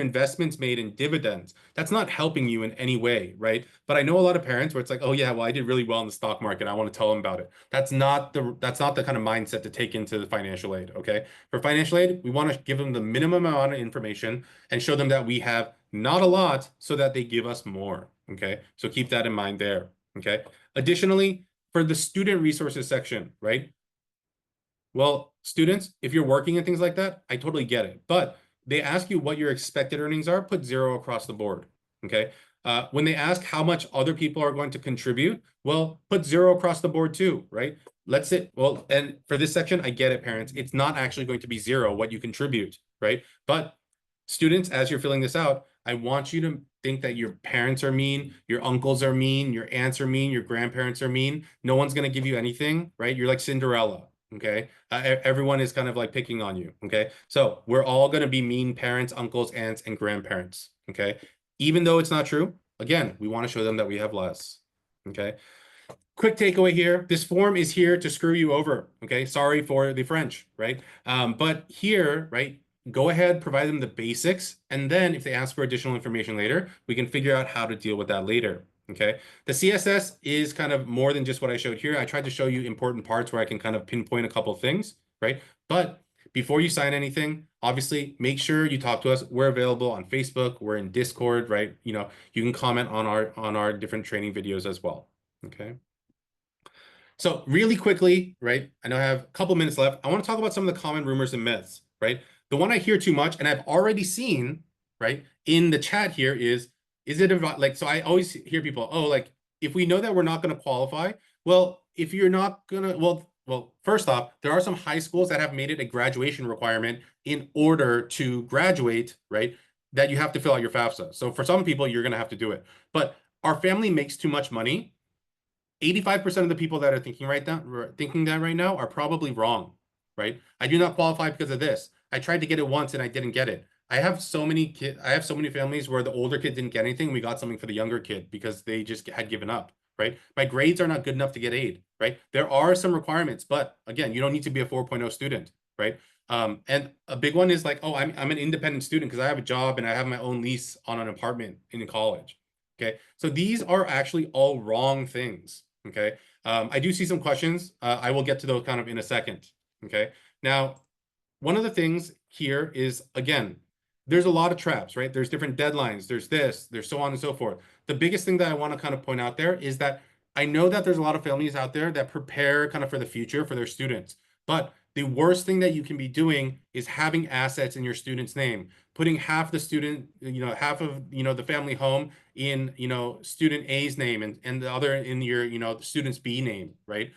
investments made in dividends. That's not helping you in any way, right? But I know a lot of parents where it's like, oh yeah, well, I did really well in the stock market. I want to tell them about it. That's not the kind of mindset to take into the financial aid, okay? For financial aid, we want to give them the minimum amount of information and show them that we have not a lot so that they give us more, okay? So keep that in mind there, okay? Additionally, for the student resources section, right? Well, students, if you're working and things like that, I totally get it. But they ask you what your expected earnings are, put 0 across the board, okay? When they ask how much other people are going to contribute, well, put 0 across the board too, right? Let's say, well, and for this section, I get it, parents. It's not actually going to be 0 what you contribute, right? But students, as you're filling this out, I want you to think that your parents are mean, your uncles are mean, your aunts are mean, your grandparents are mean. No one's going to give you anything, right? You're like Cinderella. Okay. Everyone is kind of like picking on you. Okay. So we're all going to be mean parents, uncles, aunts, and grandparents. Okay. Even though it's not true, again, we want to show them that we have less. Okay. quick takeaway here, this form is here to screw you over, okay? Sorry for the French, right? But here, right, go ahead, provide them the basics, and then if they ask for additional information later, we can figure out how to deal with that later, okay? The CSS is kind of more than just what I showed here. I tried to show you important parts where I can kind of pinpoint a couple things, right? But before you sign anything, obviously make sure you talk to us. We're available on Facebook, we're in Discord, right? You know, you can comment on our different training videos as well, okay? So really quickly, right? I know I have a couple minutes left. I want to talk about some of the common rumors and myths, right? The one I hear too much, and I've already seen, right, in the chat here is it about like, so I always hear people, oh, like, if we know that we're not going to qualify, well, if you're not gonna, well, first off, there are some high schools that have made it a graduation requirement in order to graduate, right? That you have to fill out your FAFSA. So for some people, you're going to have to do it. But our family makes too much money. 85% of the people that are thinking that right now are probably wrong, right? I do not qualify because of this. I tried to get it once and I didn't get it. I have so many families where the older kid didn't get anything. We got something for the younger kid because they just had given up, right? My grades are not good enough to get aid, right? There are some requirements, but again, you don't need to be a 4.0 student, right? And a big one is like, oh, I'm an independent student because I have a job and I have my own lease on an apartment in college. Okay, so these are actually all wrong things. Okay, I do see some questions. I will get to those kind of in a second. Okay, now, one of the things here is, again, there's a lot of traps, right? There's different deadlines, there's this, there's so on and so forth. The biggest thing that I want to kind of point out there is that I know that there's a lot of families out there that prepare kind of for the future for their students, but the worst thing that you can be doing is having assets in your student's name, putting half the student, half of, the family home in, student A's name and the other in your, student's B name, right?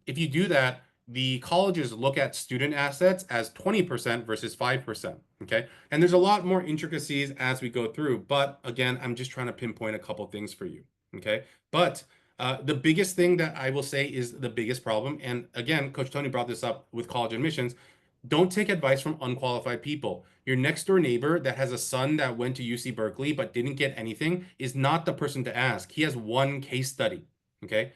If you do that, the colleges look at student assets as 20% versus 5%, okay? And there's a lot more intricacies as we go through, but again, I'm just trying to pinpoint a couple things for you, okay? But the biggest thing that I will say is the biggest problem, and again, Coach Tony brought this up with college admissions, don't take advice from unqualified people. Your next door neighbor that has a son that went to UC Berkeley but didn't get anything is not the person to ask. He has one case study, okay?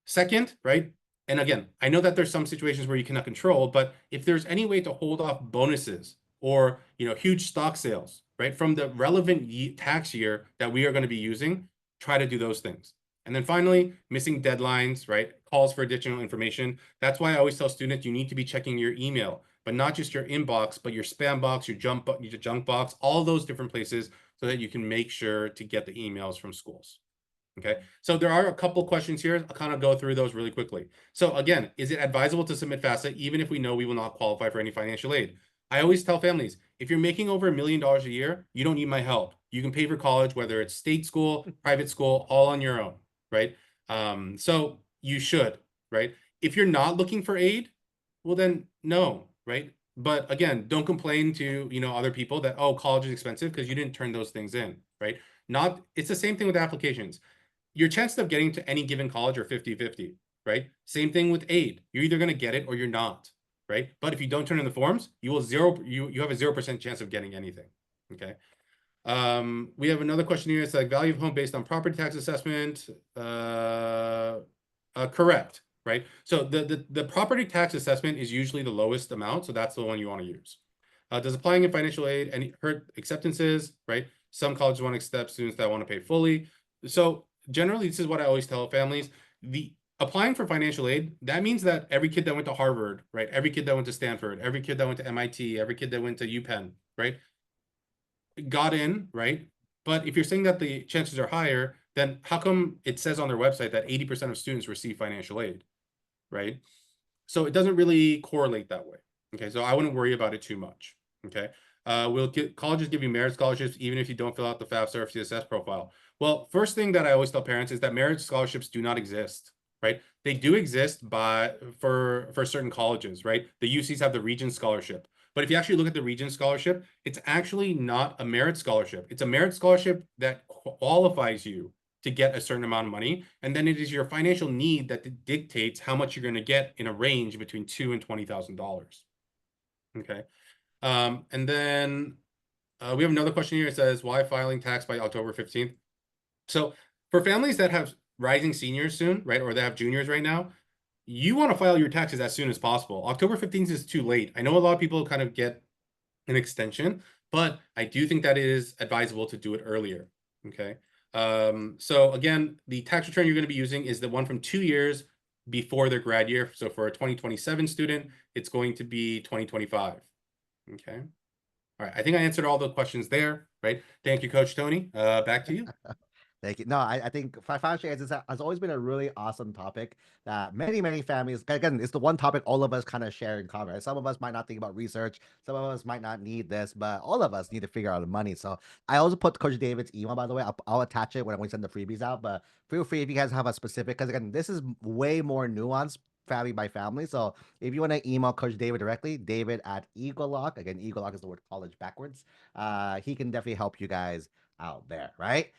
Second, right? And again, I know that there's some situations where you cannot control, but if there's any way to hold off bonuses or, huge stock sales, right, from the relevant tax year that we are going to be using, try to do those things. And then finally, missing deadlines, right? Calls for additional information. That's why I always tell students you need to be checking your email, but not just your inbox, but your spam box, your junk box, all those different places so that you can make sure to get the emails from schools. Okay, so there are a couple questions here. I'll kind of go through those really quickly. So again, is it advisable to submit FAFSA even if we know we will not qualify for any financial aid? I always tell families, if you're making over $1 million a year, you don't need my help. You can pay for college, whether it's state school, private school, all on your own, right? So you should, right? If you're not looking for aid, well then no, right? But again, don't complain to, other people that, oh, college is expensive because you didn't turn those things in, right? It's the same thing with applications. Your chances of getting to any given college are 50-50, right? Same thing with aid. You're either going to get it or you're not, right? But if you don't turn in the forms, you have a 0% chance of getting anything, okay? We have another question here. It's like value of home based on property tax assessment. Correct, right? So the property tax assessment is usually the lowest amount, so that's the one you want to use. Does applying in financial aid hurt acceptances, right? Some colleges want to accept students that want to pay fully. So generally, this is what I always tell families. The applying for financial aid, that means that every kid that went to Harvard, right? Every kid that went to Stanford, every kid that went to MIT, every kid that went to UPenn, right? Got in, right? But if you're saying that the chances are higher, then how come it says on their website that 80% of students receive financial aid, right? So it doesn't really correlate that way. Okay, so I wouldn't worry about it too much. Okay, colleges give you merit scholarships even if you don't fill out the FAFSA or CSS profile. Well, first thing that I always tell parents is that merit scholarships do not exist, right? They do exist for certain colleges, right? The UCs have the Regents Scholarship. But if you actually look at the Regents Scholarship, it's actually not a merit scholarship. It's a merit scholarship that qualifies you to get a certain amount of money. And then it is your financial need that dictates how much you're going to get in a range between $2,000 and $20,000. Okay. And then we have another question here. It says, why filing tax by October 15th? So for families that have rising seniors soon, right? Or they have juniors right now. You want to file your taxes as soon as possible. October 15th is too late. I know a lot of people kind of get an extension, but I do think that it is advisable to do it earlier. Okay. So again, the tax return you're going to be using is the one from 2 years before their grad year. So for a 2027 student, it's going to be 2025. Okay. All right. I think I answered all the questions there, right? Thank you, Coach Tony. Back to you. Thank you. No, I think financial aids has always been a really awesome topic that many families, again, it's the one topic all of us kind of share in common. Right? Some of us might not think about research. Some of us might not need this, but all of us need to figure out the money. So I also put Coach David's email, by the way. I'll attach it when we send the freebies out, but feel free if you guys have a specific, because again, this is way more nuanced family by family. So if you want to email Coach David directly, David at egelloC, again, egelloC is the word college backwards. He can definitely help you guys out there, right?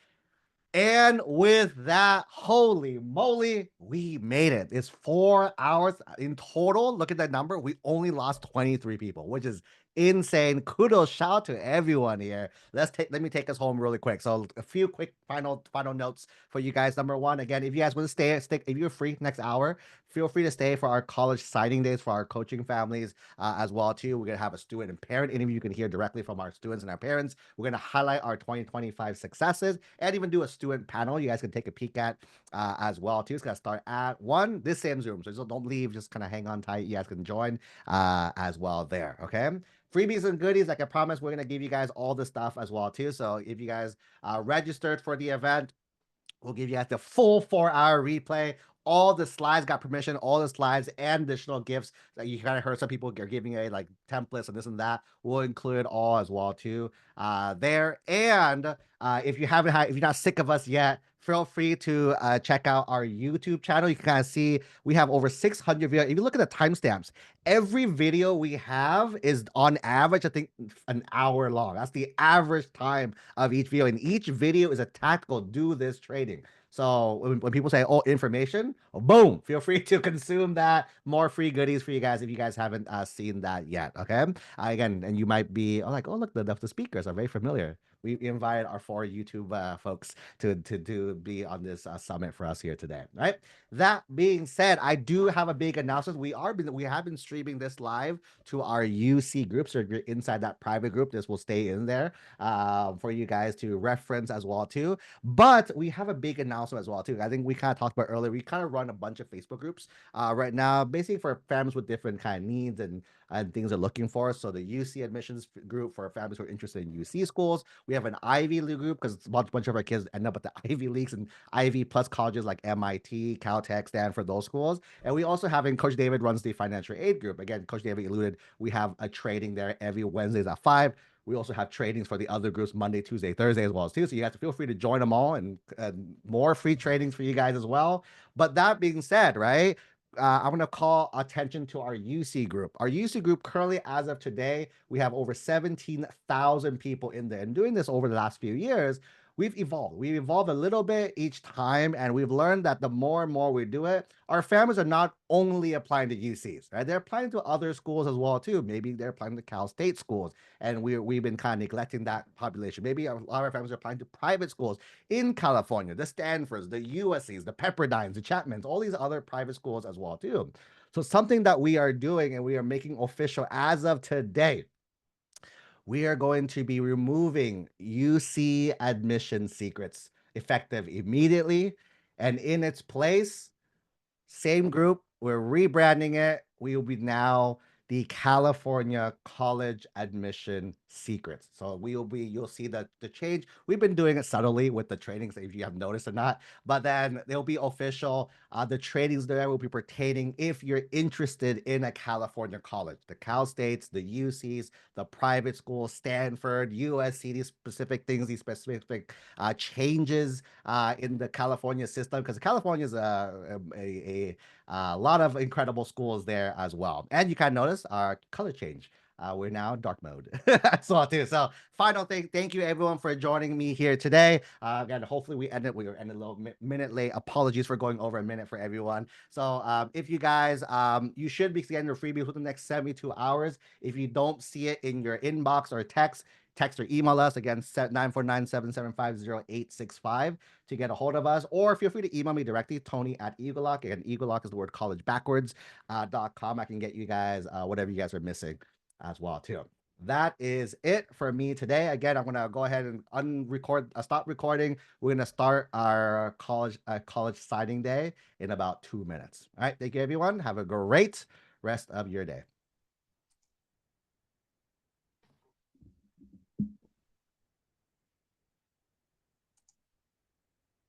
And with that, holy moly, we made it. It's 4 hours in total. Look at that number. We only lost 23 people, which is insane. Kudos, shout out to everyone here. Let me take us home really quick. So a few quick final notes for you guys. Number one, again, if you guys want to stick, if you're free next hour, feel free to stay for our college signing days for our coaching families as well too. We're gonna have a student and parent interview. You can hear directly from our students and our parents. We're gonna highlight our 2025 successes and even do a student panel you guys can take a peek at as well too. It's gonna start at 1 this same Zoom, so just don't leave, just kind of hang on tight. You guys can join as well there. Okay, freebies and goodies, like I promised, we're gonna give you guys all the stuff as well too. So if you guys registered for the event, we'll give you guys the full 4-hour replay. All the slides got permission, all the slides and additional gifts that you kind of heard some people are giving away, like templates and this and that. We'll include all as well too there. And if you haven't if you're not sick of us yet, feel free to check out our YouTube channel. You can kind of see we have over 600 videos. If you look at the timestamps, every video we have is on average, I think, an hour long. That's the average time of each video. And each video is a tactical do this trading. So when people say, oh, information, boom, feel free to consume that. More free goodies for you guys if you guys haven't seen that yet, okay? Again, and you might be like, oh, look, the speakers are very familiar. We invited our 4 YouTube folks to be on this summit for us here today, right? That being said, I do have a big announcement. We have been streaming this live to our UC group. So if you're inside that private group, this will stay in there for you guys to reference as well too. But we have a big announcement as well too. I think we kind of talked about earlier. We kind of run a bunch of Facebook groups right now, basically for families with different kind of needs and things they're looking for. So the UC admissions group for families who are interested in UC schools. We have an Ivy League group because a bunch of our kids end up at the Ivy Leagues and Ivy plus colleges like MIT, Caltech, Stanford, those schools. And we also have, Coach David runs the financial aid group. Again, Coach David alluded, we have a trading there every Wednesdays at 5. We also have tradings for the other groups Monday, Tuesday, Thursday as well as too. So you guys feel free to join them all and more free tradings for you guys as well. But that being said, right, I'm going to call attention to our UC group. Our UC group currently, as of today, we have over 17,000 people in there. And doing this over the last few years, we've evolved. We've evolved a little bit each time, and we've learned that the more and more we do it, our families are not only applying to UCs, right? They're applying to other schools as well too. Maybe they're applying to Cal State schools, and we've been kind of neglecting that population. Maybe a lot of our families are applying to private schools in California, the Stanfords, the USCs, the Pepperdines, the Chapmans, all these other private schools as well too. So something that we are doing and we are making official as of today, we are going to be removing UC admission secrets effective immediately. And in its place, same group, we're rebranding it. We will be now the California College Admission Secrets. So you'll see the change. We've been doing it subtly with the trainings, if you have noticed or not, but then they'll be official. The trainings there will be pertaining if you're interested in a California college, the Cal States, the UCs, the private schools, Stanford, USC, these specific things, these specific changes in the California system, because California is a lot of incredible schools there as well. And you can notice our color change. we're now dark mode as well too. So final thing, thank you everyone for joining me here today. Again, hopefully we were ended a little minute late. Apologies for going over a minute for everyone. So if you guys, you should be getting your freebie within the next 72 hours. If you don't see it in your inbox or text or email us, again, 949-775-0865 to get a hold of us, or feel free to email me directly, Tony@egelloC. Again, egelloC is the word college backwards, .com. I can get you guys whatever you guys are missing as well too. That is it for me today. Again, I'm gonna go ahead and stop recording. We're gonna start our college signing day in about 2 minutes. All right, thank you everyone. Have a great rest of your day.